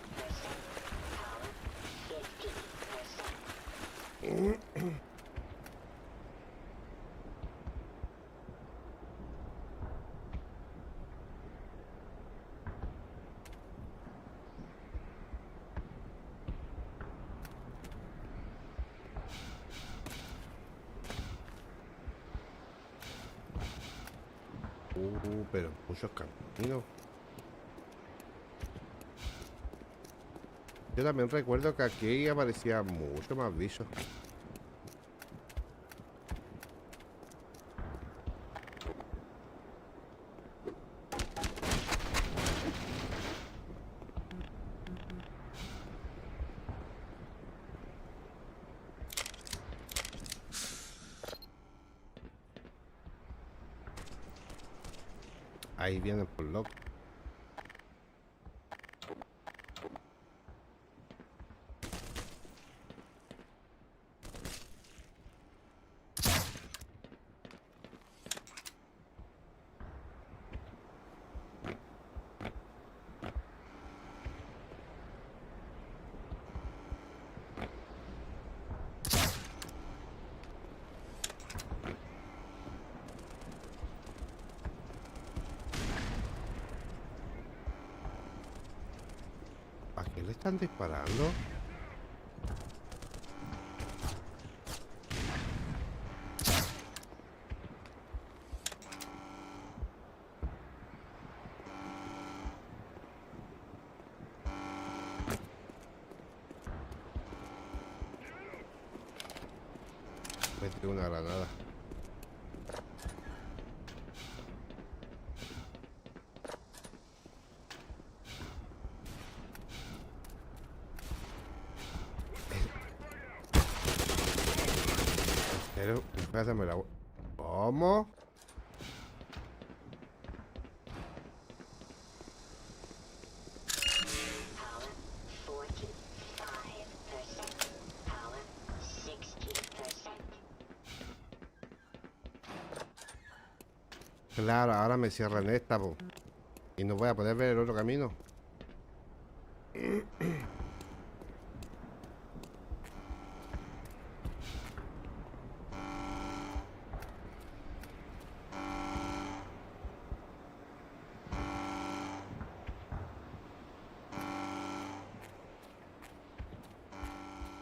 50%. Pero muchos caminos. Yo también recuerdo que aquí aparecía mucho más bichos. Ahí vienen por loco. ¿A qué le están disparando? Metí una granada. Pero, pásame la... ¿Cómo? Power 45%. Power 60%. Claro, ahora me cierran esta, po. Y no voy a poder ver el otro camino.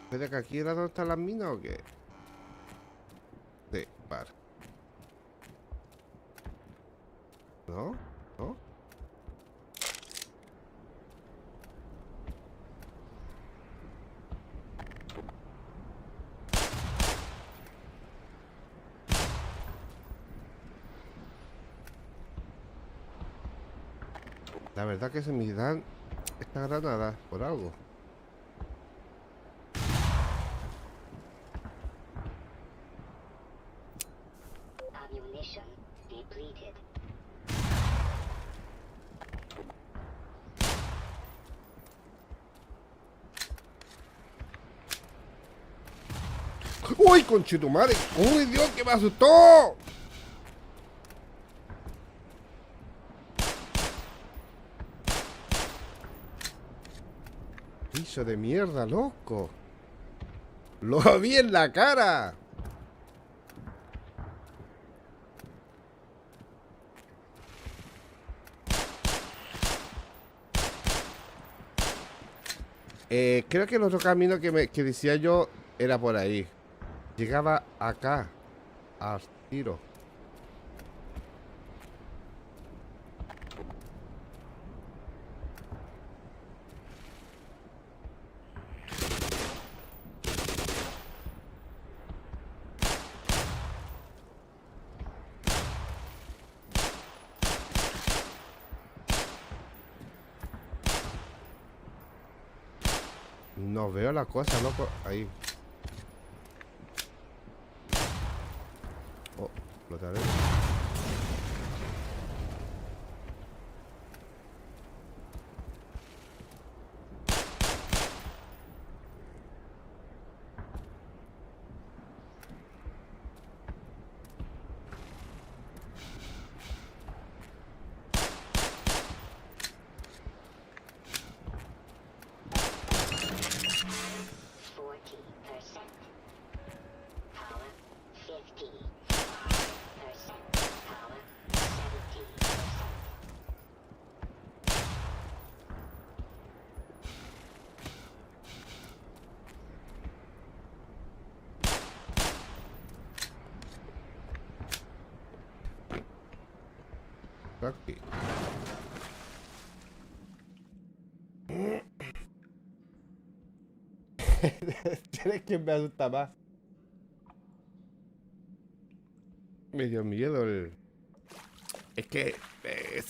¿Puede que aquí era donde están las minas o qué? Sí, vale. ¿No? ¿No? La verdad que se me dan esta granada por algo. Ammunition depleted. ¡Uy, conchetumare! ¡Uy, Dios, que me asustó! Piso de mierda, loco. Lo vi en la cara. Creo que el otro camino que decía yo era por ahí. Llegaba acá, al tiro. No veo la cosa, loco. Ahí. Oh, explotaré. Power 50%. está aquí. ¿Tienes que me asusta más? Me dio miedo el... Es que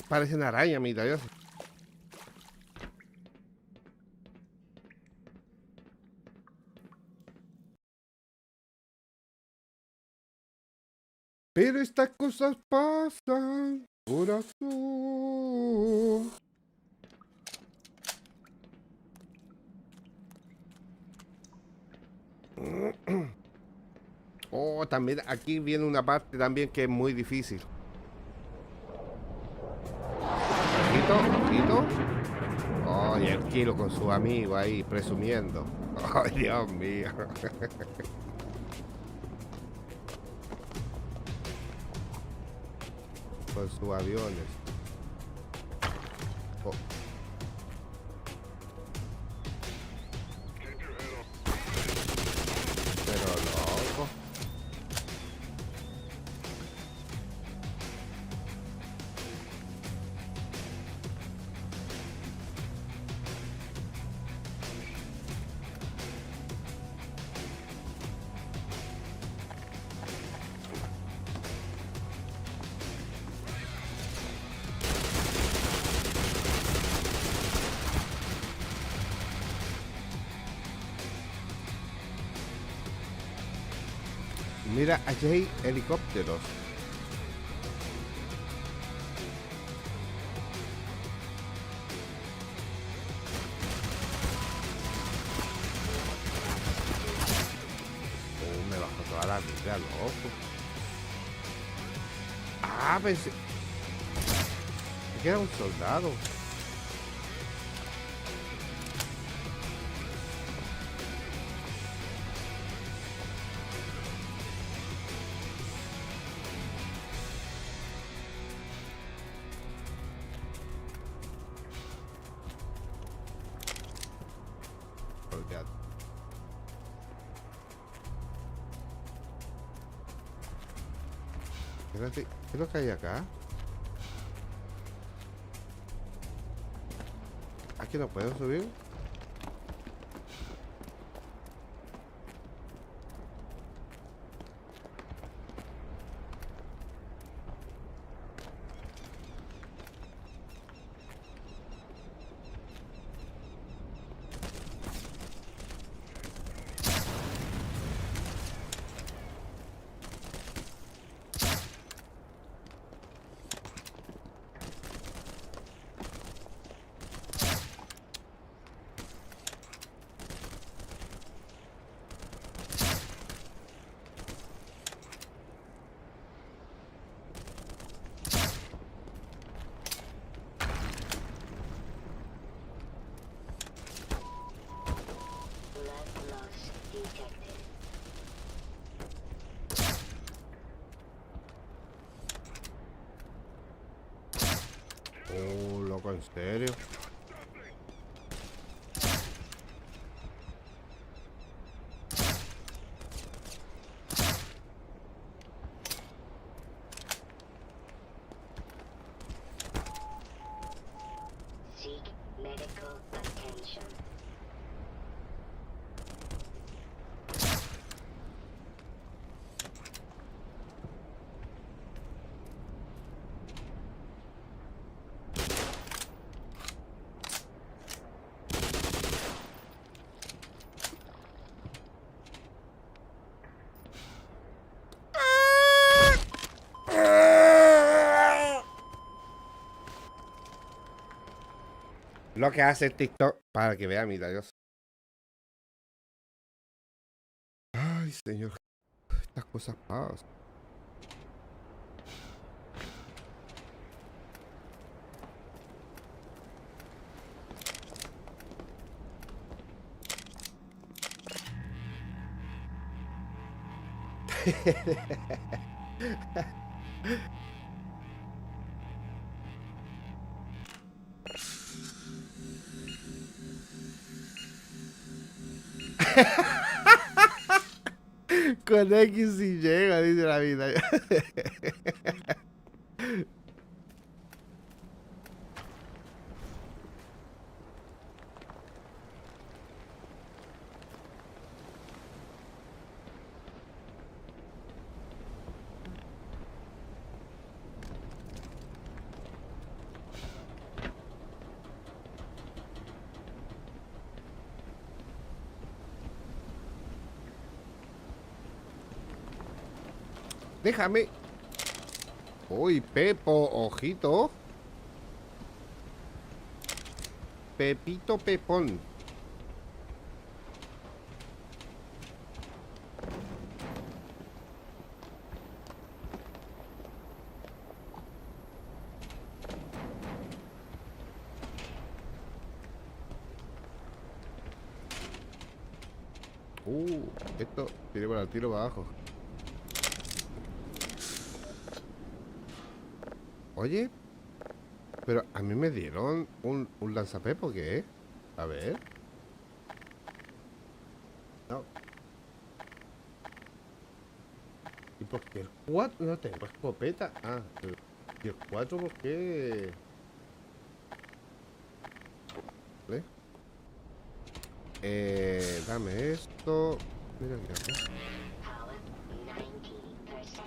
parece una araña, mira Dios. Pero estas cosas pasan, corazón. Oh, también aquí viene una parte también que es muy difícil. Ojito, ojito. Oh, y el Kilo con su amigo ahí presumiendo. Ay, Dios mío. Con sus aviones. Oh. Pero loco. Mira, allí hay helicópteros. Oh, me bajó toda la vida, loco. Ah, pensé que era un soldado. Olvídate. Espérate, ¿qué es lo que hay acá? ¿Aquí no puedo subir? Blood loss detected. Oh, loco, ¿en serio? Seek medical attention. Lo que hace TikTok para que vea, mira Dios. Ay, señor. Estas cosas pasan. Con X y llega, dice la vida. Déjame. Uy, Pepo, ojito. Pepito Pepón. Esto tiene para el tiro para abajo. Oye, pero a mí me dieron un lanzapepo, ¿qué? A ver. No. ¿Y por qué el 4 no tengo escopeta? Ah, ¿y el 4 por qué? ¿Vale? Dame esto. Mira aquí. Power 90%.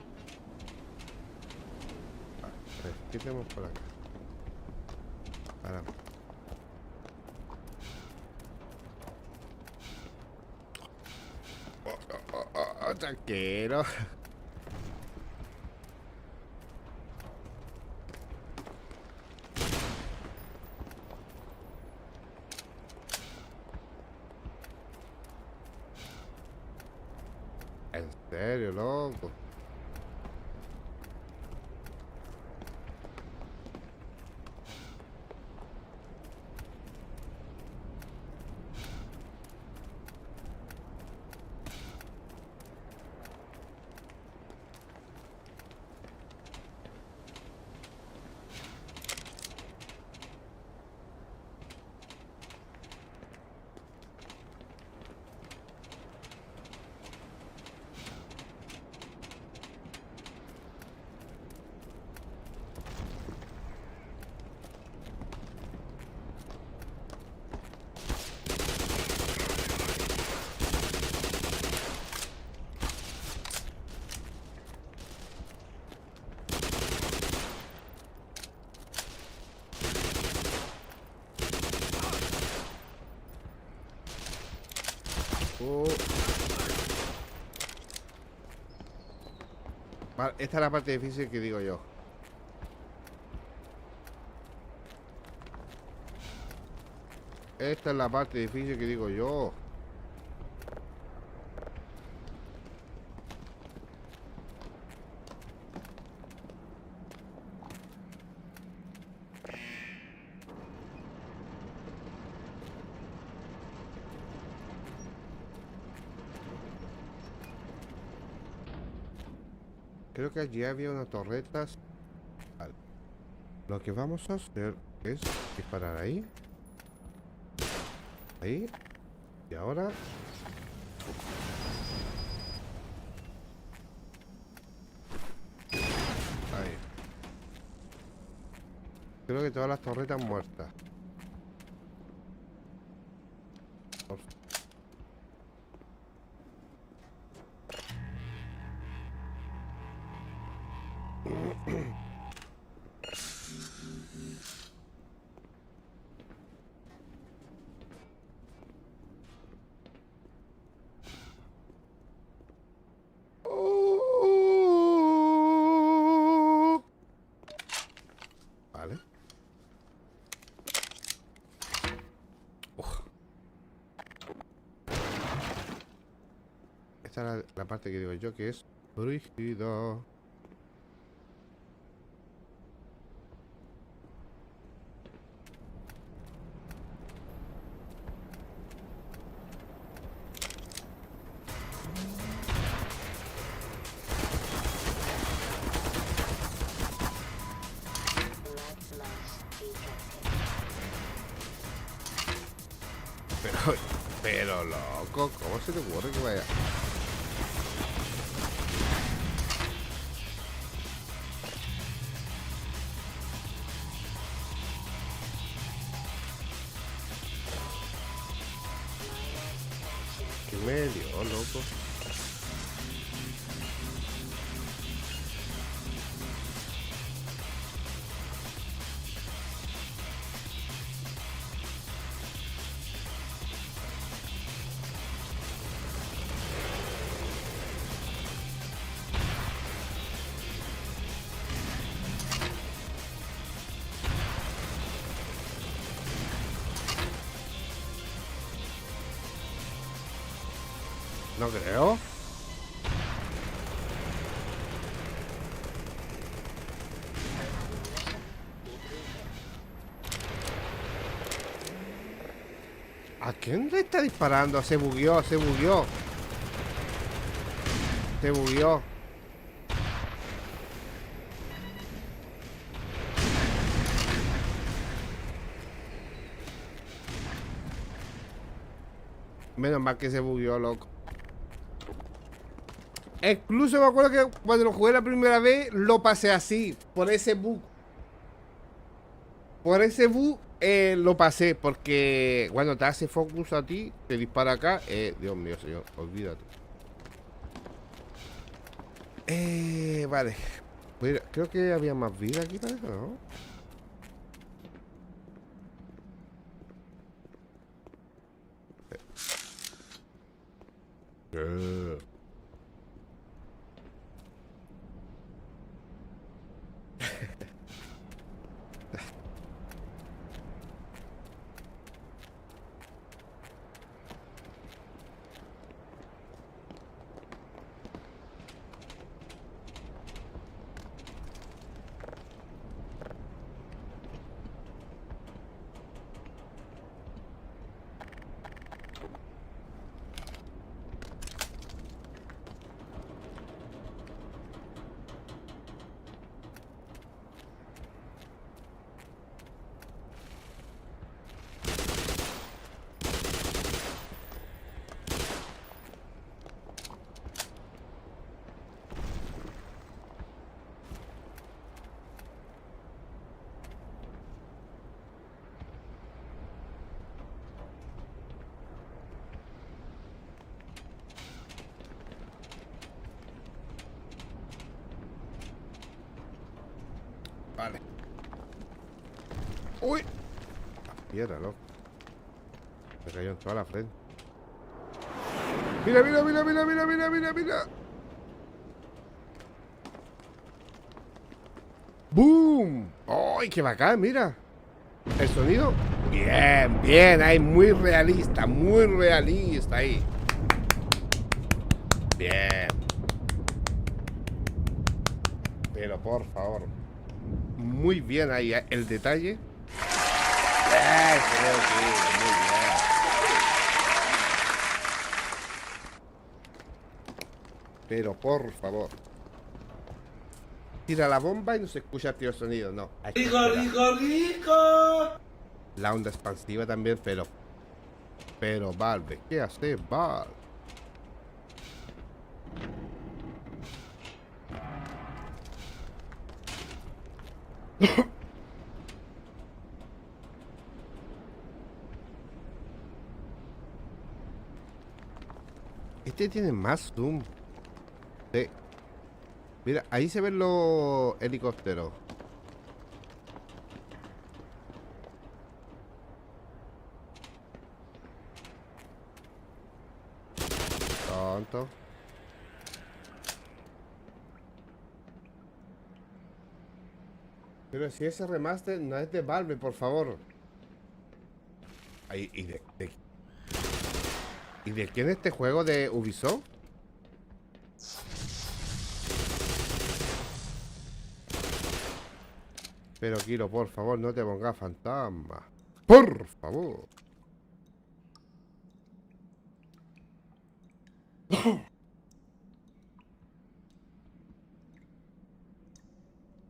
A ver, ¿qué tenemos por acá? Para. Tranquilo. En serio, loco. Vale, esta es la parte difícil que digo yo. Esta es la parte difícil que digo yo. Creo que allí había unas torretas. Vale. Lo que vamos a hacer es disparar ahí. Ahí. Y ahora. Ahí. Creo que todas las torretas muertas. Vale. Esta es la parte que digo yo que es brígido. Pero loco, ¿cómo se te ocurre que vaya? ¿Qué me dio, loco? No creo. ¿A quién le está disparando? Se bugueó, se bugueó. Se bugueó. Menos mal que se bugueó, loco. Incluso me acuerdo que cuando lo jugué la primera vez, lo pasé así, por ese bug. Por ese bug lo pasé, porque cuando te hace focus a ti, te dispara acá. Dios mío, señor, olvídate. Vale. Mira, creo que había más vida aquí, parece, ¿no? Vale. ¡Uy! Piedra, loco. Me cayó en toda la frente. Mira, mira, mira, mira, mira, mira, mira, mira. ¡Boom! ¡Ay, qué bacán! Mira. El sonido. Bien, bien. Ahí, muy realista ahí. Bien. Pero por favor. Muy bien ahí, el detalle. Creo que muy bien. Pero por favor. Tira la bomba y no se escucha el sonido, no. ¡Rico, rico, rico! La onda expansiva también, pero Valve, ¿qué hace Valve? Este tiene más zoom. Sí. Mira, ahí se ven los helicópteros. Tonto. Pero si ese remaster no es de Valve, por favor. Ahí, ¿y de quién es este juego? ¿De Ubisoft? Pero Kiro, por favor, no te pongas fantasma. Por favor.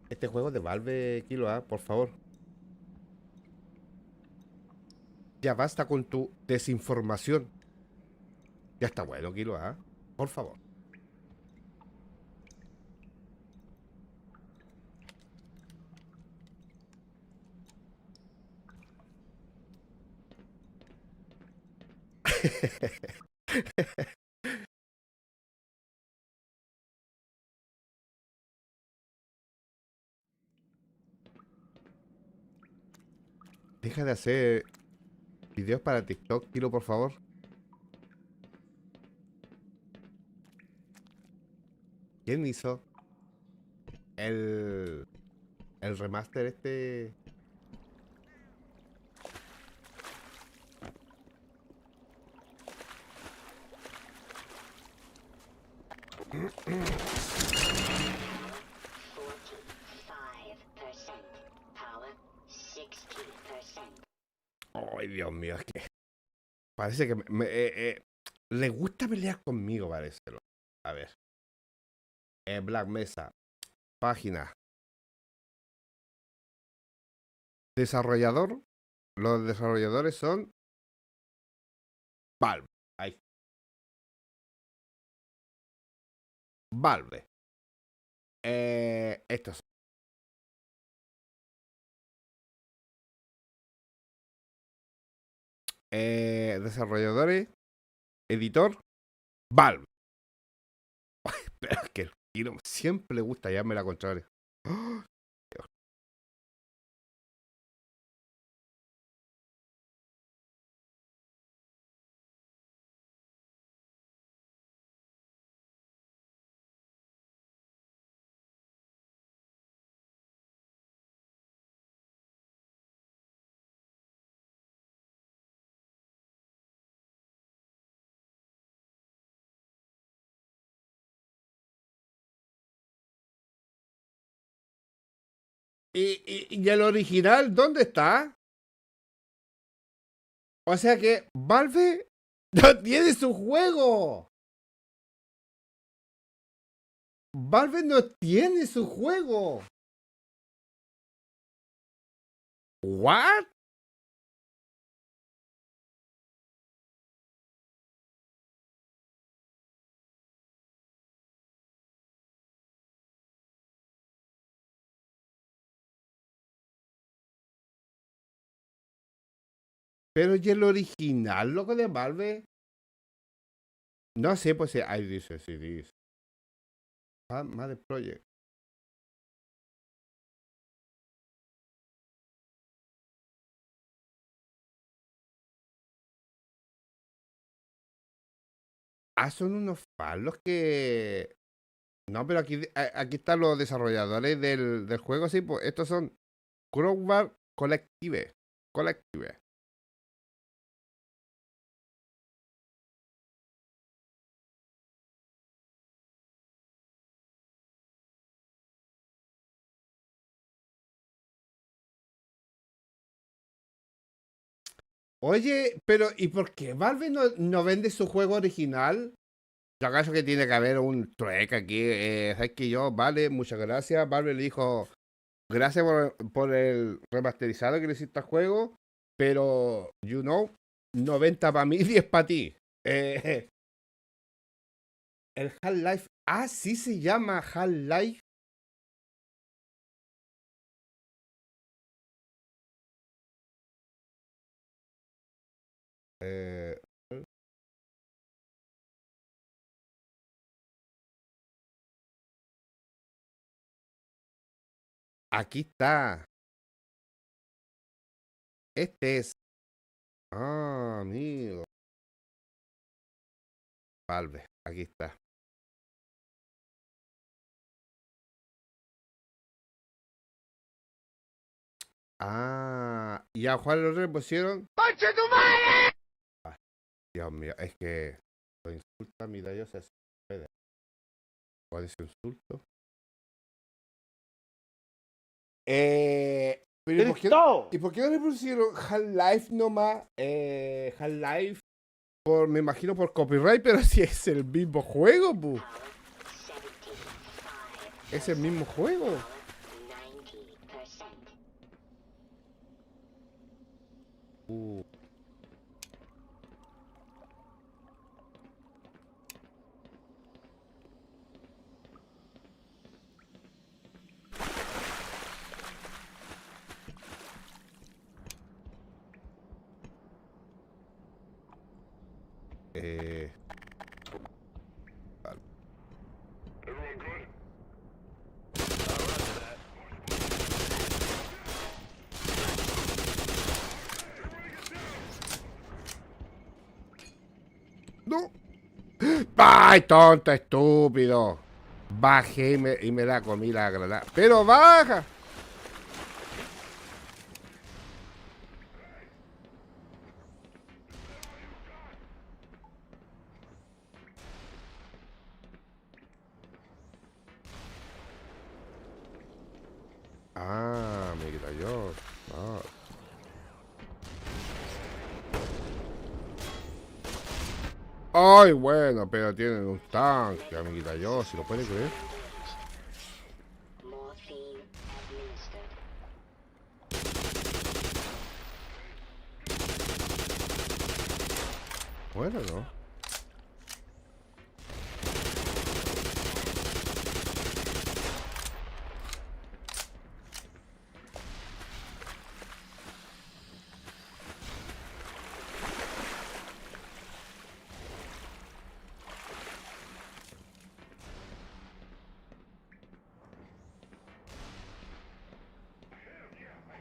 Este juego es de Valve, Kilo, por favor. Ya basta con tu desinformación. Ya está bueno, Kilo, por favor. Deja de hacer videos para TikTok, Kilo, por favor. ¿Quién hizo el remaster este? Power 60%. Ay, Dios mío, es que parece que le gusta pelear conmigo, parece. A ver. Black Mesa. Página. Desarrollador. Los desarrolladores son Valve. Ahí. Valve. Estos. Desarrolladores. Editor. Valve. Pero es que el Kiro siempre le gusta llamarme la contraria. ¡Oh! ¿Y el original dónde está? O sea que Valve no tiene su juego. Valve no tiene su juego. ¿What? Pero ¿y el original, loco, de Valve? No sé, pues ahí dice, sí dice. Mad Project. Ah, son unos falos que... No, pero aquí están los desarrolladores del juego, sí, pues estos son Crowbar Collective. Collective. Oye, pero ¿y por qué Valve no vende su juego original? Yo acaso que tiene que haber un trueque aquí. ¿Sabes que yo? Vale, muchas gracias. Valve le dijo, gracias por el remasterizado que le hiciste al juego, pero, 90 para mí, 10 para ti. El Half-Life, sí se llama Half-Life. Eh, Aquí está. Este es. Amigo. Valve, aquí está. Y a Juan lo repusieron. ¡Conche tu madre! Dios mío, es que lo insulta, mira, yo se puede. ¿Cuál es ese insulto? Pero ¿y por qué no le pusieron Half-Life nomás? Half-Life, me imagino por copyright, pero si es el mismo juego, pu. Es el mismo juego. Everyone good? No. ¡Ay, tonto, estúpido! Bajé y me la comí la granada. ¡Pero baja! Ah, me quita yo. Ah. Ay, bueno, pero tienen un tanque, amiguita yo, si lo puede creer. Morphine administered. Bueno, ¿no?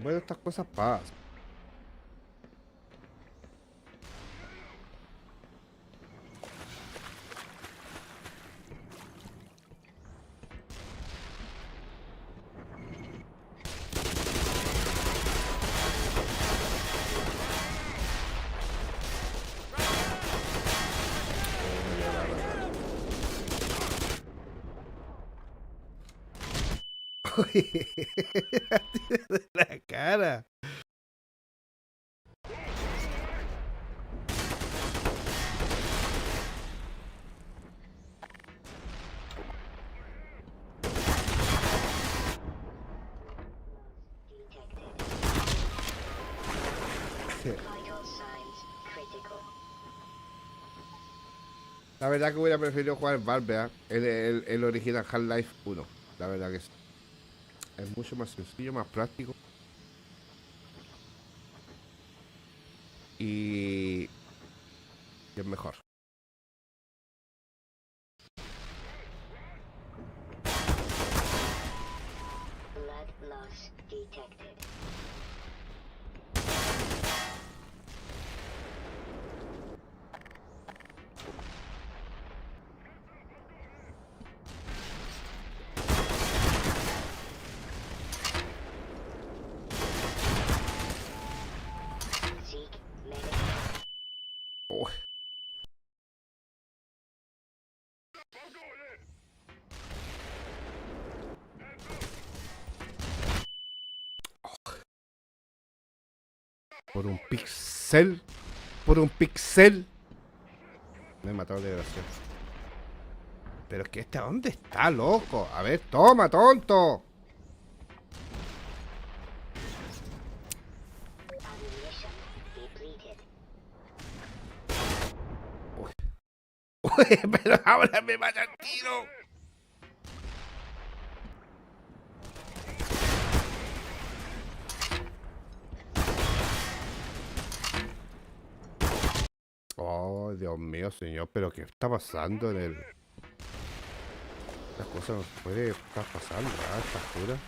Bueno, estas cosas pasan. De la cara. Vital signs critical. La verdad que hubiera preferido jugar Valve, ¿eh? El original Half-Life 1. La verdad que es mucho más sencillo, más práctico. Y es mejor. Blood loss detected. Seek medical. Oh, por un pixel. Por un pixel. Me he matado de gracia. Pero es que este, ¿dónde está, loco? A ver, toma, tonto. Ammunition depleted. Uy, pero ahora me mata el tiro. Oh, Dios mío, señor, pero ¿qué está pasando en el...? Las cosas no se puede estar pasando a esta altura.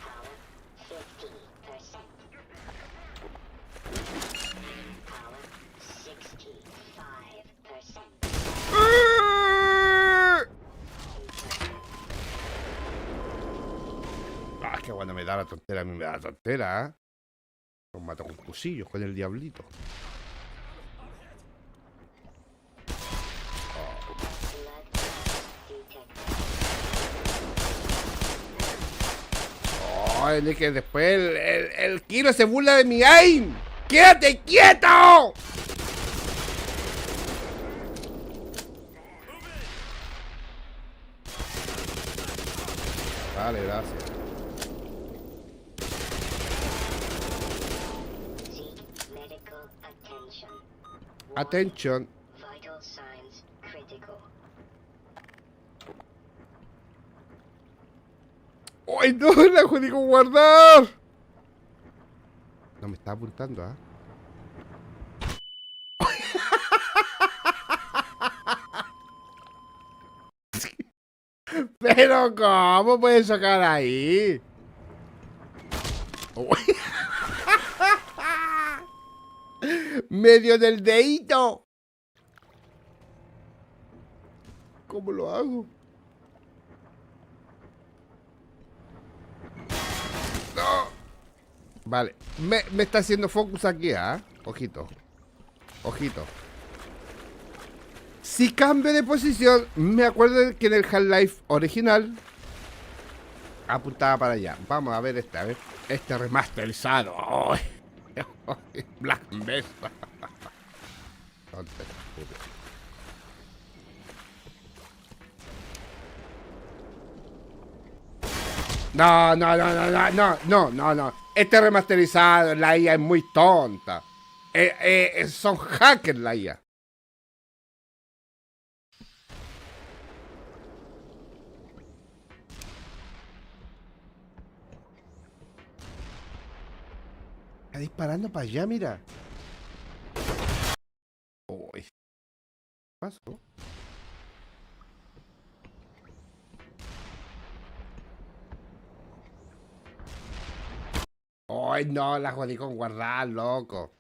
Power 50%. Power 65%. Ah, qué bueno me da la tontera, a mí me da la tontera, ¿eh? Los mato con cuchillos, con el diablito. Blood loss detected. Oh, es que después el Kiro se burla de mi aim. ¡Quédate quieto! Vale, gracias. Seek medical attention. Attention. Vital signs critical. ¡Ay, no! ¡La jodí con guardar! No me está apuntando, ¿ah? Pero ¿cómo puedes sacar ahí? Uy. Medio del dedito. ¿Cómo lo hago? No. Vale. Me está haciendo focus aquí, ¿ah? Ojito. Ojito. Si cambio de posición, me acuerdo que en el Half-Life original apuntaba para allá. Vamos a ver este, a ver. Este remasterizado. Oh, Black Mesa. No, no, no, no, no, no, no, no, no. Este remasterizado, la IA es muy tonta. Son hackers la IA. Está disparando para allá, mira. Uy. ¿Qué pasó? Ay, no, la jodí con guardar, loco.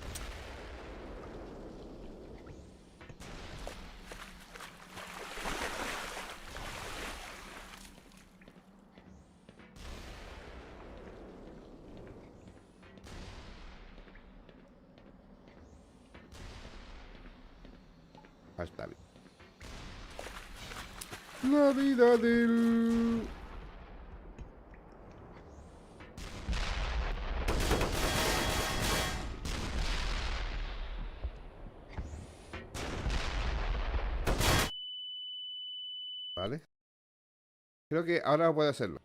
Ah, está bien. La vida del... Vale. Creo que ahora puedo hacerlo.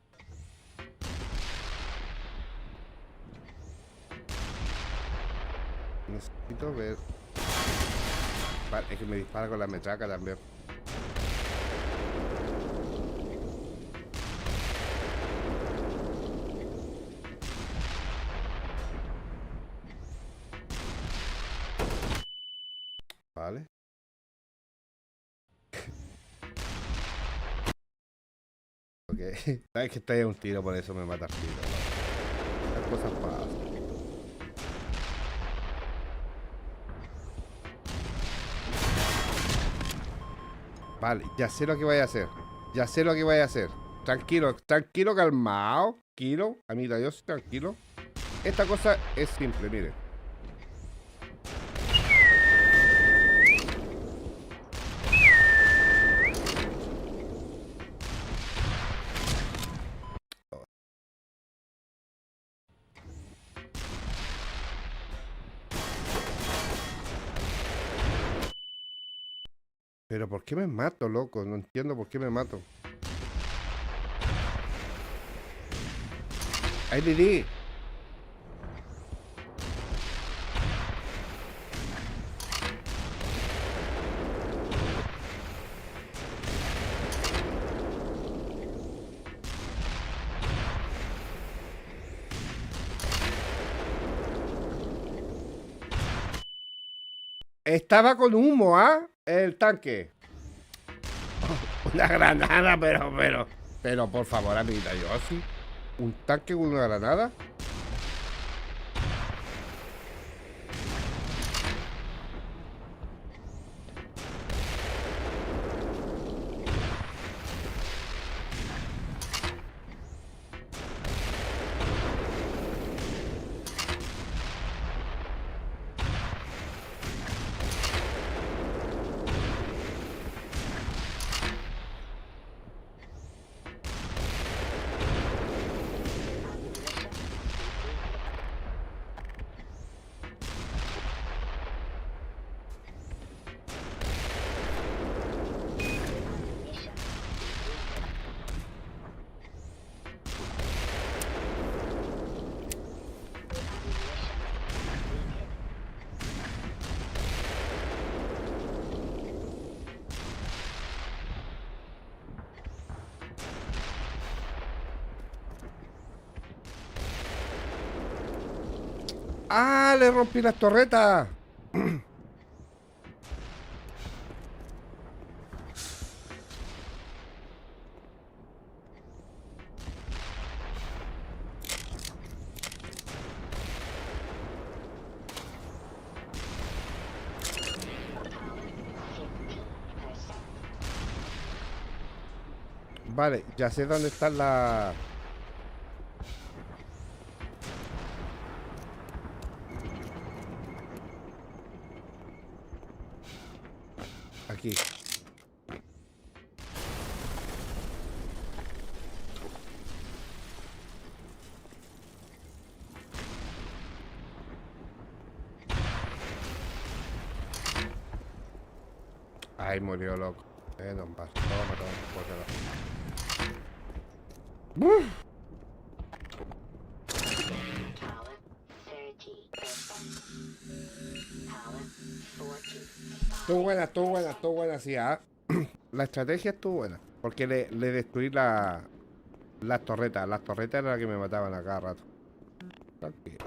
Necesito ver... Vale, es que me dispara con la metraca también. Vale. Ok. Sabes que estoy a un tiro, por eso me mata el tiro. Las cosas pasan. Vale, ya sé lo que voy a hacer. Ya sé lo que voy a hacer. Tranquilo, tranquilo, calmado. Tranquilo, amiga, yo soy tranquilo. Esta cosa es simple, mire. Pero ¿por qué me mato, loco? No entiendo por qué me mato. ¡Ay, Lili! Estaba con humo, ¿ah? El tanque. Oh, una granada, pero por favor, amiguita, yo así. ¿Un tanque con una granada? ¡Ah! Le rompí las torretas. Vale, ya sé dónde están las... Aquí. Ay, murió, loco. No, toma, cógelo. Power 30%. Power 40. Estuvo buena, sí. La estrategia estuvo buena. Porque le destruí las torretas. Las torretas eran las que me mataban a cada rato. Tranquilo.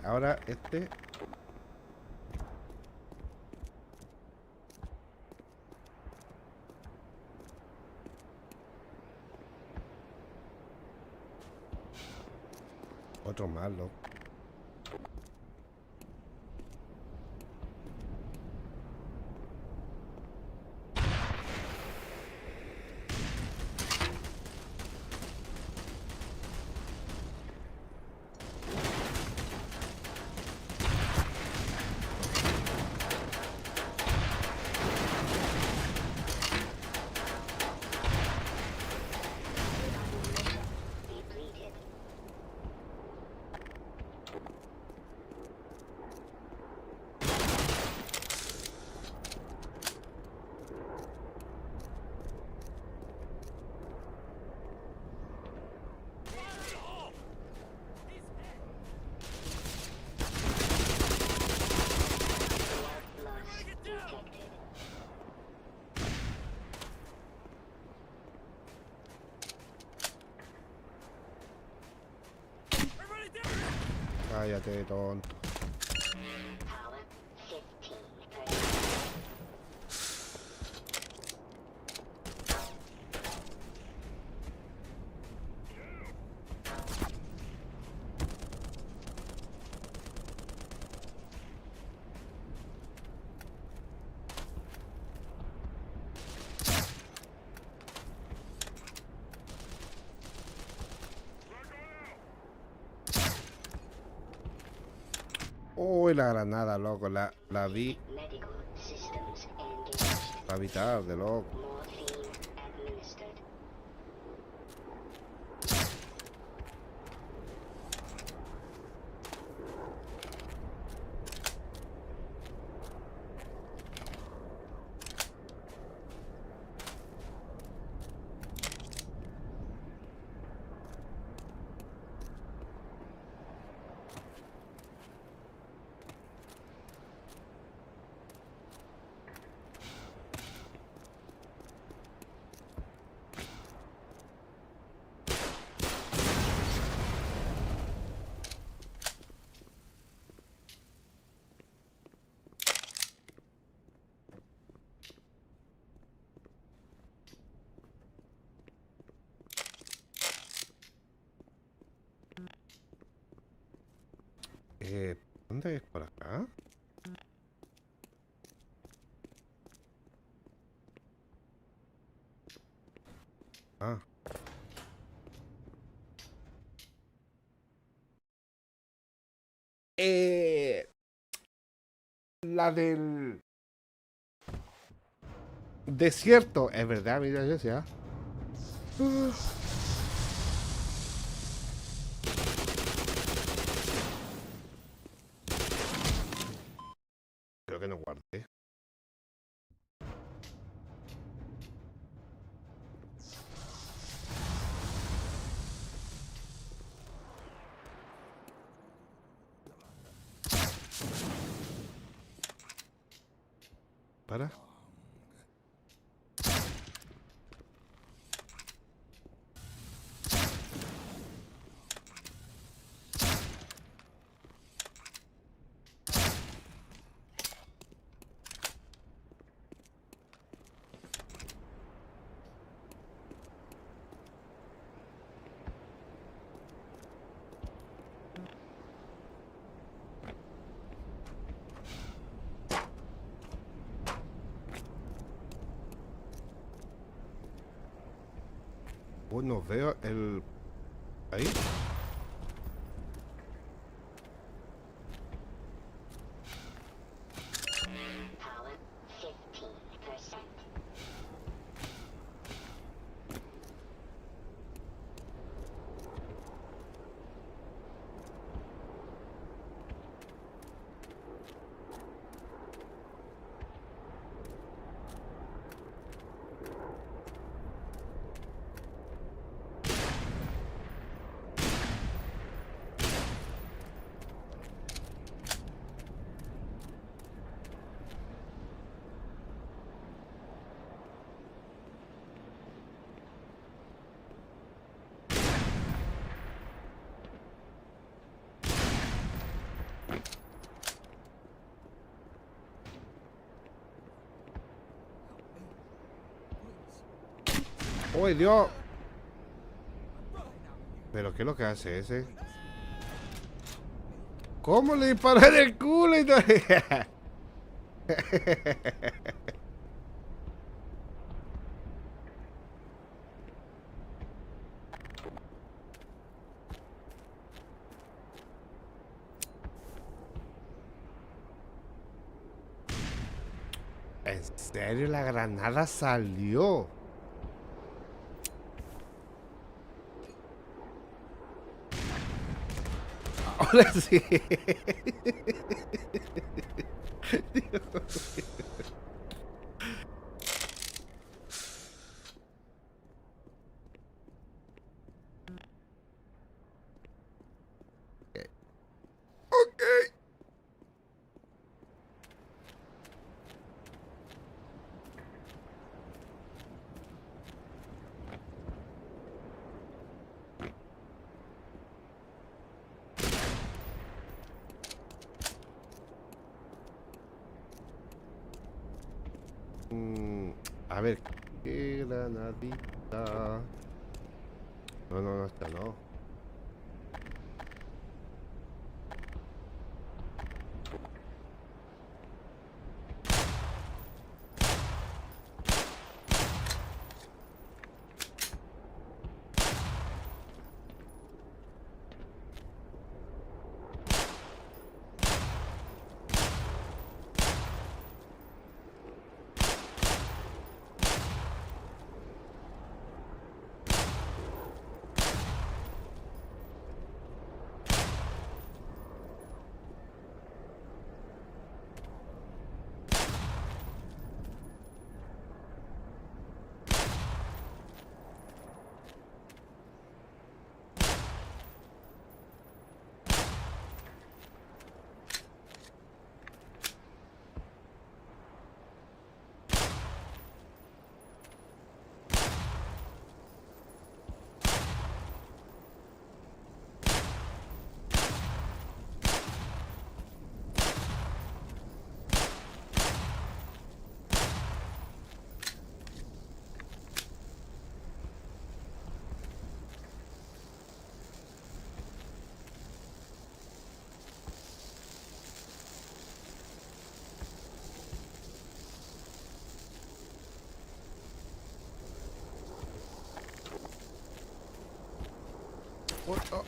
Ahora este. Otro más, loco. Depleted. Blood loss detected. Cállate, tonto. Power 15%. Uy, la granada, loco. La vi. Medical systems engaged. La vi tarde, loco. Morphine administered. ¿Dónde es? ¿Por acá? Ah. La del desierto. Es verdad, mira, yo decía. Creo que no guardé. Para. No veo el... Ahí. Power 15%. ¡Oh, Dios! ¿Pero qué es lo que hace ese? ¿Cómo le disparó en el culo y todo? ¿En serio la granada salió? Ahora sí. Dios mío. Ok. A ver, qué granadita. No, esta no.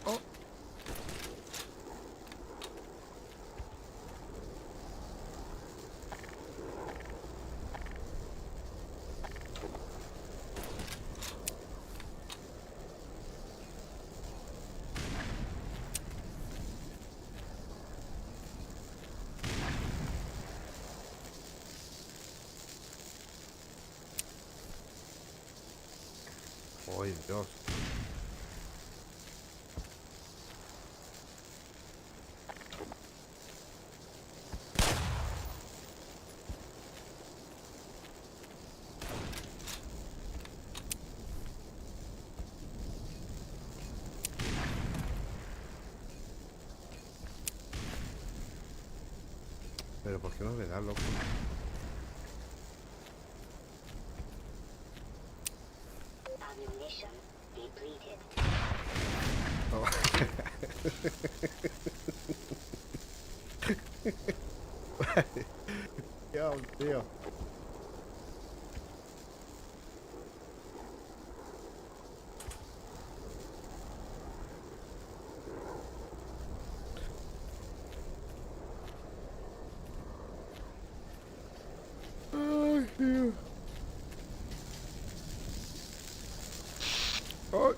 Oh. Ay, Dios. Pero ¿por qué no le da, loco? Ammunition depleted. Oh. Dios mío. ¡Ay!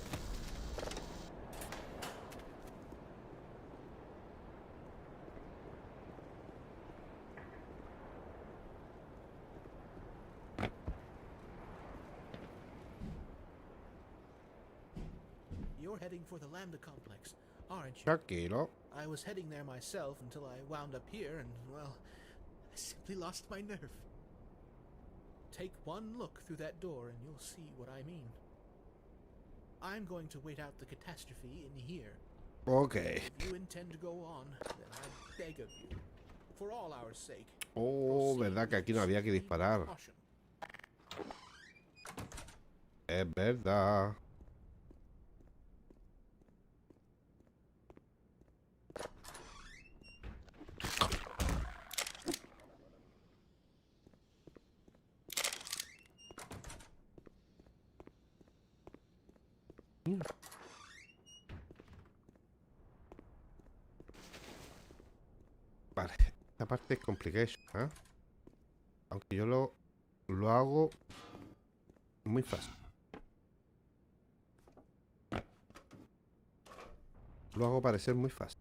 You're heading for the Lambda complex, aren't you? Tranquilo. I was heading there myself until I wound up here and, well, I simply lost my nerve. Take one look through that door and you'll see what I mean. I'm going to wait out the catastrophe in here. Ok. If you intend to go on, then I beg of you, for all our sake. Oh, proceed verdad que with aquí no había que extreme disparar. caution. Es verdad. Vale, esta parte es complication, ¿eh? Aunque yo lo hago muy fácil. Lo hago parecer muy fácil.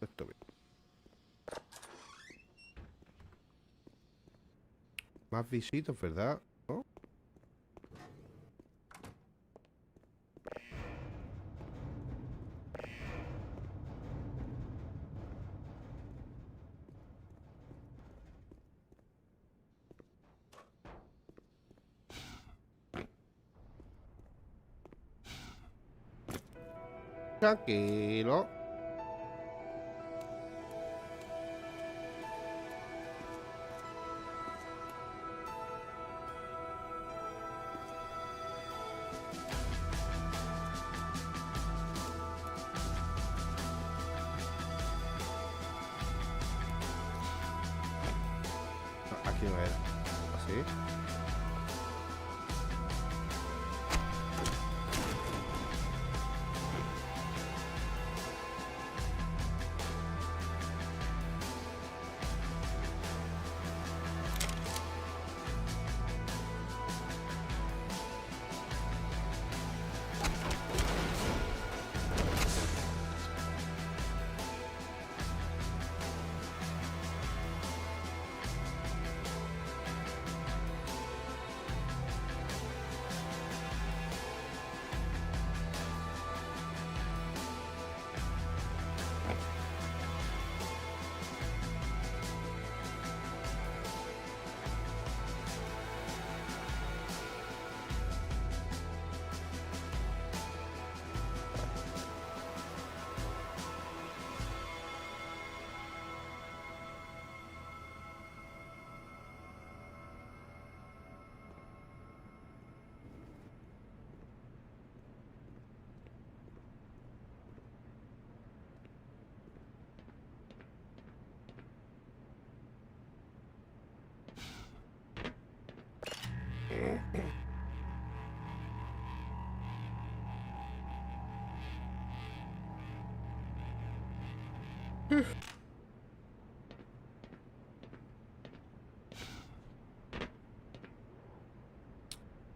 Esto bien. Más visitos, ¿verdad? ¿No? Tranquilo. No, aquí no era. Así.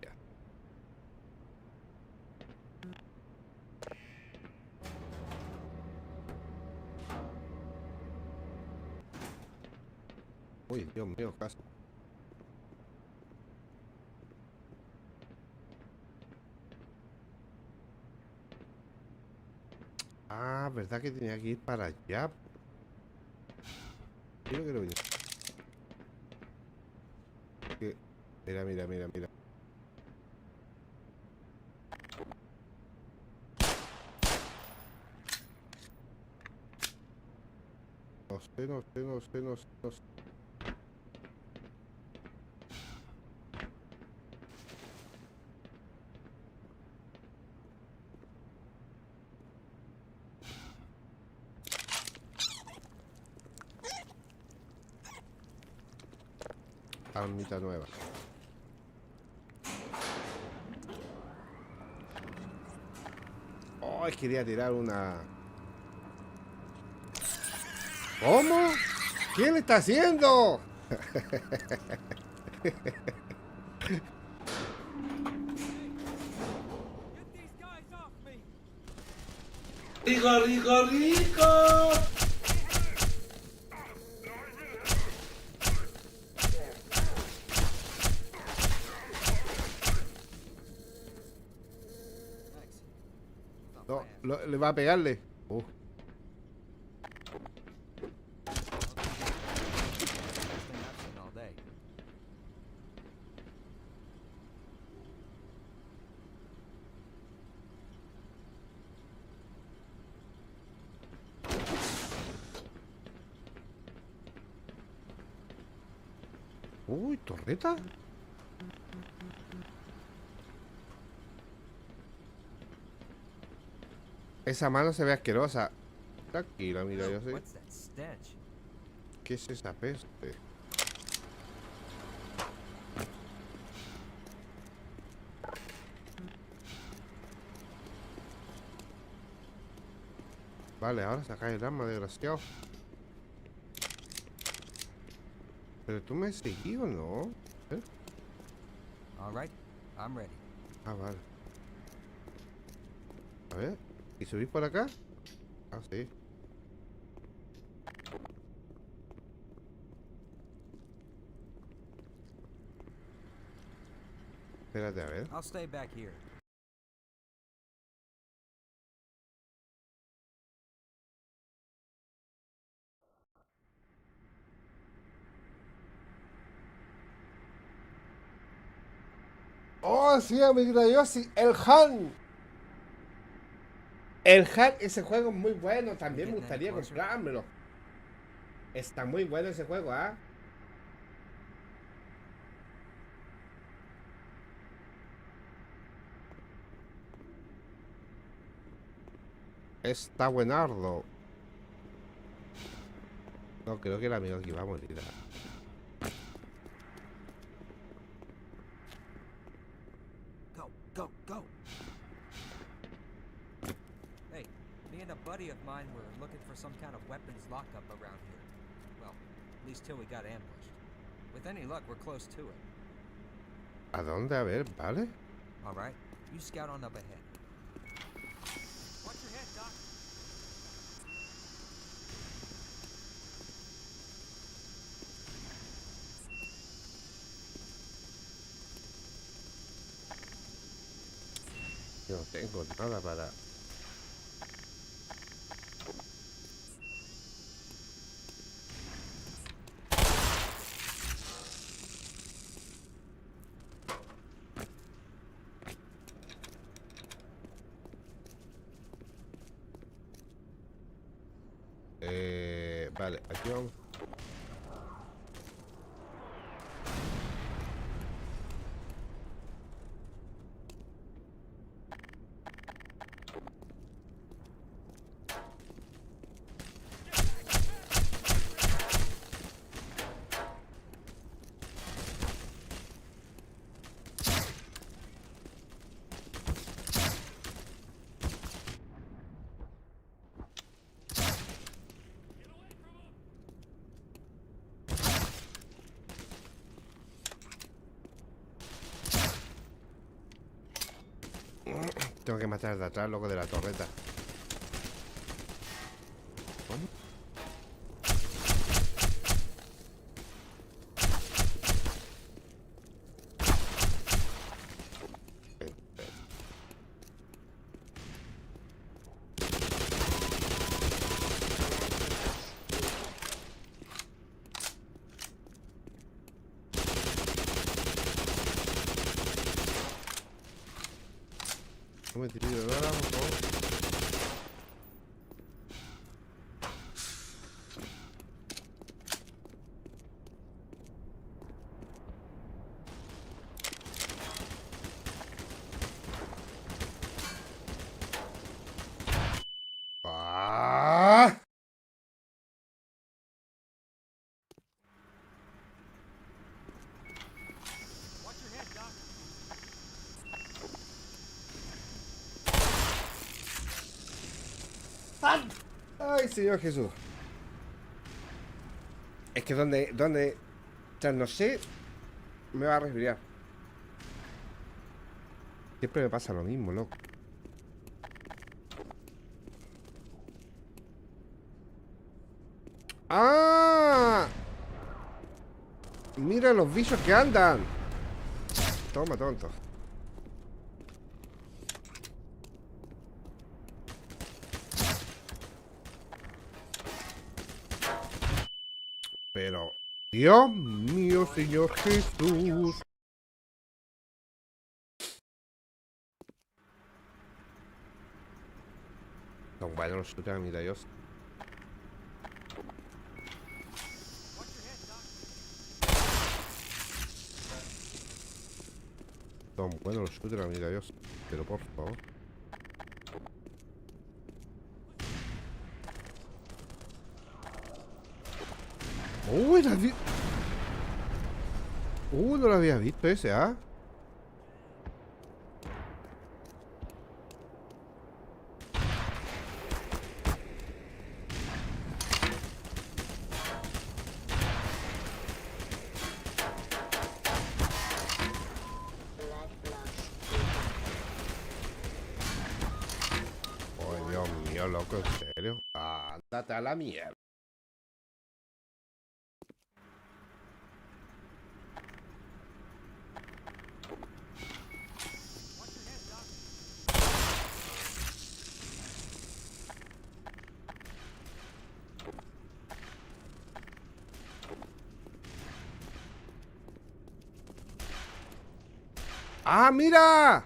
Ya. Uy, Dios mío, casi. Ah, ¿verdad que tenía que ir para allá? Yo no quiero venir. Mira, mira, mira, mira. No sé, no sé, no sé, no sé, no sé. Armita nueva. Oh, quería tirar una... ¿Cómo? ¿Quién le está haciendo? Get these guys off me! Rico, rico, rico. Thanks. Not No, bad. le va a pegarle. Best thing I've seen all day. Uy, torreta. Esa mano se ve asquerosa. Tranquila, mira, yo sé. What's that stench? ¿Qué es esa peste? Vale, ahora saca el arma, desgraciado. Pero tú me has seguido, ¿no? ¿Eh? All right, I'm ready. Ah, vale. A ver, ¿y subís por acá? Ah, sí. Espérate, a ver. I'll stay back here. Oh, sí, amigo, yo sí. El Han. El Han, ese juego es muy bueno. También me gustaría comprármelo. Está muy bueno ese juego, ¿ah? Está buenardo. No, creo que el amigo aquí va a morir. Go, go, go! Hey, me and a buddy of mine were looking for some kind of weapons lockup around here. Well, at least till we got ambushed. With any luck, we're close to it. ¿A dónde? A ver, ¿vale? All right, you scout on up ahead. Watch your head, Doc. Yo no tengo nada para... Vale, aquí vamos. Tengo que matar al de atrás, loco, de la torreta. ¿Cómo? No me tiré de ahora, por favor. ¡Ah! Ay, Señor Jesús. Es que donde no sé, me va a resfriar. Siempre me pasa lo mismo, loco. ¡Ah! Mira los bichos que andan. Toma, tonto. Pero, Dios mío, Señor Jesús. Son buenos los shooters, mira Dios. Son buenos los shooters, mira Dios. Pero por favor. Uy, no lo había visto ese, ¿ah? Blood loss. Oh, Dios mío, loco, en serio. Ándate a la mierda. ¡Ah, mira!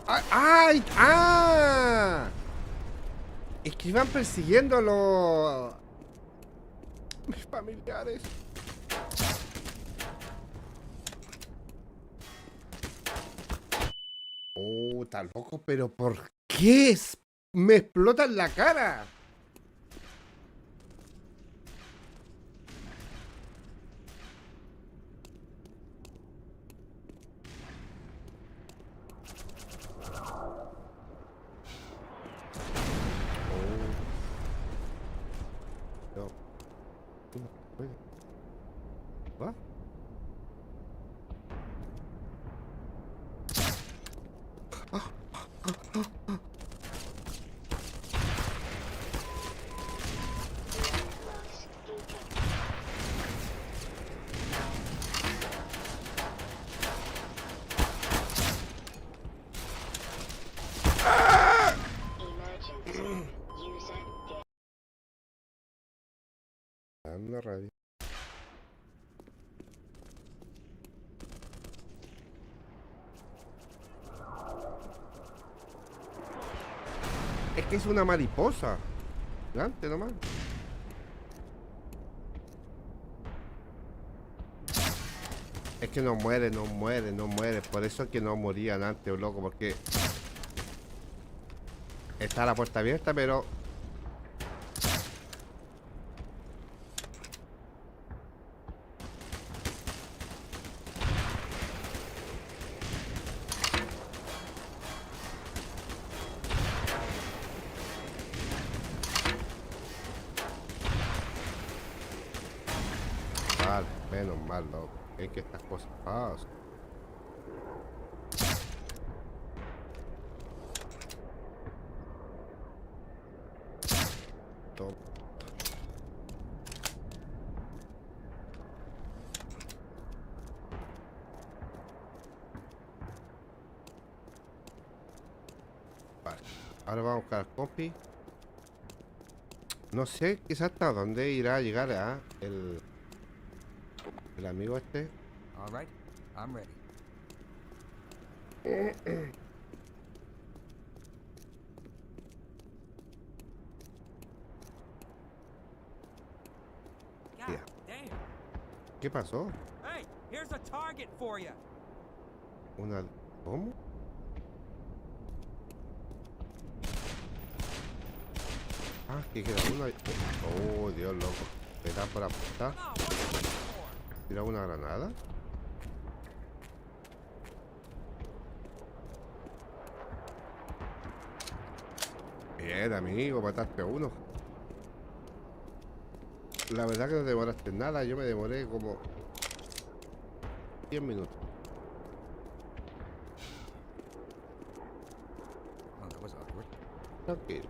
¡Ay! ¡Ay! ¡Ah! Es que iban persiguiendo a los... mis familiares. Oh, está loco, pero ¿por qué me explotan la cara? No. No puede. ¿Va? Loss detected. Emergency. User dead. Anda radio. Es que es una mariposa. Gigante nomás. Es que no muere, no muere, no muere. Por eso es que no morían antes, loco, porque está la puerta abierta, pero vale, menos mal, loco. Es que estas cosas pasan. Toma. Vale. Ahora vamos a buscar al compi. No sé quizás hasta dónde irá a llegar el amigo este. All right, I'm ready. God Yeah. damn. ¿Qué pasó? Hey, here's a target for you. Una... ¿Cómo? Ah, que queda uno ahí. Oh, Dios, loco. ¿Me da por apuntar? Oh, what are you waiting for? ¿Tira una granada? Bien, amigo, mataste a uno. La verdad que no demoraste nada. Yo me demoré como 10 minutos. Oh, that was awkward. Tranquilo.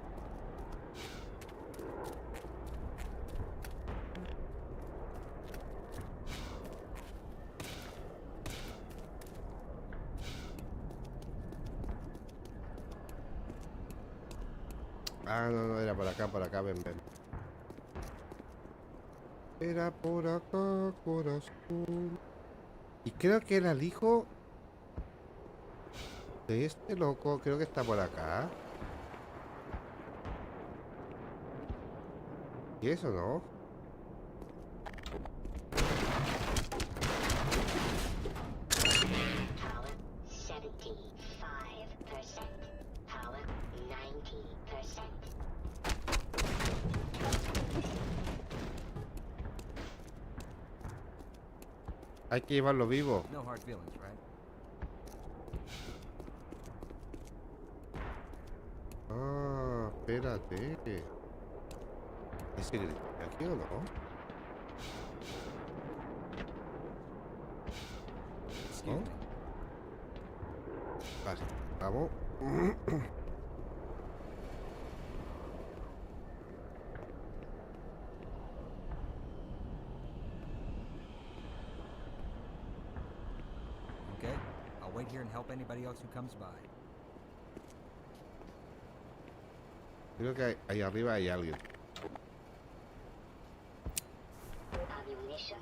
Ah, no, no, era por acá, ven, ven. Era por acá, corazón. Y creo que era el hijo de este loco, creo que está por acá. ¿Y eso no? Power 75%. Power 90%. Hay que llevarlo vivo. No hard feelings, right? Ah, espérate. ¿Ese grito de aquí o no? Excuse ¿No? me. Vale, vamos. Okay. I'll wait here and help anybody else who comes by. Creo que ahí arriba hay alguien. Ammunition.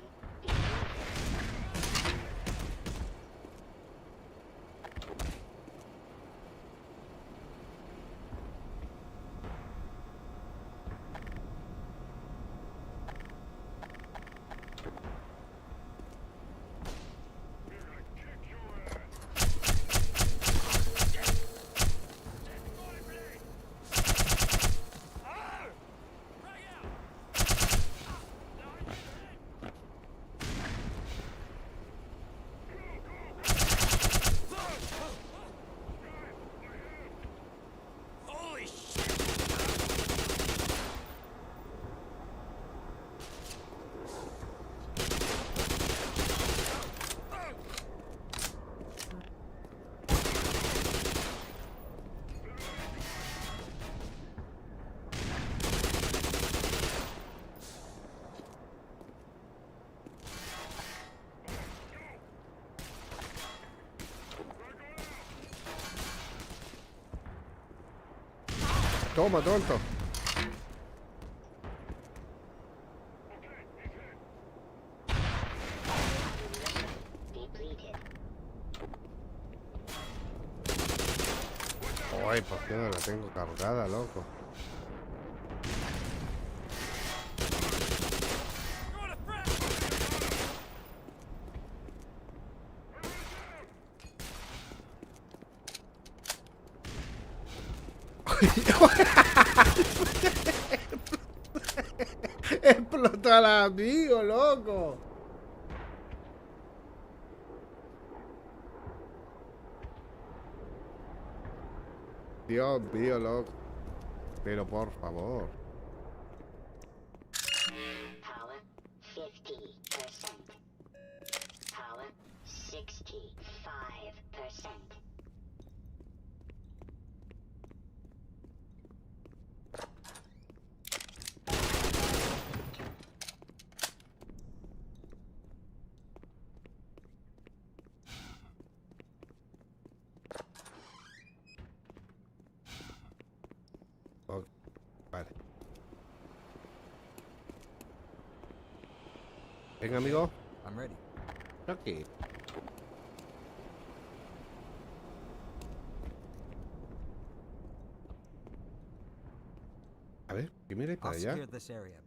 Toma, tonto. Depleted. Ay, ¿por qué no la tengo cargada, loco? Explotó al amigo, loco. Dios mío, loco. Pero por favor. Power 50%. Power 65%. Ok, vale. Venga, amigo. I'm ready. Ok. A ver, ¿qué miráis I'll para allá? secure this area.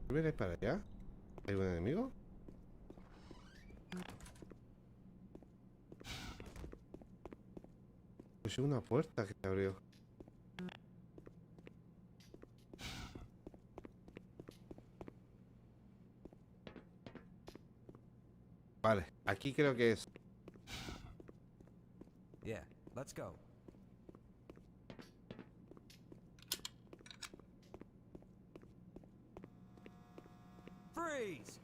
¿Qué miráis para allá? ¿Hay un enemigo? Pues una puerta que se abrió. Vale, aquí creo que es. Yeah, let's go. Freeze!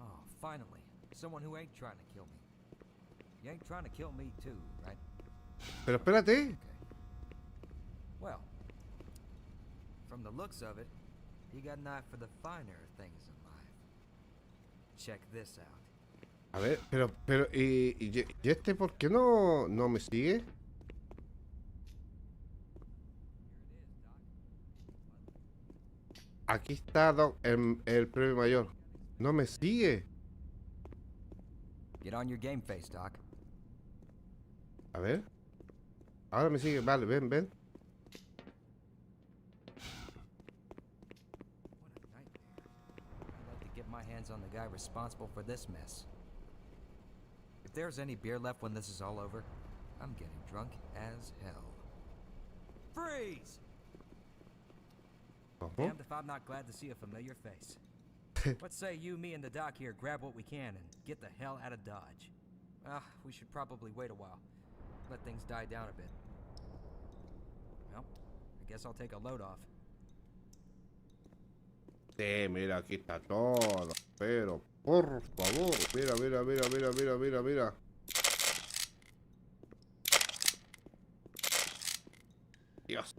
Oh, finally. Someone who ain't trying to kill me. You ain't trying to kill me too, right? Pero espérate. Okay. Well, from the looks of it, you got an eye for the finer things in life. Check this out. A ver, pero, ¿y este por qué no me sigue? Aquí está Doc, el premio mayor. No me sigue. Get on your game face, Doc. A ver. Ahora me sigue. Vale, ven. What a nightmare. I'd like to get my hands on the guy responsible for this mess. If there's any beer left when this is all over, I'm getting drunk as hell. Freeze! Ojo. Damned if I'm not glad to see a familiar face. Let's say you, me, and the doc here grab what we can and get the hell out of Dodge. We should probably wait a while. Let things die down a bit. Well, I guess I'll take a load off. Sí, mira, aquí está todo. Pero, por favor. Mira. Dios.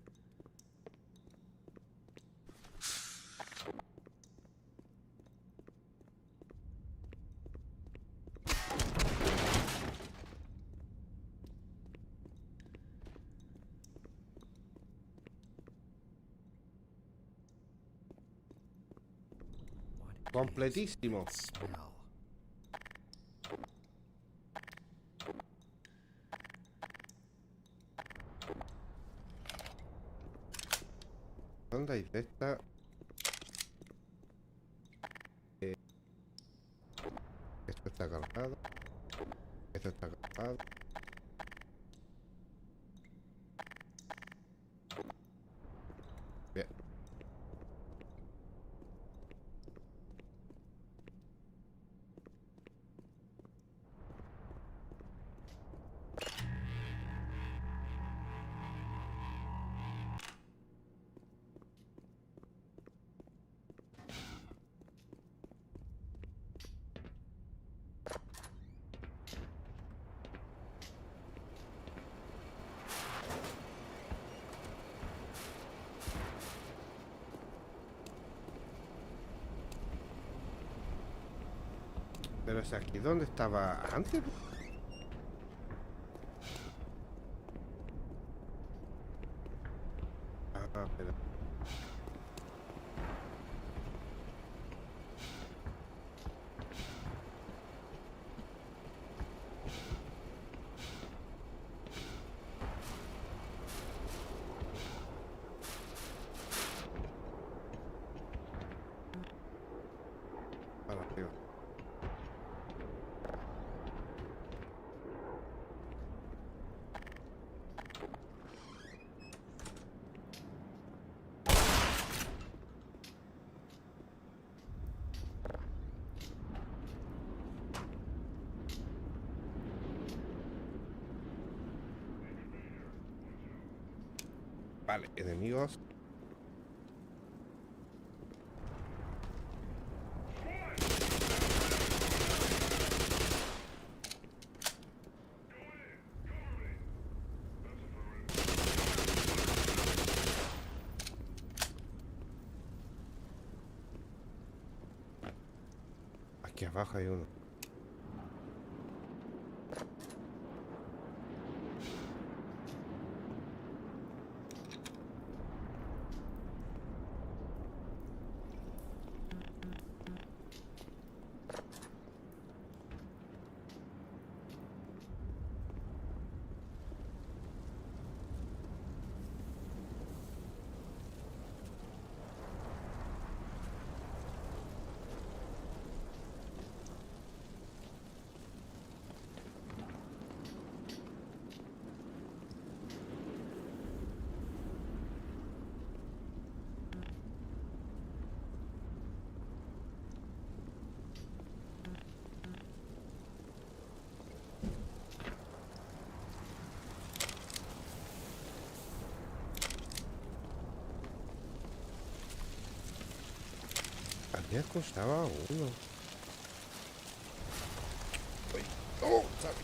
What Completísimo. is that smell? ¿Dónde hay de esta? Esto está cargado. Esto está cargado. Bien. Pero es aquí donde estaba antes. Espera. Para arriba. Vale, enemigos. Aquí abajo hay uno. Ya costaba uno. Uy. ¡Oh! Sabe.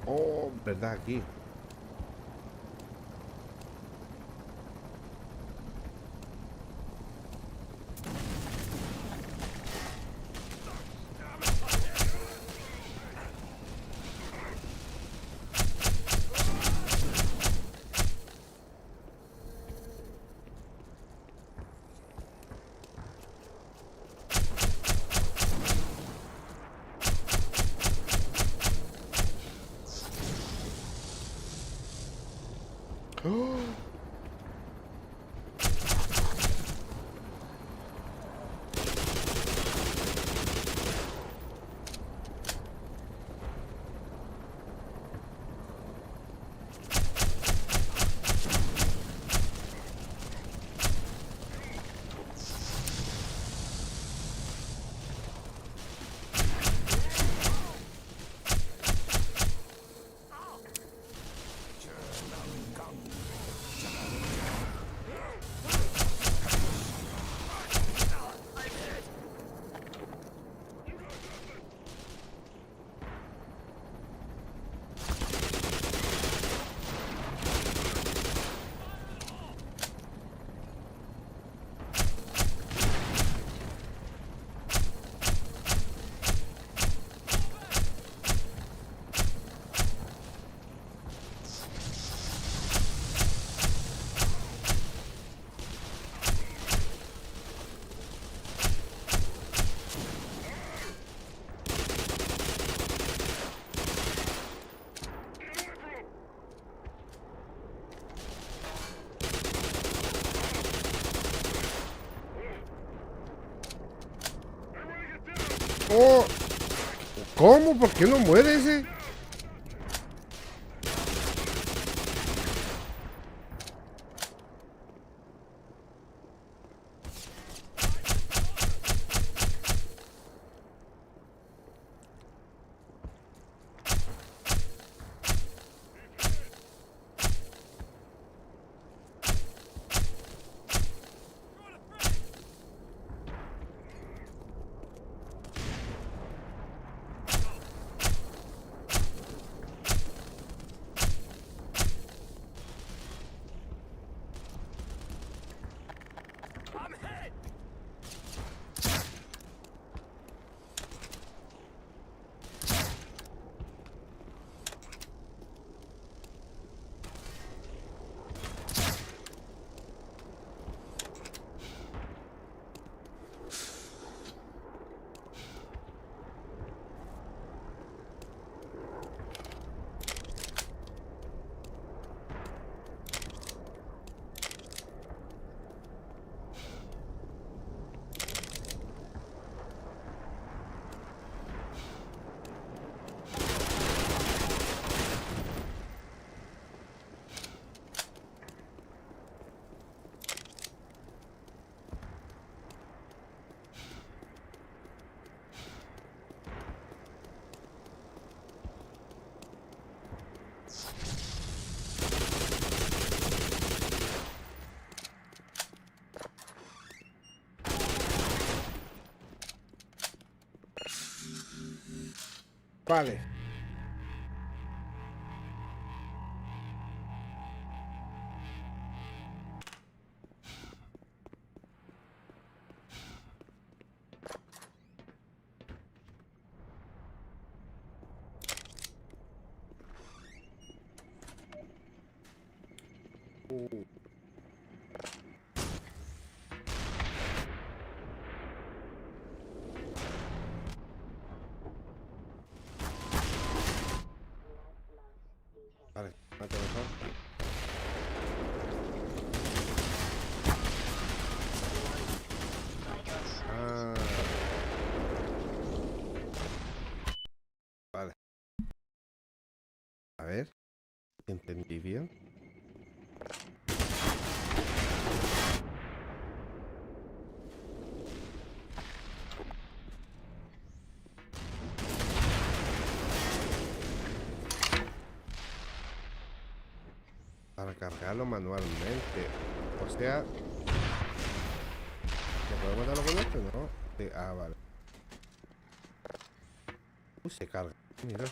Oh, verdad, aquí. ¡Oh! ¡Oh! ¿Cómo? ¿Por qué no muere ese? Vale. ¿Entendí bien? Para cargarlo manualmente. O sea, ¿se puede matarlo con esto? No. Sí, vale. Se carga. Mira.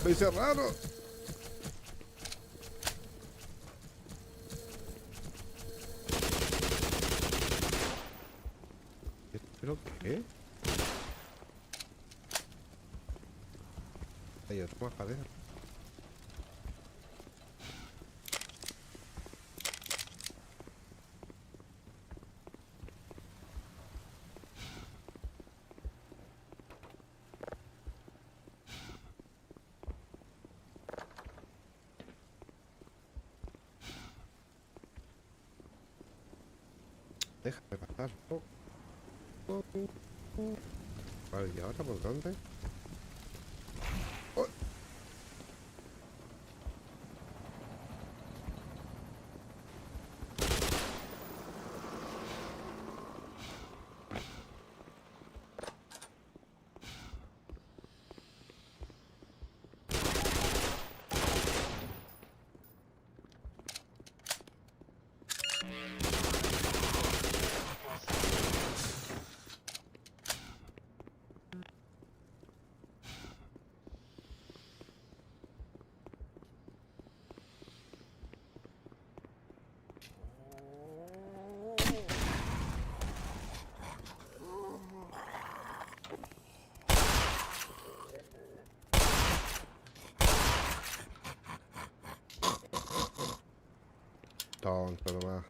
¡Me encerraron! ¿Pero qué? Hay otro más para adentro. Déjame pasar. Vale, ¿y ahora por dónde? ¡Oh! Tonto nomás.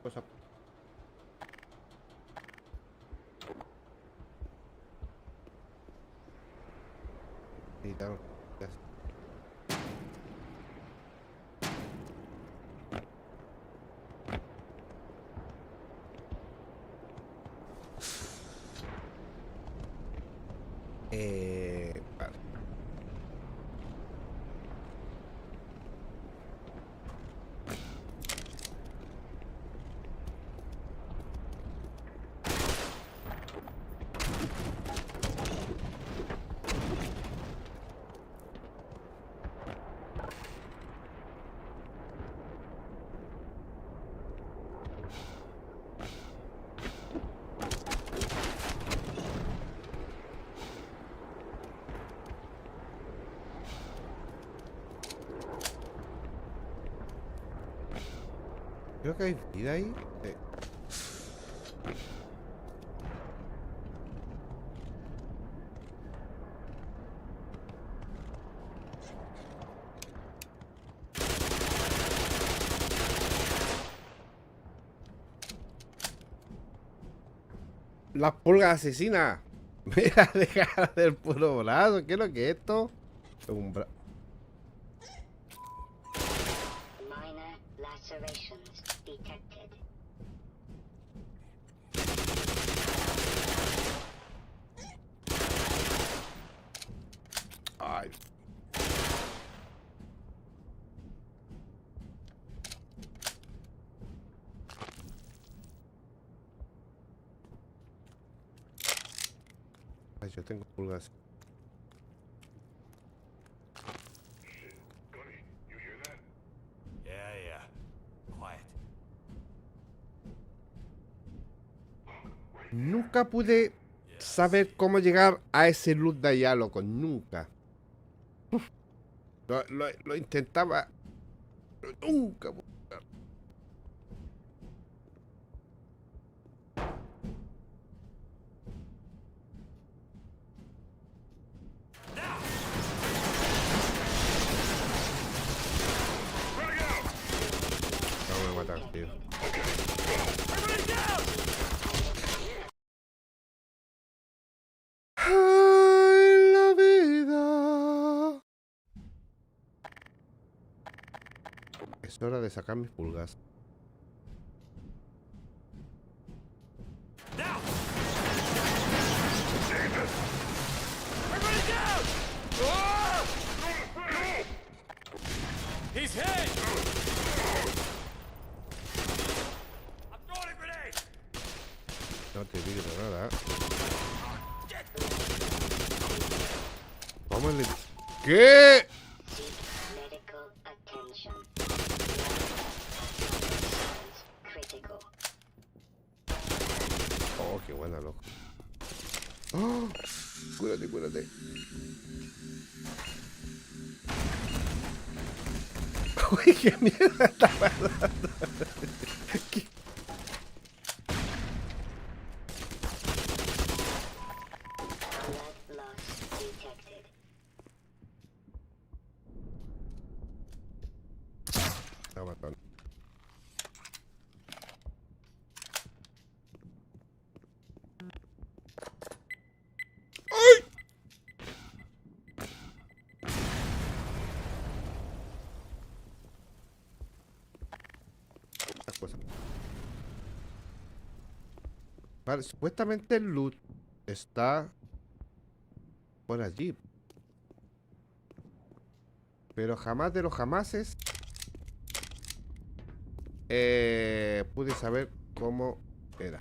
cosas. Sí, claro. Ya sé. Vale. Creo que hay vida ahí. Las pulgas asesinas. Mira, dejar del puro brazo. ¿Qué es lo que es esto? Un brazo. Minor lacerations detected. Ay. Ay, yo tengo pulgas. Shit. Gunny, you hear that? Yeah. Quiet. Nunca pude saber cómo llegar a ese loot de allá, loco. Nunca. Lo intentaba. Pero nunca. No me matar, tío. Ay, la vida. Es hora de sacar mis pulgas. He's hit! I'm throwing a grenade! No te digo nada. Tómale. ¿Qué? Seek medical attention. Sounds critical. Oh, qué buena, loco. Oh, cúrate, cúrate. Uy, qué mierda está pasando. ¿Qué? Blood loss detected. Está matando. Las cosas. Vale, supuestamente el loot está por allí. Pero jamás de los jamases pude saber cómo era.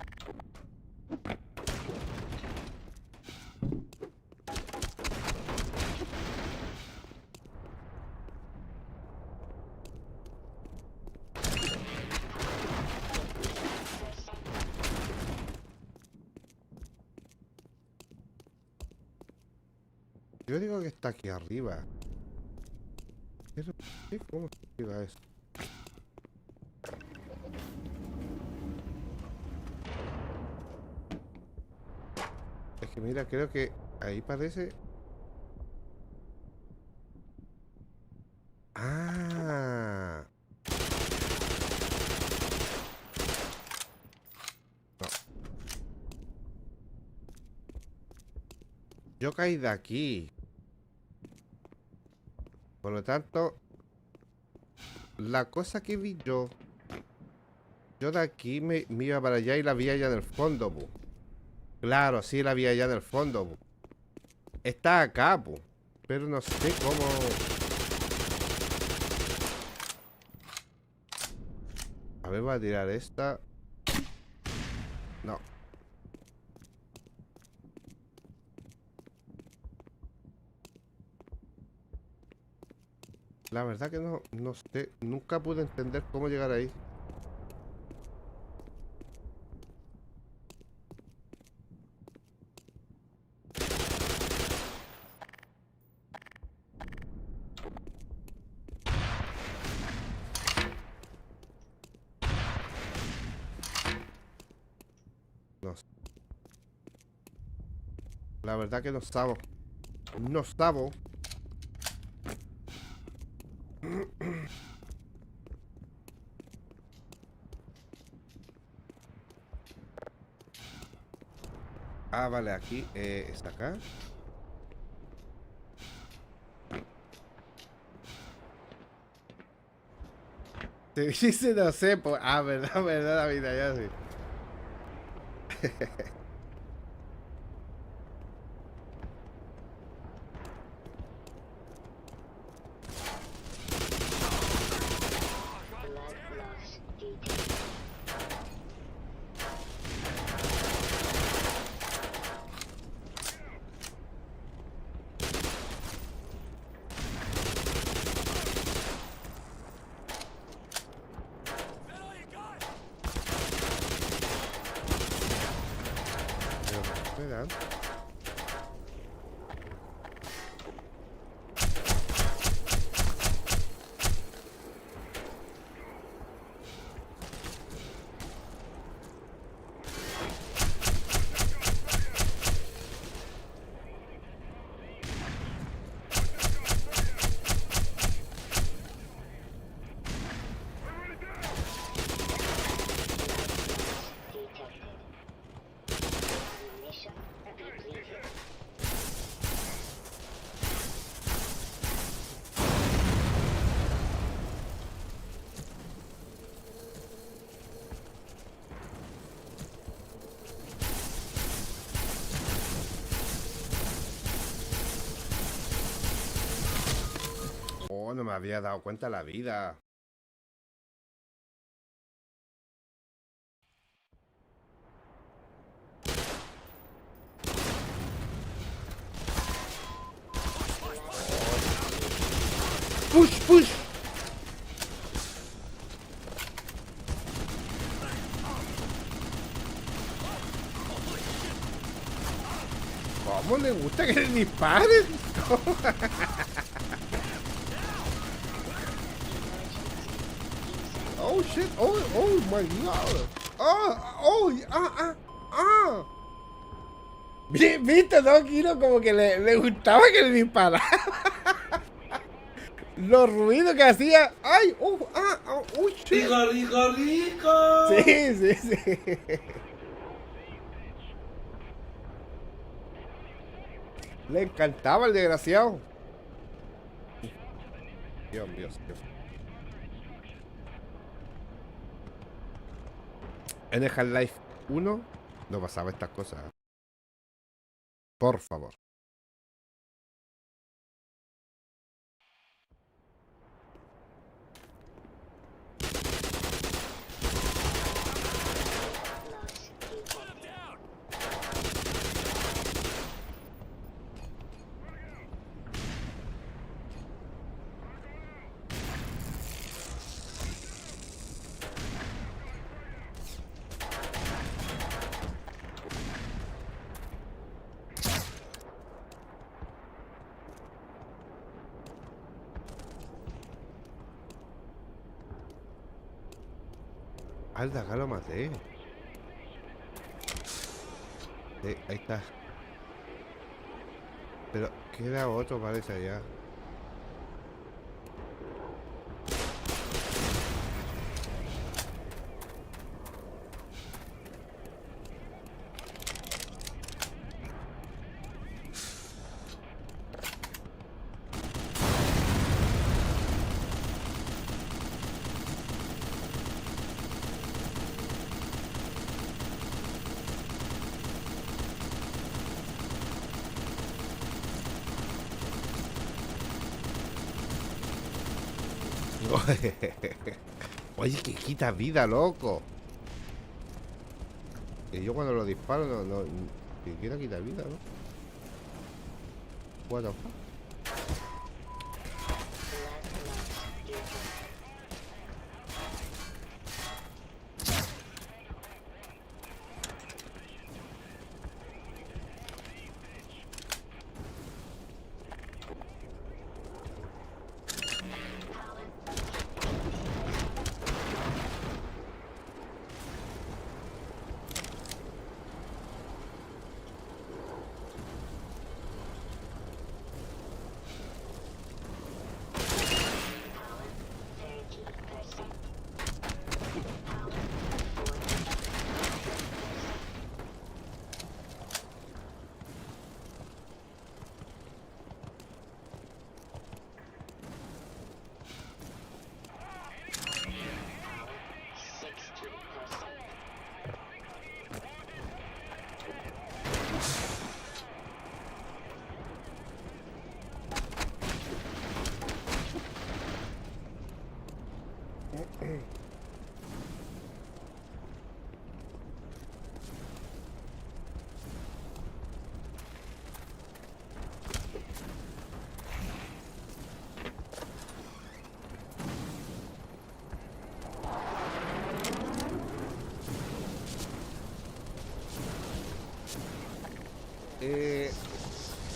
Yo digo que está aquí arriba. Pero, ¿qué? ¿Cómo se llega eso? Es que mira, creo que ahí parece. Ah. Yo caí de aquí. Por lo tanto, la cosa que vi yo de aquí me iba para allá y la vi allá en el fondo, pu. Claro, sí la vi allá en el fondo, pu. Está acá, pu. Pero no sé cómo. A ver, voy a tirar esta. No. La verdad que no sé. Nunca pude entender cómo llegar ahí. No sé. La verdad que no sabo. No sabo. Ah, vale, aquí está acá. Te dice no sé, pues. Ah, verdad, verdad, David, ya sí. Blood loss detected. Pero, ¿me dan? Detected. Ammunition depleted. Oh, no me había dado cuenta la vida. Push, push. ¿Cómo le gusta que le disparen? Oh shit, oh my god. Ah. ¿Viste, no, Kiro? Como que le gustaba que le disparara. Los ruidos que hacía. Ay, shit. Rico, rico, rico. Sí. Le encantaba el desgraciado. Dios mío. En el Half-Life 1 no pasaba estas cosas. Por favor. Loss detected. Al de acá lo maté. Sí, ahí está. Pero queda otro, parece allá. Oye, que quita vida, loco. Que yo cuando lo disparo no ni siquiera quita vida, ¿no? What the fuck?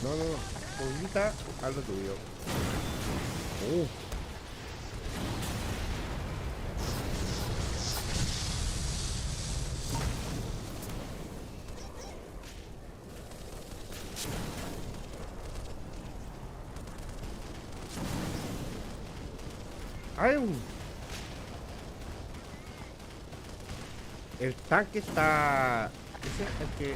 No. Pulguita, algo tuyo. ¡Ay! El tanque está... Ese es el que...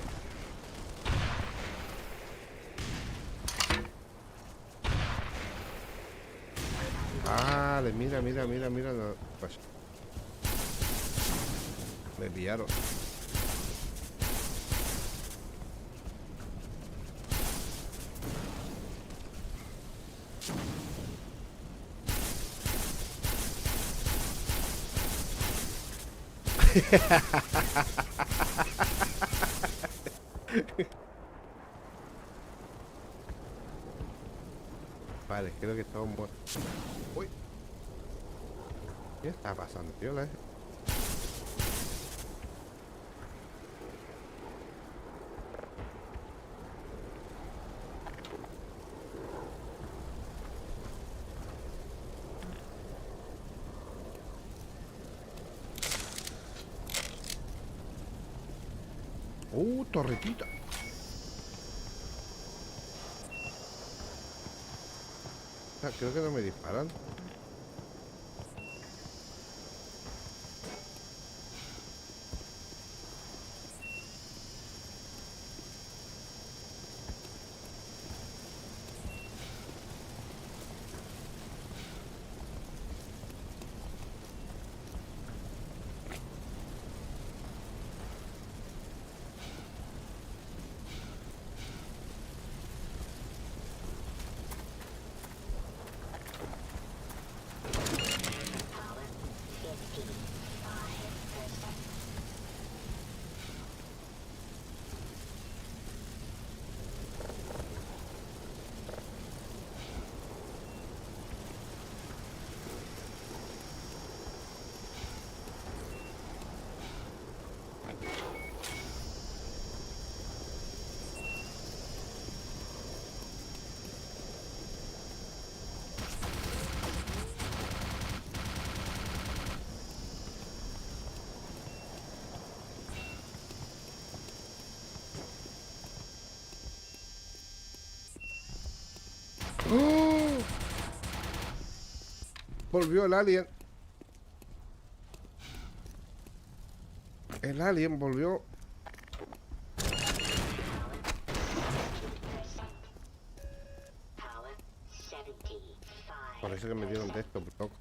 Vale, mira, no, pues. Me pillaron. Vale, creo que estamos muertos. Uy. ¿Qué está pasando, tío? Torretita. Ah, creo que no me disparan. ¡Oh! Volvió el alien. El alien volvió. Parece que me dieron de esto, loco.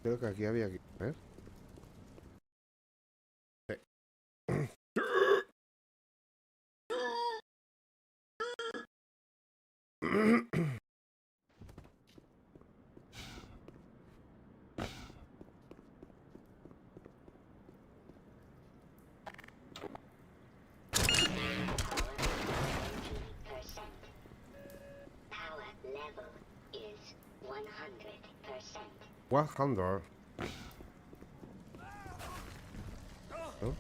Creo que aquí había que... A ver. Sí. Power level is 100%. 100. ¿No?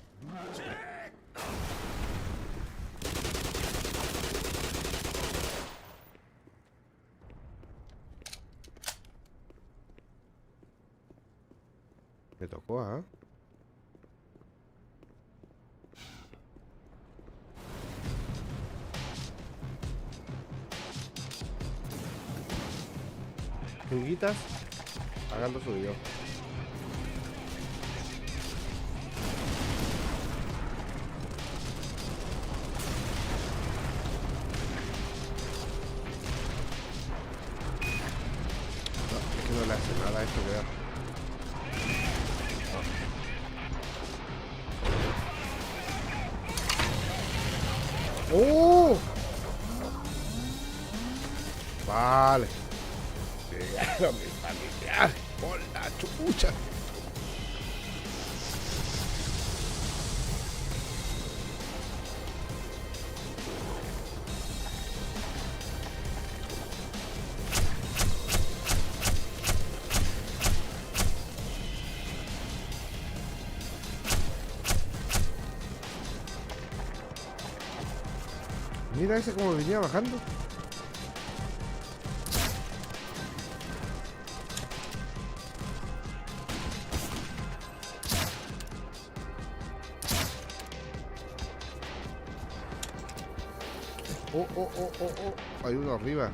Me tocó, ¿ah? Juguitas, hagan lo suyo. No, es que no le hace nada a esto, vea. ¡Oh! Vale. Llegaron mis familiares. Por la chucha. Mira ese como venía bajando. Oh, oh, oh, oh, oh. Hay uno arriba.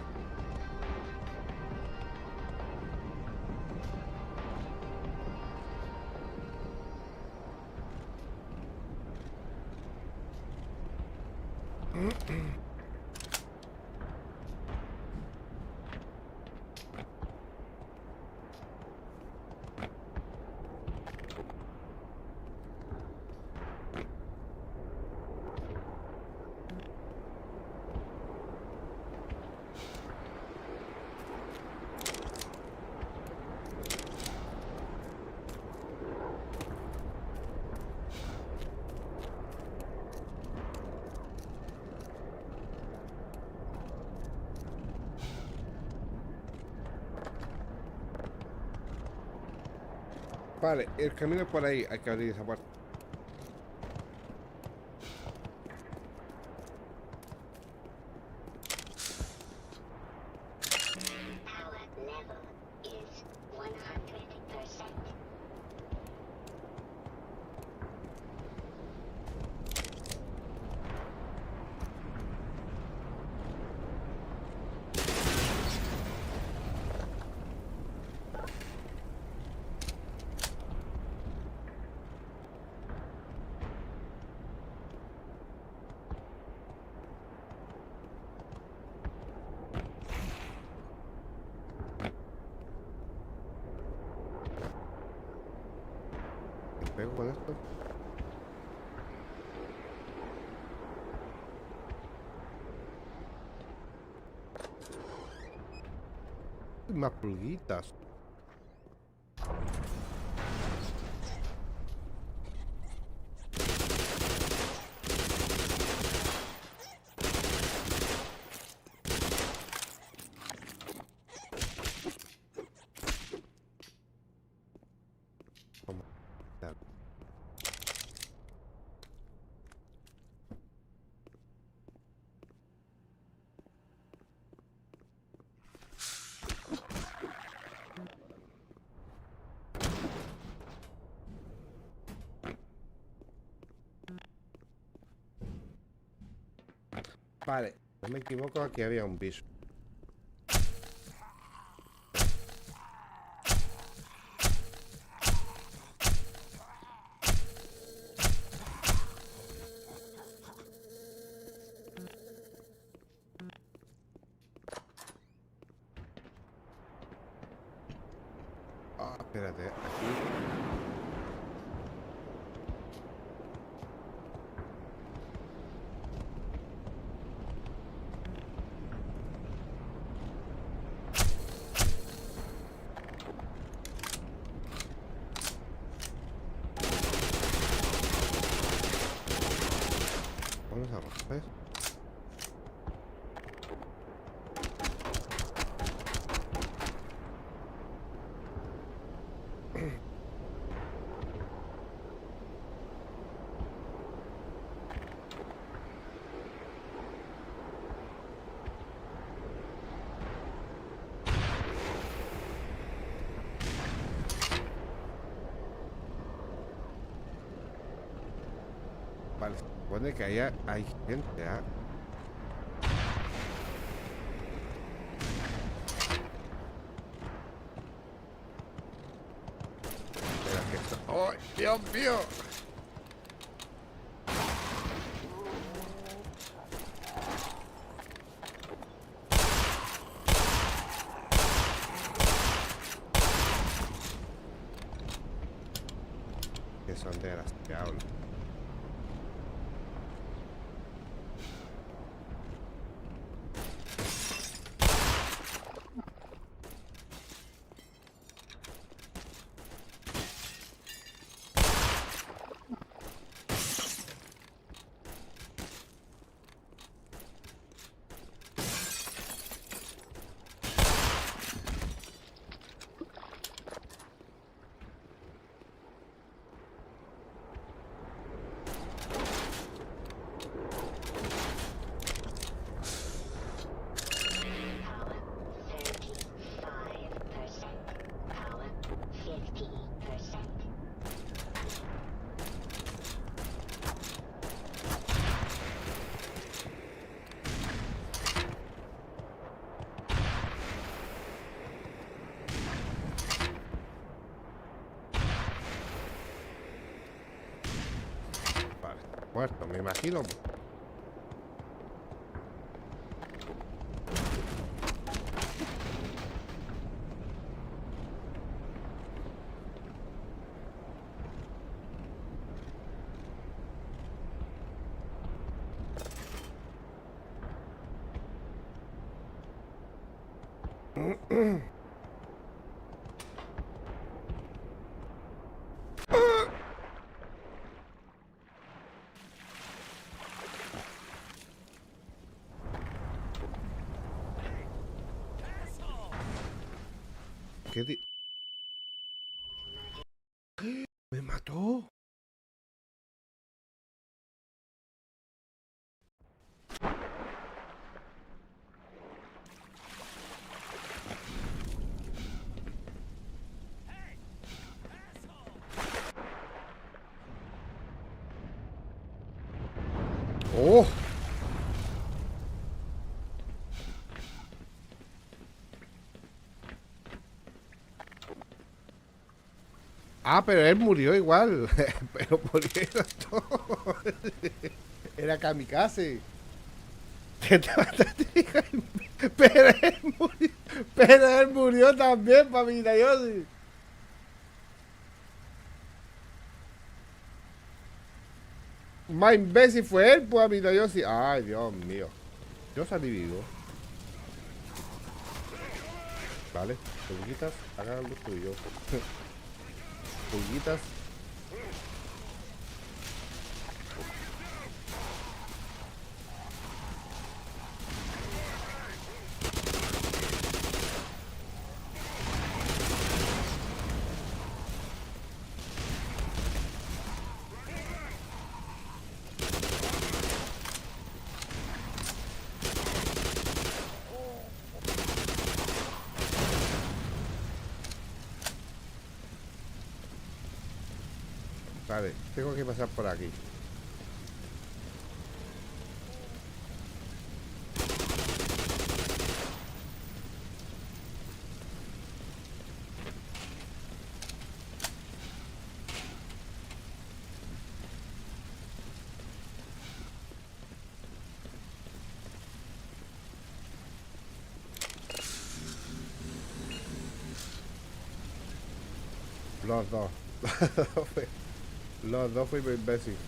Vale, el camino es por ahí. Hay que abrir esa puerta. Power level is 100%. ¿Me pego con esto? Más pulguitas. Vamos. Dale. Vale, no me equivoco, aquí había un piso. Ah, Espérate, aquí. Vamos a romper. Vale, supone que allá hay gente, ¿ah? Espera que esto... ¡Oh, Dios mío! Que son de las diablos. Power 35%. Power 50%. Vale, muerto, me imagino. ¿Qué di... ¡Me mató! ¡Oh! Ah, pero él murió igual. Pero murieron todos. Era kamikaze. ¿Qué te mataste? Pero él murió también, papita Yossi. Más imbécil fue él, pues, papita Yossi. Ay, Dios mío. Yo salí vivo. Vale, pulguitas, hagan lo tuyo. Pulguitas. Vale, tengo que pasar por aquí. Los dos. Los dos fuimos imbéciles.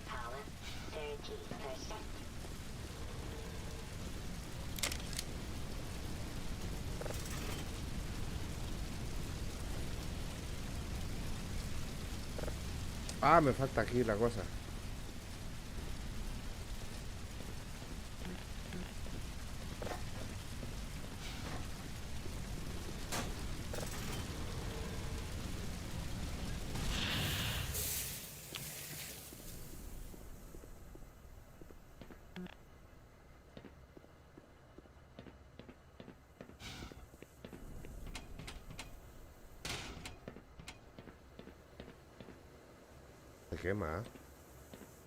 Power 30%. Ah, me falta aquí la cosa. Se quema, ¿eh?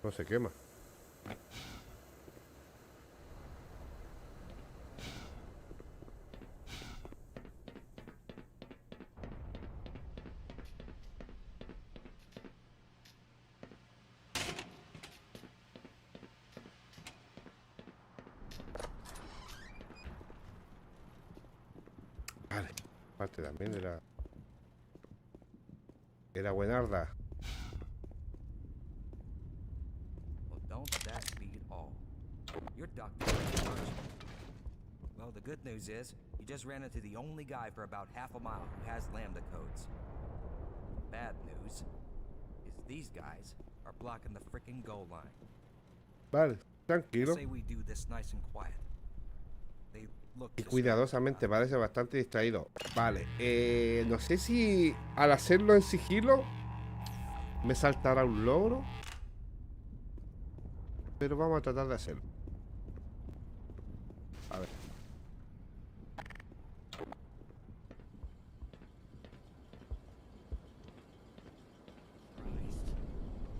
No se quema. Vale, parte también era buenarda. Well, don't that beat all? You're Dr. Well, the good news is, you just ran into the only guy for about half a mile who has lambda codes. Bad news is these guys are blocking the frickin' goal line. Vale, tranquilo. Say we do this nice and quiet. They look Y distracted. cuidadosamente, parece bastante distraído. Vale, no sé si al hacerlo en sigilo me saltará un logro. Pero vamos a tratar de hacerlo. A ver.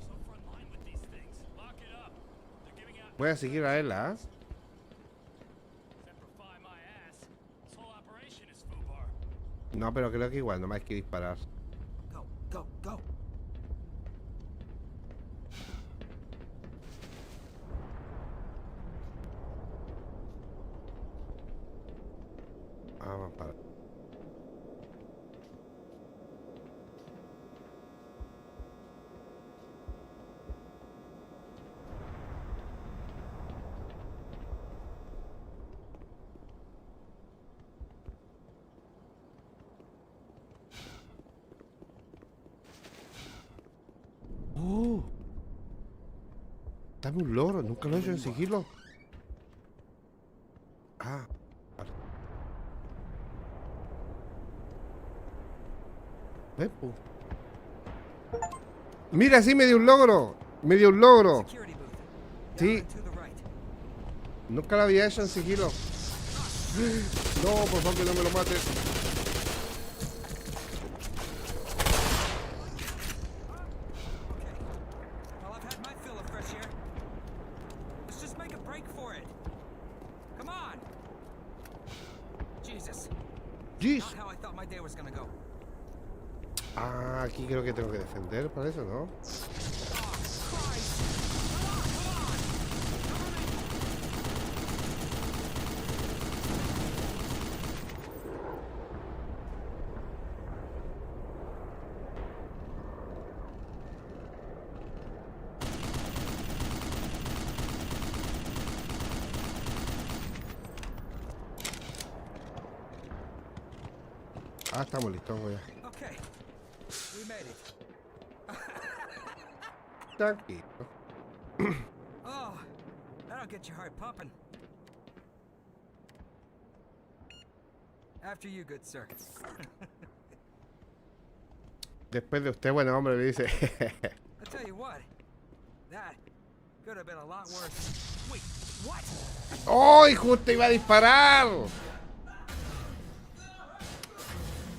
So frontline with these things. Lock it up. They're giving out Voy a seguir a él, ¿ah? Semperfi my ass. This whole operation is FUBAR. No, pero creo que igual no me hay que disparar. Go, go, go. Vamos para. Dame un logro, nunca lo he hecho en sigilo. Ah, vale. Ven, pu. Mira, sí me dio un logro. Me dio un logro. Security booth. Sí. Down and to the right. Nunca lo había hecho en sigilo. No, por favor, que no me lo mate. Well, I've had my fill of fresh air. Let's just make a break for it. Come on. Jesus. Jeez. Not how I thought my day was gonna go. Ah, aquí creo que tengo que defender para eso, ¿no? Oh, Christ. Come on. Cover me. Ah, estamos listos, voy a. Okay. We made it. Tranquilo. Oh, that'll get your heart pumping. After you, good sir. Después de usted, bueno, hombre, me dice. I tell you what, that could have been a lot worse. Wait, what? ¡Oh, justo iba a disparar!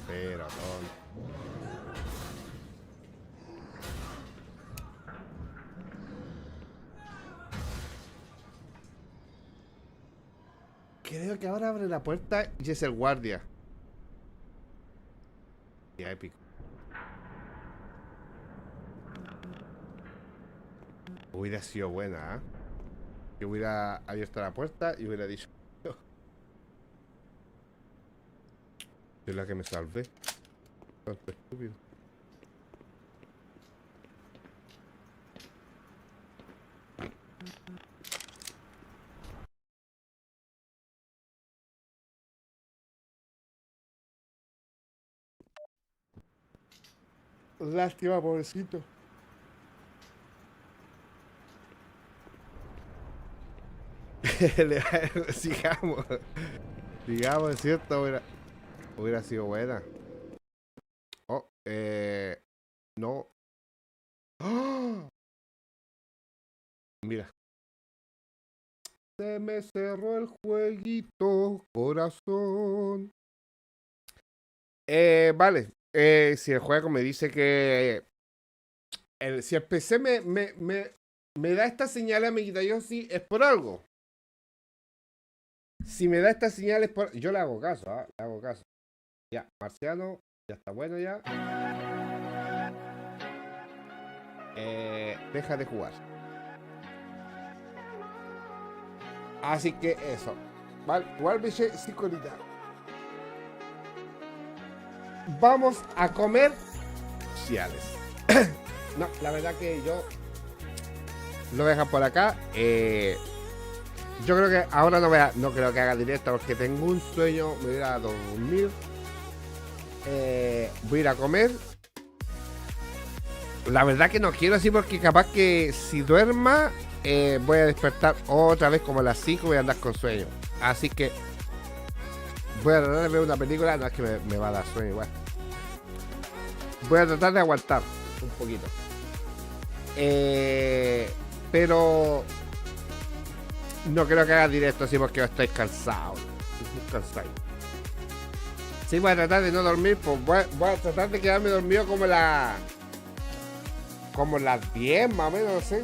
Pero, tonto. Creo que ahora abre la puerta y es el guardia. Ya épico. Hubiera sido buena, ¿eh? Que hubiera abierto la puerta y hubiera dicho... Yo es la que me salvé. Tanto estúpido. Lástima, pobrecito. Sigamos. Sigamos, es cierto, hubiera sido buena. Oh, no. ¡Ah! Mira. Se me cerró el jueguito, corazón. Vale. Si el juego me dice que... si el PC me da esta señal, amiguita, yo sí, es por algo. Si me da esta señal es por... Yo le hago caso, ¿eh? Le hago caso. Ya, Marciano, ya está bueno ya. Deja de jugar. Así que eso. Vale, igual me eché 5 horitas. Vamos a comer ciales. No, la verdad que yo lo voy a dejar por acá. Yo creo que ahora no creo que haga directo porque tengo un sueño. Me voy a ir a dormir. Voy a ir a comer. La verdad que no quiero así porque capaz que si duerma voy a despertar otra vez como a las 5 y voy a andar con sueño. Así que voy a tratar de ver una película. No es que me va a dar sueño igual. Voy a tratar de aguantar un poquito. Pero no creo que haga directo así porque estoy cansado. Estoy cansado. Si voy a tratar de no dormir, pues voy a tratar de quedarme dormido como las 10 más o menos, no sé.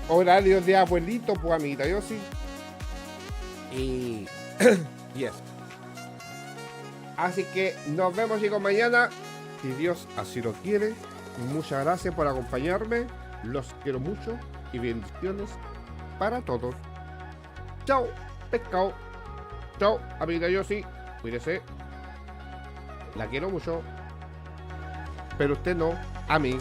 Horarios de abuelito, pues amiguita, yo sí. Y eso. Así que nos vemos, chicos, mañana, si Dios así lo quiere. Muchas gracias por acompañarme. Los quiero mucho y bendiciones para todos. Chao, pescado. Chao, amiguita, yo sí. Cuídese. La quiero mucho. Pero usted no, a mí.